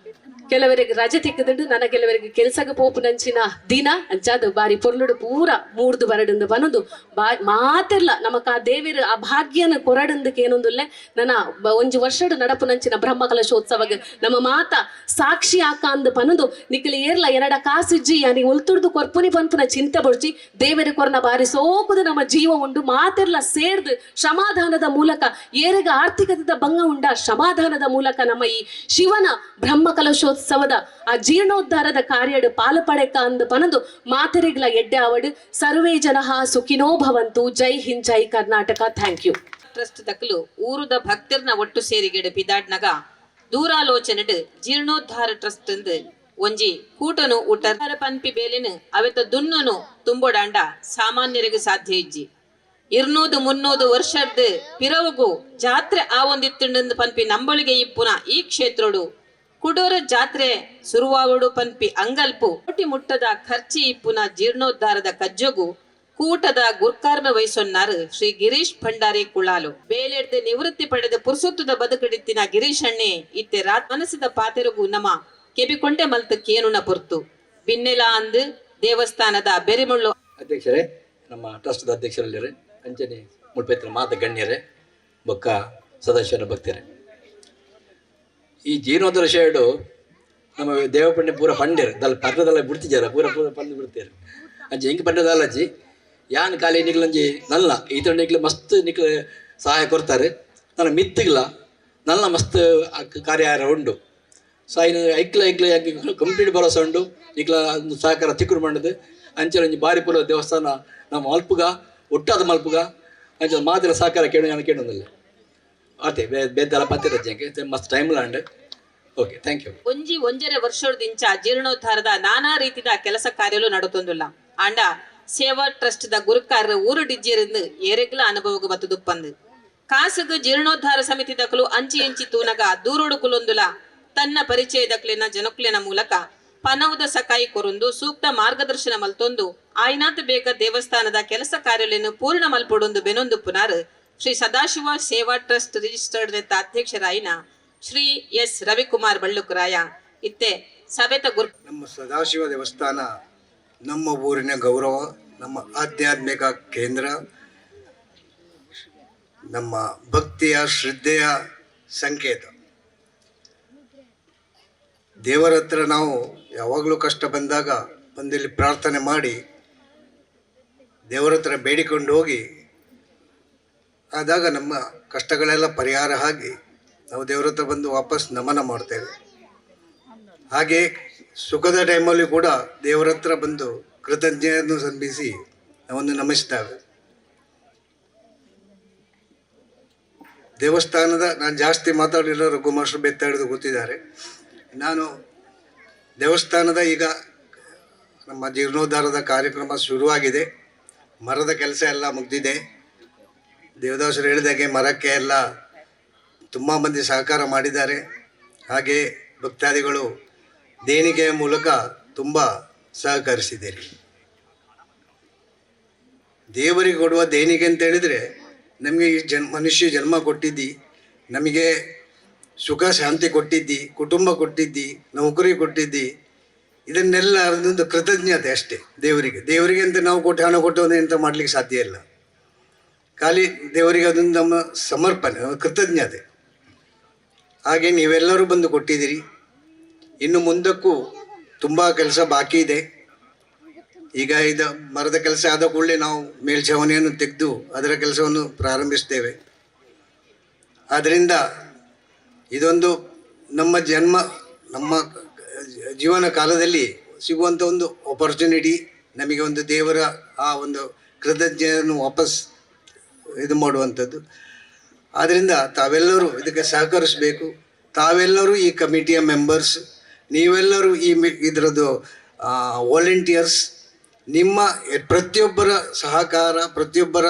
ಕೆಲವರಿಗೆ ರಜೆ ತಿಕ್ಕದುಂಡು ನನ್ನ ಕೆಲವರಿಗೆ ಕೆಲ್ಸಗ ಪೋಪುನಂಚಿನ ದಿನ ಅಂಚಾದ ಬಾರಿ ಪೊರ್ಲುಡು ಪೂರ ಮೂರ್ದು ಬರಡಂದು ಬನೊಂದು ಮಾತೆರ್ಲ ನಮಕ ಆ ದೇವಿರ ಆ ಭಾಗ್ಯನ ಕೊರಡಂದಕ್ಕೆ ಏನೊಂದುಲ್ಲೆ ನನ್ನ ಒಂಜಿ ವರ್ಷಡು ನಡಪುನಂಚಿನ ಬ್ರಹ್ಮ ಕಲಶೋತ್ಸವಗ ನಮ್ಮ ಮಾತ ಸಾಕ್ಷಿ ಆಕ ಅಂದು ಪನೊಂದು ನಿಖಲಿ ಏರ್ಲ ಎರಡ ಕಾಸಿಜ್ಜಿ ಅನಿ ಉಲ್ತುಡ್ದು ಕೊರ್ಪುನಿ ಪನ್ಪುನ ಚಿಂತೆ ಬೊಡ್ಚಿ ದೇವರ ಕೊರನ ಬಾರಿ ಸೋಕುದು ನಮ್ಮ ಜೀವ ಉಂಡು ಮಾತೆರ್ಲ ಸೇರ್ದು ಶ್ರಮಾಧಾನದ ಮೂಲಕ ಏರೆಗ ಆರ್ಥಿಕತೆದ ಭಂಗ ಉಂಡ ಶ್ರಮಾಧಾನದ ಮೂಲಕ ನಮ್ಮ ಈ ಶಿವನ ಬ್ರಹ್ಮ ಕಲಶೋತ್ಸವದ ಆ ಜೀರ್ಣೋದ್ಧಾರದ ಕಾರ್ಯಡು ಪಾಲು ಪಡೆಕ ಅಂದು ಪನದು ಮಾತೆರೆಗ್ಲ ಎಡ್ಡೆ ಅವಡು ಸರ್ವೇ ಜನಃ ಸುಖಿನೋ ಭವಂತು ಜೈ ಹಿಂದ್ ಜೈ ಕರ್ನಾಟಕ ಥ್ಯಾಂಕ್ ಯು ಟ್ರಸ್ಟ್ ತಕಲು ಊರುದ ಭಕ್ತರ್ನ ಒಟ್ಟು ಸೇರಿಗೆಡು ಪಿದಾಡ್ನಗ ದೂರಾಲೋಚನೆಡು ಜೀರ್ಣೋದ್ಧಾರ ಟ್ರಸ್ಟ್ ಒಂಜಿ ಕೂಟನು ಊಟರ ಪನ್ಪಿ ಬೇಲೆನು ಅವೆತ ದುನ್ನುನು ತುಂಬೋಡಾಂಡ ಸಾಮಾನ್ಯರಿಗೆ ಸಾಧ್ಯ ಇಜ್ಜಿ 200-300 ವರ್ಷದ ಪಿರವುಗು ಜಾತ್ರೆ ಆ ಒಂದಿತ್ತುಂಡು ಪನ್ಪಿ ನಂಬಳಿಗೆ ಇಪ್ಪುನ ಈ ಕ್ಷೇತ್ರಡು ಕುಡೋರ ಜಾತ್ರೆ ಸುರುವಾವಡು ಪನ್ಪಿ ಅಂಗಲ್ಪು ಕೋಟಿ ಮುಟ್ಟದ ಖರ್ಚಿ ಇಪ್ಪುನ ಜೀರ್ಣೋದ್ಧಾರದ ಕಜ್ಜೊಗು ಕೂಟದ ಗುರ್ಕಾರ್ಮ ವಹಿಸೊನ್ನಾರು ಶ್ರೀ ಗಿರೀಶ್ ಭಂಡಾರಿ ಕುಳಾಲು ಬೇಲೆಡ್ದೆ ನಿವೃತ್ತಿ ಪಡೆದ ಪುರುಸೊತ್ತದ ಬದುಕಡಿತ್ತಿನ ಗಿರೀಶ್ ಅಣ್ಣೆ ಇತ್ತೆ ಮನಸ್ಸಿದ ಪಾತೆರಗು ನಮ ಕೆಬಿಕೊಂಡೆ ಮಲ್ತ ಕೇನುನ ಪೊರ್ತು ಬಿನ್ನೆಲ ಅಂದು ದೇವಸ್ಥಾನದ ಬೆರಿಮುಳ್ಳು ಅಧ್ಯಕ್ಷರೇ ನಮ್ಮ ಟ್ರಸ್ಟ್ದ ಅಧ್ಯಕ್ಷರಲ್ಲಿರೆ ಅಂಚನೆ ಮುಳ್ಪೆತ್ತಿನ ಮಾತ ಗಣ್ಯರೇ ಬೊಕ್ಕ ಸದಸ್ಯರ ಭಕ್ತರೇ ಈ ಜೀರ್ಣೋದ್ಧಾರ ಶೇಡು ನಮ್ಮ ದೇವಪಣ್ಣೆ ಪೂರ ಪಂಡೇರು ದಲ್ಲ ಪರ್ಣದಲ್ಲ ಬಿಡ್ತಿದ್ದಾರ ಪೂರ ಪಂಡು ಬಿಡ್ತಾರೆ ಅಂಚೆ ಹೆಂಗೆ ಪಂಡದಲ್ಲಜ್ಜಿ ಯಾನ್ ಖಾಲಿ ನಿಕ್ಲಂಜಿ ನಲ್ಲ ಈತ ನಿಕ್ಲು ಮಸ್ತ್ ನಿಕ್ಲು ಸಹಾಯ ಕೊಡ್ತಾರೆ ನನ್ನ ಮಿತ್ತಿಗ್ಲ ನಲ್ಲ ಮಸ್ತ್ ಕಾರ್ಯಾರ ಉಂಡು ಸೊ ಐನು ಐಕ್ಲ ಕಂಪ್ಲೀಟ್ ಭರೋಸೆ ಉಂಡು ನಿಕ್ಲ ಒಂದು ಸಹಕಾರ ತಿಕ್ಕುಡು ಮಾಡದು ಅಂಚೆ ಒಂಜಿ ಬಾರಿ ಪೂರ ದೇವಸ್ಥಾನ ನಮ್ಮ ಮಲ್ಪುಗ ಒಟ್ಟಾದ ಮಲ್ಪುಗ ಅಂಚೆ ಮಾತಿನ ಸಹಕಾರ ಕೇಳು ನಾನು ಕೇಳೋದಿಲ್ಲ ಅದೇ ಬೇದಲ್ಲ ಪತ್ತೆ ಮಸ್ತ್ ಟೈಮ್ ಲಾಂಡ್ ಓಕೆ ಥ್ಯಾಂಕ್ ಯು ಒಂಜರೆ ವರ್ಷದಿಂಚ ಜೀರ್ಣೋದ್ಧಾರದ ನಾನಾ ರೀತಿದ ಕೆಲಸ ಕಾರ್ಯಲು ನಡುತ್ತೊಂದುಲ್ಲ ಆಂಡ ಸೇವಾ ಟ್ರಸ್ಟ್ ದ ಗುರುಕಾರ ಊರು ಡಿಜ್ಜಿರಿಂದ ಏರೆಗ್ಲ ಅನುಭವಗ ಬತ್ತುದುಪ್ಪಂದು ಕಾಸಗ ಜೀರ್ಣೋದ್ಧಾರ ಸಮಿತಿ ದಕಲು ಅಂಚಿ ಎಂಚಿ ತೂನಗ ದೂರೋಡು ಕುಲೊಂದುಲ ತನ್ನ ಪರಿಚಯ ದಕ್ಲಿನ ಜನಕ್ಲಿನ ಮೂಲಕ ಪನವುದ ಸಕಾಯಿ ಕೊರೊಂದು ಸೂಕ್ತ ಮಾರ್ಗದರ್ಶನ ಮಲ್ತೊಂದು ಆಯ್ನಾತ್ ಬೇಗ ದೇವಸ್ಥಾನದ ಕೆಲಸ ಕಾರ್ಯಗಳನ್ನು ಪೂರ್ಣ ಮಲ್ಪೊಡೊಂದು ಬೆನೊಂದು ಪುನರ್ ಶ್ರೀ ಸದಾಶಿವ ಸೇವಾ ಟ್ರಸ್ಟ್ ರಿಜಿಸ್ಟರ್ಡ್ ನೆತ್ತ ಅಧ್ಯಕ್ಷರಾಯಿನ ಶ್ರೀ ಎಸ್ ರವಿಕುಮಾರ್ ಬಳ್ಳುಕರಾಯ ಇತ್ತೆ ಸವೆತ ಗುರು ನಮ್ಮ ಸದಾಶಿವ ದೇವಸ್ಥಾನ ನಮ್ಮ ಊರಿನ ಗೌರವ, ನಮ್ಮ ಆಧ್ಯಾತ್ಮಿಕ ಕೇಂದ್ರ, ನಮ್ಮ ಭಕ್ತಿಯ ಶ್ರದ್ಧೆಯ ಸಂಕೇತ. ದೇವರ ಹತ್ರ ನಾವು ಯಾವಾಗಲೂ ಕಷ್ಟ ಬಂದಾಗ ಬಂದಿಲ್ಲಿ ಪ್ರಾರ್ಥನೆ ಮಾಡಿ ದೇವರ ಹತ್ರ ಬೇಡಿಕೊಂಡು ಹೋಗಿ ಆದಾಗ ನಮ್ಮ ಕಷ್ಟಗಳೆಲ್ಲ ಪರಿಹಾರ ಆಗಿ ನಾವು ದೇವರ ಹತ್ರ ಬಂದು ವಾಪಸ್ ನಮನ ಮಾಡ್ತೇವೆ. ಹಾಗೆ ಸುಖದ ಟೈಮಲ್ಲಿ ಕೂಡ ದೇವರ ಹತ್ರ ಬಂದು ಕೃತಜ್ಞತೆಯನ್ನು ಸಲ್ಲಿಸಿ ನಾವನ್ನು ನಮಿಸ್ತೇವೆ. ದೇವಸ್ಥಾನದ ನಾನು ಜಾಸ್ತಿ ಮಾತಾಡಲಿಲ್ಲ, ರಘುಮಾಸ್ಟರ್ ಬೆತ್ತಾಡಿದು ಗೊತ್ತಿದ್ದಾರೆ. ನಾನು ದೇವಸ್ಥಾನದ ಈಗ ನಮ್ಮ ಜೀರ್ಣೋದ್ಧಾರದ ಕಾರ್ಯಕ್ರಮ ಶುರುವಾಗಿದೆ. ಮರದ ಕೆಲಸ ಎಲ್ಲ ಮುಗಿದಿದೆ. ದೇವದಾಸರು ಹೇಳಿದಾಗೆ ಮರಕ್ಕೆ ಎಲ್ಲ ತುಂಬ ಮಂದಿ ಸಹಕಾರ ಮಾಡಿದ್ದಾರೆ. ಹಾಗೆ ಭಕ್ತಾದಿಗಳು ದೇಣಿಗೆಯ ಮೂಲಕ ತುಂಬ ಸಹಕರಿಸಿದ್ದೀರಿ. ದೇವರಿಗೆ ಕೊಡುವ ದೇಣಿಗೆ ಅಂತ ಹೇಳಿದರೆ, ನಮಗೆ ಈ ಮನುಷ್ಯ ಜನ್ಮ ಕೊಟ್ಟಿದ್ದಿ, ನಮಗೆ ಸುಖ ಶಾಂತಿ ಕೊಟ್ಟಿದ್ದಿ, ಕುಟುಂಬ ಕೊಟ್ಟಿದ್ದಿ, ನೌಕರಿ ಕೊಟ್ಟಿದ್ದಿ, ಇದನ್ನೆಲ್ಲ ಅದೊಂದು ಕೃತಜ್ಞತೆ ಅಷ್ಟೇ ದೇವರಿಗೆ ಅಂತ ನಾವು ಕೊಟ್ಟು ಹಣ ಕೊಟ್ಟು ಎಂತ ಮಾಡಲಿಕ್ಕೆ ಸಾಧ್ಯ ಇಲ್ಲ. ಖಾಲಿ ದೇವರಿಗೆ ಅದೊಂದು ನಮ್ಮ ಸಮರ್ಪಣೆ, ಕೃತಜ್ಞತೆ. ಹಾಗೆ ನೀವೆಲ್ಲರೂ ಬಂದು ಕೊಟ್ಟಿದ್ದೀರಿ. ಇನ್ನು ಮುಂದಕ್ಕೂ ತುಂಬ ಕೆಲಸ ಬಾಕಿ ಇದೆ. ಈಗ ಮರದ ಕೆಲಸ ಆದ ಕೂಡಲೇ ನಾವು ಮೇಲ್ಛಾವಣಿಯನ್ನು ತೆಗೆದು ಅದರ ಕೆಲಸವನ್ನು ಪ್ರಾರಂಭಿಸ್ತೇವೆ. ಆದ್ದರಿಂದ ಇದೊಂದು ನಮ್ಮ ಜೀವನ ಕಾಲದಲ್ಲಿ ಸಿಗುವಂಥ ಒಂದು ಆಪರ್ಚುನಿಟಿ. ನಮಗೆ ಒಂದು ದೇವರ ಆ ಒಂದು ಕೃತಜ್ಞತೆಯನ್ನು ವಾಪಸ್ ಇದು ಮಾಡುವಂಥದ್ದು. ಆದ್ದರಿಂದ ತಾವೆಲ್ಲರೂ ಇದಕ್ಕೆ ಸಹಕರಿಸಬೇಕು. ತಾವೆಲ್ಲರೂ ಈ ಕಮಿಟಿಯ ಮೆಂಬರ್ಸ್, ನೀವೆಲ್ಲರೂ ಇದರದ್ದು ವಾಲಂಟಿಯರ್ಸ್. ನಿಮ್ಮ ಪ್ರತಿಯೊಬ್ಬರ ಸಹಕಾರ, ಪ್ರತಿಯೊಬ್ಬರ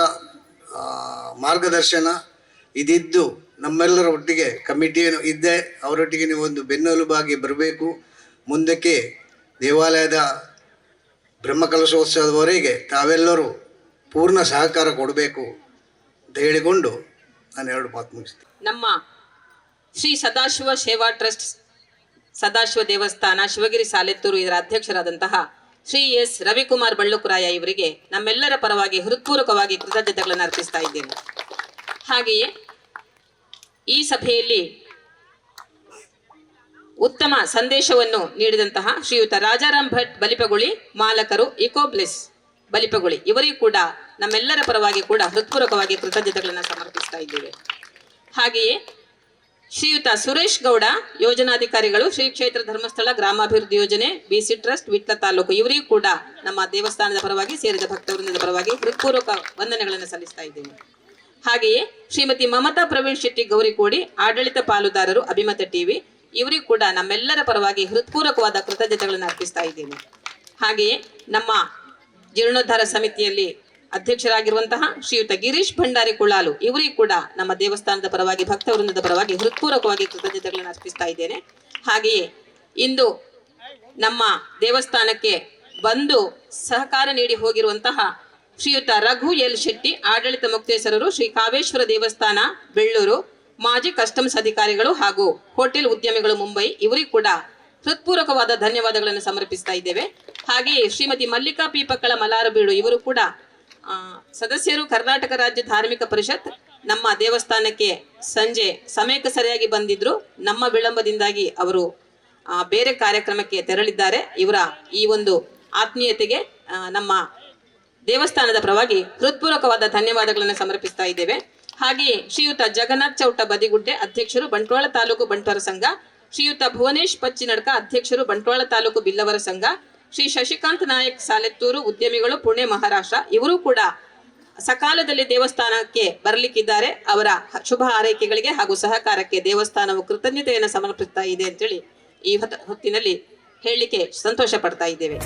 ಮಾರ್ಗದರ್ಶನ ಇದಿದ್ದು ನಮ್ಮೆಲ್ಲರ ಒಟ್ಟಿಗೆ ಕಮಿಟಿಯನ್ನು ಇದ್ದೆ, ಅವರೊಟ್ಟಿಗೆ ನೀವು ಒಂದು ಬೆನ್ನೆಲುಬಾಗಿ ಬರಬೇಕು. ಮುಂದಕ್ಕೆ ದೇವಾಲಯದ ಬ್ರಹ್ಮಕಲಶೋತ್ಸವದವರೆಗೆ ತಾವೆಲ್ಲರೂ ಪೂರ್ಣ ಸಹಕಾರ ಕೊಡಬೇಕು ಅಂತ ಹೇಳಿಕೊಂಡು ನಾನು 2 ಮಾತು ಮುಗಿಸ್ತೀನಿ. ನಮ್ಮ ಶ್ರೀ ಸದಾಶಿವ ಸೇವಾ ಟ್ರಸ್ಟ್ ಸದಾಶಿವ ದೇವಸ್ಥಾನ ಶಿವಗಿರಿ ಸಾಲೆತ್ತೂರು ಇದರ ಅಧ್ಯಕ್ಷರಾದಂತಹ ಶ್ರೀ ಎಸ್ ರವಿಕುಮಾರ್ ಬಳ್ಳುಕುರಾಯ ಇವರಿಗೆ ನಮ್ಮೆಲ್ಲರ ಪರವಾಗಿ ಹೃತ್ಪೂರ್ವಕವಾಗಿ ಕೃತಜ್ಞತೆಗಳನ್ನು ಅರ್ಪಿಸ್ತಾ ಇದ್ದೇನೆ. ಹಾಗೆಯೇ ಈ ಸಭೆಯಲ್ಲಿ ಉತ್ತಮ ಸಂದೇಶವನ್ನು ನೀಡಿದಂತಹ ಶ್ರೀಯುತ ರಾಜಾರಾಮ್ ಭಟ್ ಬಲಿಪಗುಳಿ, ಮಾಲಕರು ಇಕೋಬ್ಲೆಸ್ ಬಲಿಪಗುಳಿ, ಇವರಿಗೂ ಕೂಡ ನಮ್ಮೆಲ್ಲರ ಪರವಾಗಿ ಕೂಡ ಹೃತ್ಪೂರ್ವಕವಾಗಿ ಕೃತಜ್ಞತೆಗಳನ್ನು ಸಮರ್ಪಿಸ್ತಾ ಇದ್ದೇವೆ. ಹಾಗೆಯೇ ಶ್ರೀಯುತ ಸುರೇಶ್ ಗೌಡ, ಯೋಜನಾಧಿಕಾರಿಗಳು, ಶ್ರೀ ಕ್ಷೇತ್ರ ಧರ್ಮಸ್ಥಳ ಗ್ರಾಮಾಭಿವೃದ್ಧಿ ಯೋಜನೆ, BC ಟ್ರಸ್ಟ್, ವಿಟ್ಲ ತಾಲೂಕು, ಇವರಿಗೂ ಕೂಡ ನಮ್ಮ ದೇವಸ್ಥಾನದ ಪರವಾಗಿ ಸೇರಿದ ಭಕ್ತವೃಂದದ ಪರವಾಗಿ ಹೃತ್ಪೂರ್ವಕ ವಂದನೆಗಳನ್ನು ಸಲ್ಲಿಸ್ತಾ ಇದ್ದೇನೆ. ಹಾಗೆಯೇ ಶ್ರೀಮತಿ ಮಮತಾ ಪ್ರವೀಣ್ ಶೆಟ್ಟಿ ಗೌರಿಕೋಡಿ, ಆಡಳಿತ ಪಾಲುದಾರರು, ಅಭಿಮತ ಟಿವಿ, ಇವರಿಗೂ ಕೂಡ ನಮ್ಮೆಲ್ಲರ ಪರವಾಗಿ ಹೃತ್ಪೂರ್ವಕವಾದ ಕೃತಜ್ಞತೆಗಳನ್ನು ಅರ್ಪಿಸ್ತಾ ಇದ್ದೇನೆ. ಹಾಗೆಯೇ ನಮ್ಮ ಜೀರ್ಣೋದ್ಧಾರ ಸಮಿತಿಯಲ್ಲಿ ಅಧ್ಯಕ್ಷರಾಗಿರುವಂತಹ ಶ್ರೀಯುತ ಗಿರೀಶ್ ಭಂಡಾರಿ ಕುಳಾಲು, ಇವರಿಗೂ ಕೂಡ ನಮ್ಮ ದೇವಸ್ಥಾನದ ಪರವಾಗಿ ಭಕ್ತವೃಂದದ ಪರವಾಗಿ ಹೃತ್ಪೂರ್ವಕವಾಗಿ ಕೃತಜ್ಞತೆಗಳನ್ನು ಅರ್ಪಿಸ್ತಾ ಇದ್ದೇನೆ. ಹಾಗೆಯೇ ಇಂದು ನಮ್ಮ ದೇವಸ್ಥಾನಕ್ಕೆ ಬಂದು ಸಹಕಾರ ನೀಡಿ ಹೋಗಿರುವಂತಹ ಶ್ರೀಯುತ ರಘು ಎಲ್ ಶೆಟ್ಟಿ, ಆಡಳಿತ ಮುಕ್ತೇಶ್ವರರು, ಶ್ರೀ ಕಾವೇಶ್ವರ ದೇವಸ್ಥಾನ ಬೆಳ್ಳೂರು, ಮಾಜಿ ಕಸ್ಟಮ್ಸ್ ಅಧಿಕಾರಿಗಳು ಹಾಗೂ ಹೋಟೆಲ್ ಉದ್ಯಮಿಗಳು ಮುಂಬೈ, ಇವರಿಗೂ ಕೂಡ ಹೃತ್ಪೂರ್ವಕವಾದ ಧನ್ಯವಾದಗಳನ್ನು ಸಮರ್ಪಿಸ್ತಾ ಇದ್ದೇವೆ. ಹಾಗೆಯೇ ಶ್ರೀಮತಿ ಮಲ್ಲಿಕಾ ಪಿ ಪಕ್ಕಳ ಮಲಾರಬೀಡು, ಇವರು ಕೂಡ ಸದಸ್ಯರು, ಕರ್ನಾಟಕ ರಾಜ್ಯ ಧಾರ್ಮಿಕ ಪರಿಷತ್. ನಮ್ಮ ದೇವಸ್ಥಾನಕ್ಕೆ ಸಂಜೆ ಸಮಯಕ್ಕೆ ಸರಿಯಾಗಿ ಬಂದಿದ್ರು. ನಮ್ಮ ವಿಳಂಬದಿಂದಾಗಿ ಅವರು ಬೇರೆ ಕಾರ್ಯಕ್ರಮಕ್ಕೆ ತೆರಳಿದ್ದಾರೆ. ಇವರ ಈ ಒಂದು ಆತ್ಮೀಯತೆಗೆ ನಮ್ಮ ದೇವಸ್ಥಾನದ ಪರವಾಗಿ ಹೃತ್ಪೂರ್ವಕವಾದ ಧನ್ಯವಾದಗಳನ್ನು ಸಮರ್ಪಿಸ್ತಾ ಇದ್ದೇವೆ. ಹಾಗೆಯೇ ಶ್ರೀಯುತ ಜಗನ್ನಾಥ್ ಚೌಟ ಬದಿಗುಡ್ಡೆ, ಅಧ್ಯಕ್ಷರು, ಬಂಟ್ವಾಳ ತಾಲೂಕು ಬಂಟ್ವಾರ ಸಂಘ, ಶ್ರೀಯುತ ಭುವನೇಶ್ ಪಚ್ಚಿನಡ್ಕ, ಅಧ್ಯಕ್ಷರು, ಬಂಟ್ವಾಳ ತಾಲೂಕು ಬಿಲ್ಲವರ ಸಂಘ, ಶ್ರೀ ಶಶಿಕಾಂತ್ ನಾಯಕ್ ಸಾಲೆತ್ತೂರು, ಉದ್ಯಮಿಗಳು, ಪುಣೆ ಮಹಾರಾಷ್ಟ್ರ, ಇವರೂ ಕೂಡ ಸಕಾಲದಲ್ಲಿ ದೇವಸ್ಥಾನಕ್ಕೆ ಬರಲಿಕ್ಕಿದ್ದಾರೆ. ಅವರ ಶುಭ ಹಾರೈಕೆಗಳಿಗೆ ಹಾಗೂ ಸಹಕಾರಕ್ಕೆ ದೇವಸ್ಥಾನವು ಕೃತಜ್ಞತೆಯನ್ನು ಸಮರ್ಪಿಸ್ತಾ ಇದೆ ಅಂತೇಳಿ ಈ ಹೊತ್ತಿನಲ್ಲಿ ಹೇಳಲಿಕ್ಕೆ ಸಂತೋಷ ಪಡ್ತಾ ಇದ್ದೇವೆ.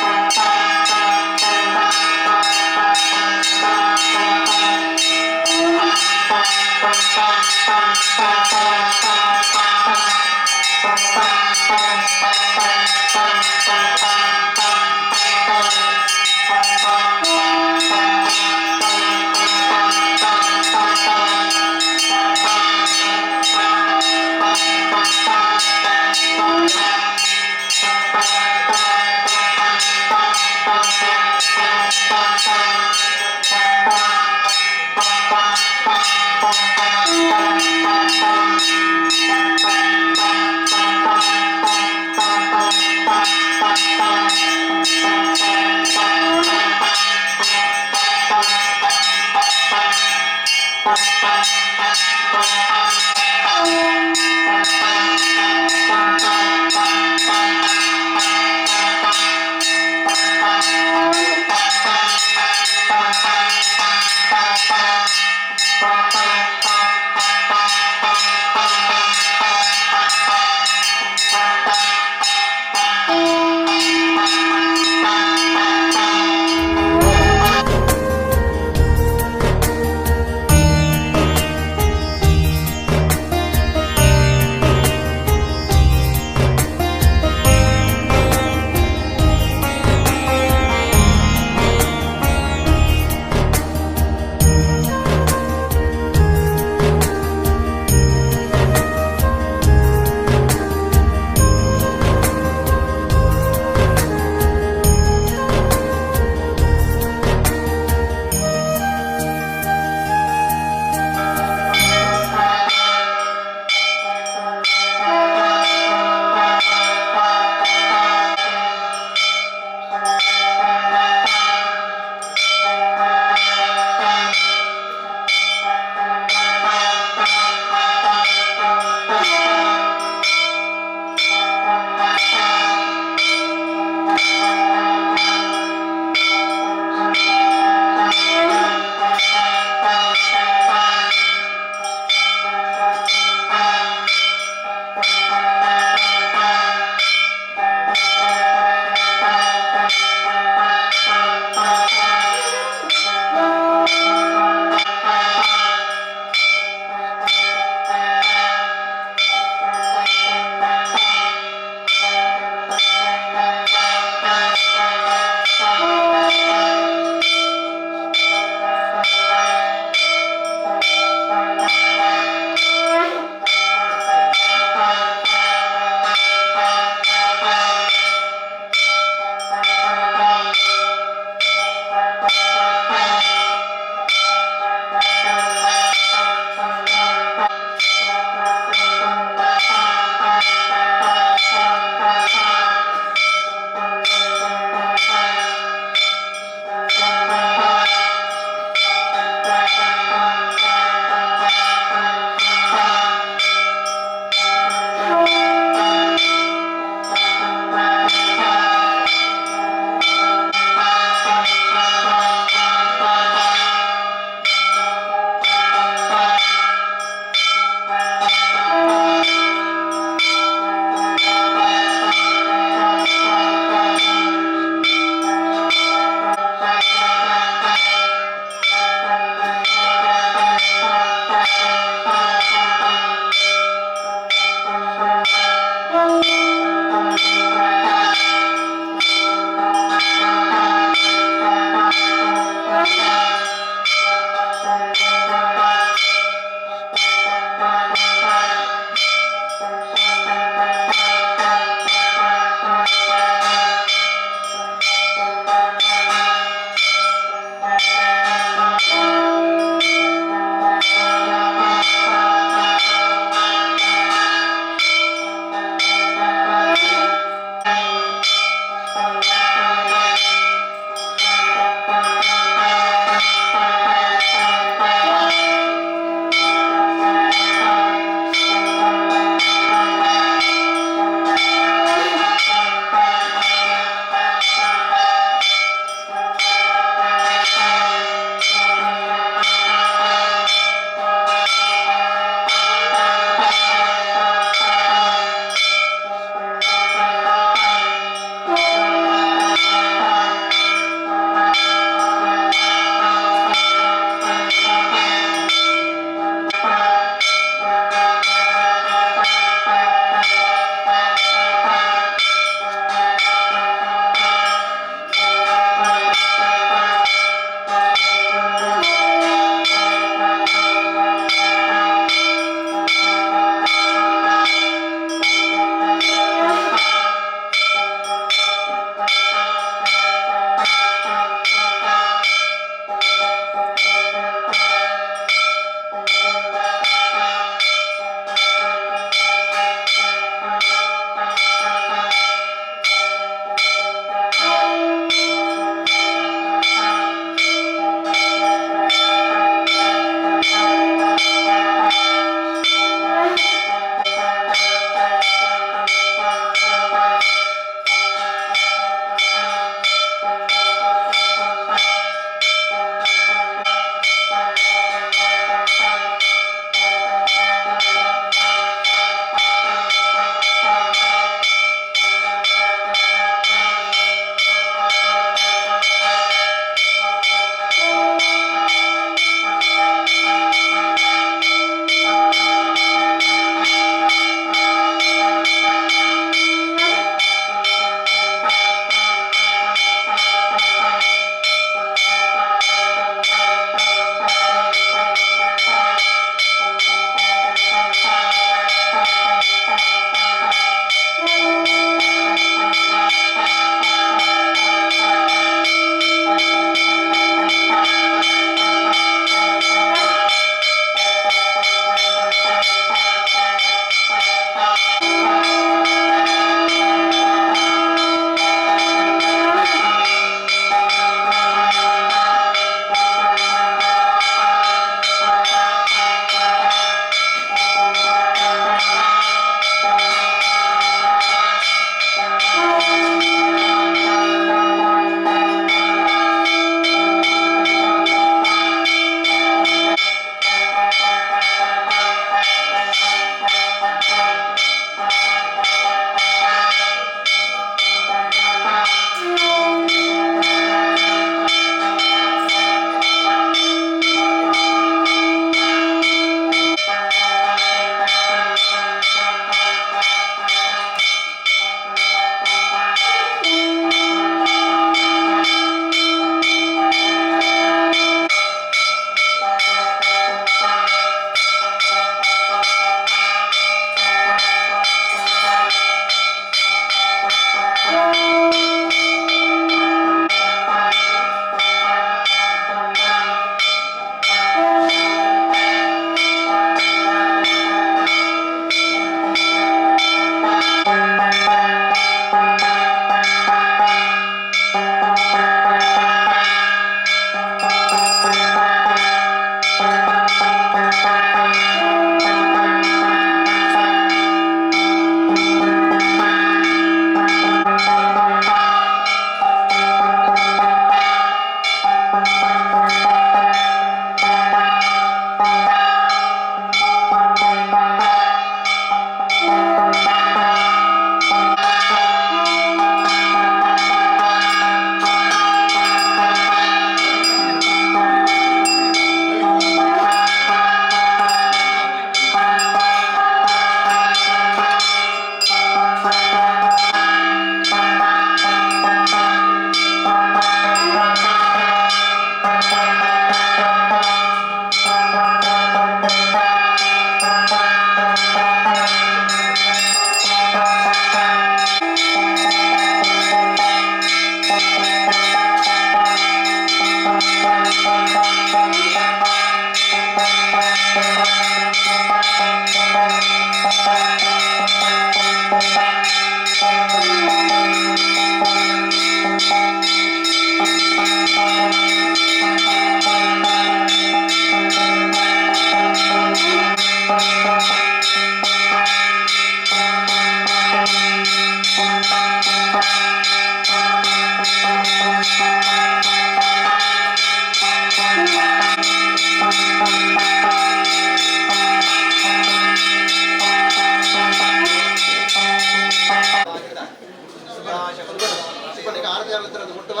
ಉತ್ತಮ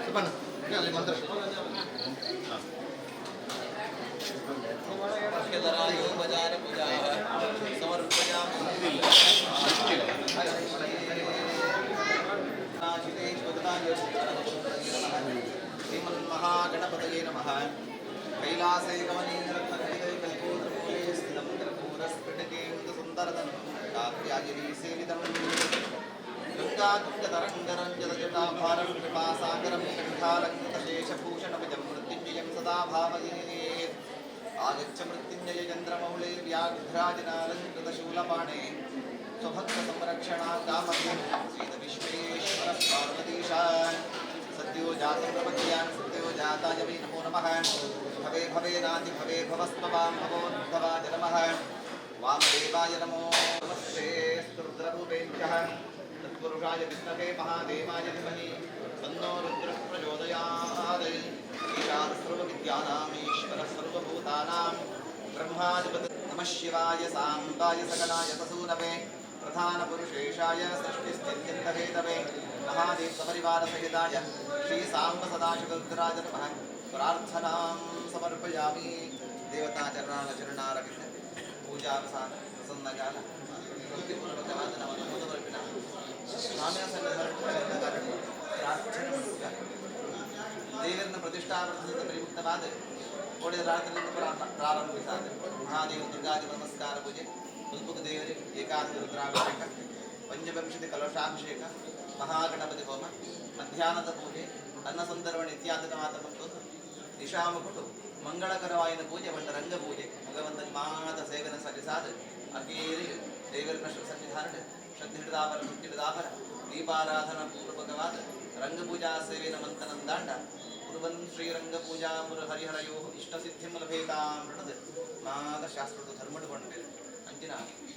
ಸುಬ್ಬಣ್ಣ ಅಲ್ಲಿ ಮಂತ್ರ ಶ್ರೀಮನ್ಮಹಾಗಣಪತಯೇ ನಮಃ ಕೈಲಾಸೇ ಗಮನೀಯರತ್ನಕಲಿತೈ ಕಲ್ಪೋದ್ರಮೂಲೆ ಸ್ಥಿತಂ ಕರ್ಪೂರಸ್ಫಟಿಕೇಂದು ಸುಂದರತನಂ ಕಾತ್ಯಾಯನಿ ಸೇವಿತಂ ಗಂಗಾತುಂಗತರಂಗರಂಜತಜಟಾಭಾರಂ ಕೃಪಾಸಾಗರಂ ಕಂಠಾಲಂಕೃತಶೇಷಭೂಷಣವಿಜಂ ಮೃತ್ಯುಂಜಯಂ ಸದಾ ಭಾವಯೇತ್ ಆಗಚ್ಚ ಮೃತ್ಯುಂಜಯ ಚಂದ್ರಮೌಳೇರ್ವ್ಯಾಘ್ರಾಜನಾಲಂಕೃತಶೂಲಪಾಣೆ ಸ್ವಭಕ್ತ ಸಂರಕ್ಷಣಾ ಕಾಮಧೇ ಶ್ರೀದ ವಿಶ್ವೇಶ್ವರ ಪಾರ್ವತೀಶಾನ್ सद्यो जातं प्रपद्यान् सद्यो जाताय वै नमो नमः भवे भवेनाति भवे भवस्त्ववां भवोद्भवाय नमः वामदेवाय नमो नमस्ते रुद्ररूपेभ्यः तत्पुरुषाय विष्णवे महादेवाय धीमहि तन्नो रुद्रः प्रचोदयात् ईशानः सर्वविद्यानाम् ईश्वरः सर्वभूतानां ब्रह्माधिपतिः नमः शिवाय साम्बाय सकलाय तसूनवे प्रधानपुरुषेशाय सृष्टिस्थित्यन्तहेतवे महादेव सपरिवार सहिताय श्री सांब सदाशिवरुद्राय नमः प्रार्थनां समर्पयामि देवता चरणारविंद पूजा प्रसन्नकाल भक्तिपूर्वकवाद नमोदवर्पिण स्वाम्या सन्निधर्मकारण प्रार्थನೆ ದೇವರನ್ನ ಪ್ರತಿಷ್ಠಾಪಡಿಸಿದ ಪರಿಮುಕ್ತವಾದ ಒಳ್ಳೆಯ ರಾತ್ರಿಯಿಂದ ಪ್ರಾರಂಭಿಸಾದ ಮಹಾದೇವ ದುರ್ಗಾದಿ ನಮಸ್ಕಾರ ಪೂಜೆ ಉಲ್ಪುಕ ದೇವರಿಗೆ ಏಕಾದಶ ರುದ್ರಾಭಿಷೇಕ ಪಂಚವಿಂಶತಿ ಕಲಶಾಭಿಷೇಕ ಮಹಾಗಣಪತಿ ಹೋಮ ಮಧ್ಯಾಹ್ನದ ಪೂಜೆ ಅನ್ನ ಸಂದರ್ಪಣೆ ಇತ್ಯಾದಿ ಮಾತನ್ನು ದಿಶಾಮುಖುಟು ಮಂಗಳಕರವಾಯಿನ ಪೂಜೆ ಬಂಡ ರಂಗ ಪೂಜೆ ಭಗವಂತನ ಮಾದ ಸೇವನ ಸಲ್ಲಿಸಾದ ಅಕೇರಿ ದೇವರನ್ನ ಸನ್ನಿಧಾನ ಶ್ರದ್ಧೆಡಿದಾವರ ಭಕ್ತಿಡಿದಾವರ ದೀಪಾರಾಧನಾ ಪೂರ್ವಕವಾದ ರಂಗಪೂಜಾ ಸೇವೆನ ಮಂತನಂದಾಂಡ ಕುರುಬನ್ ಶ್ರೀರಂಗ ಪೂಜಾ ಮುರ ಹರಿಹರಯೋ ಇಷ್ಟಸಿದ್ಧಿಂ ಲಭೇತಾಮೃಣದ ಮಾದ ಶಾಸ್ತ್ರದ ಧರ್ಮಡುಗೊಂಡಿದೆ ಅಂಚಿನ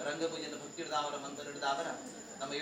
ರಂಗಪೂಜೆಯನ್ನು ಭಕ್ತಿಡಿದಾವರ ಮಂತನಿಡಿದಾವರ ನಮ್ಮ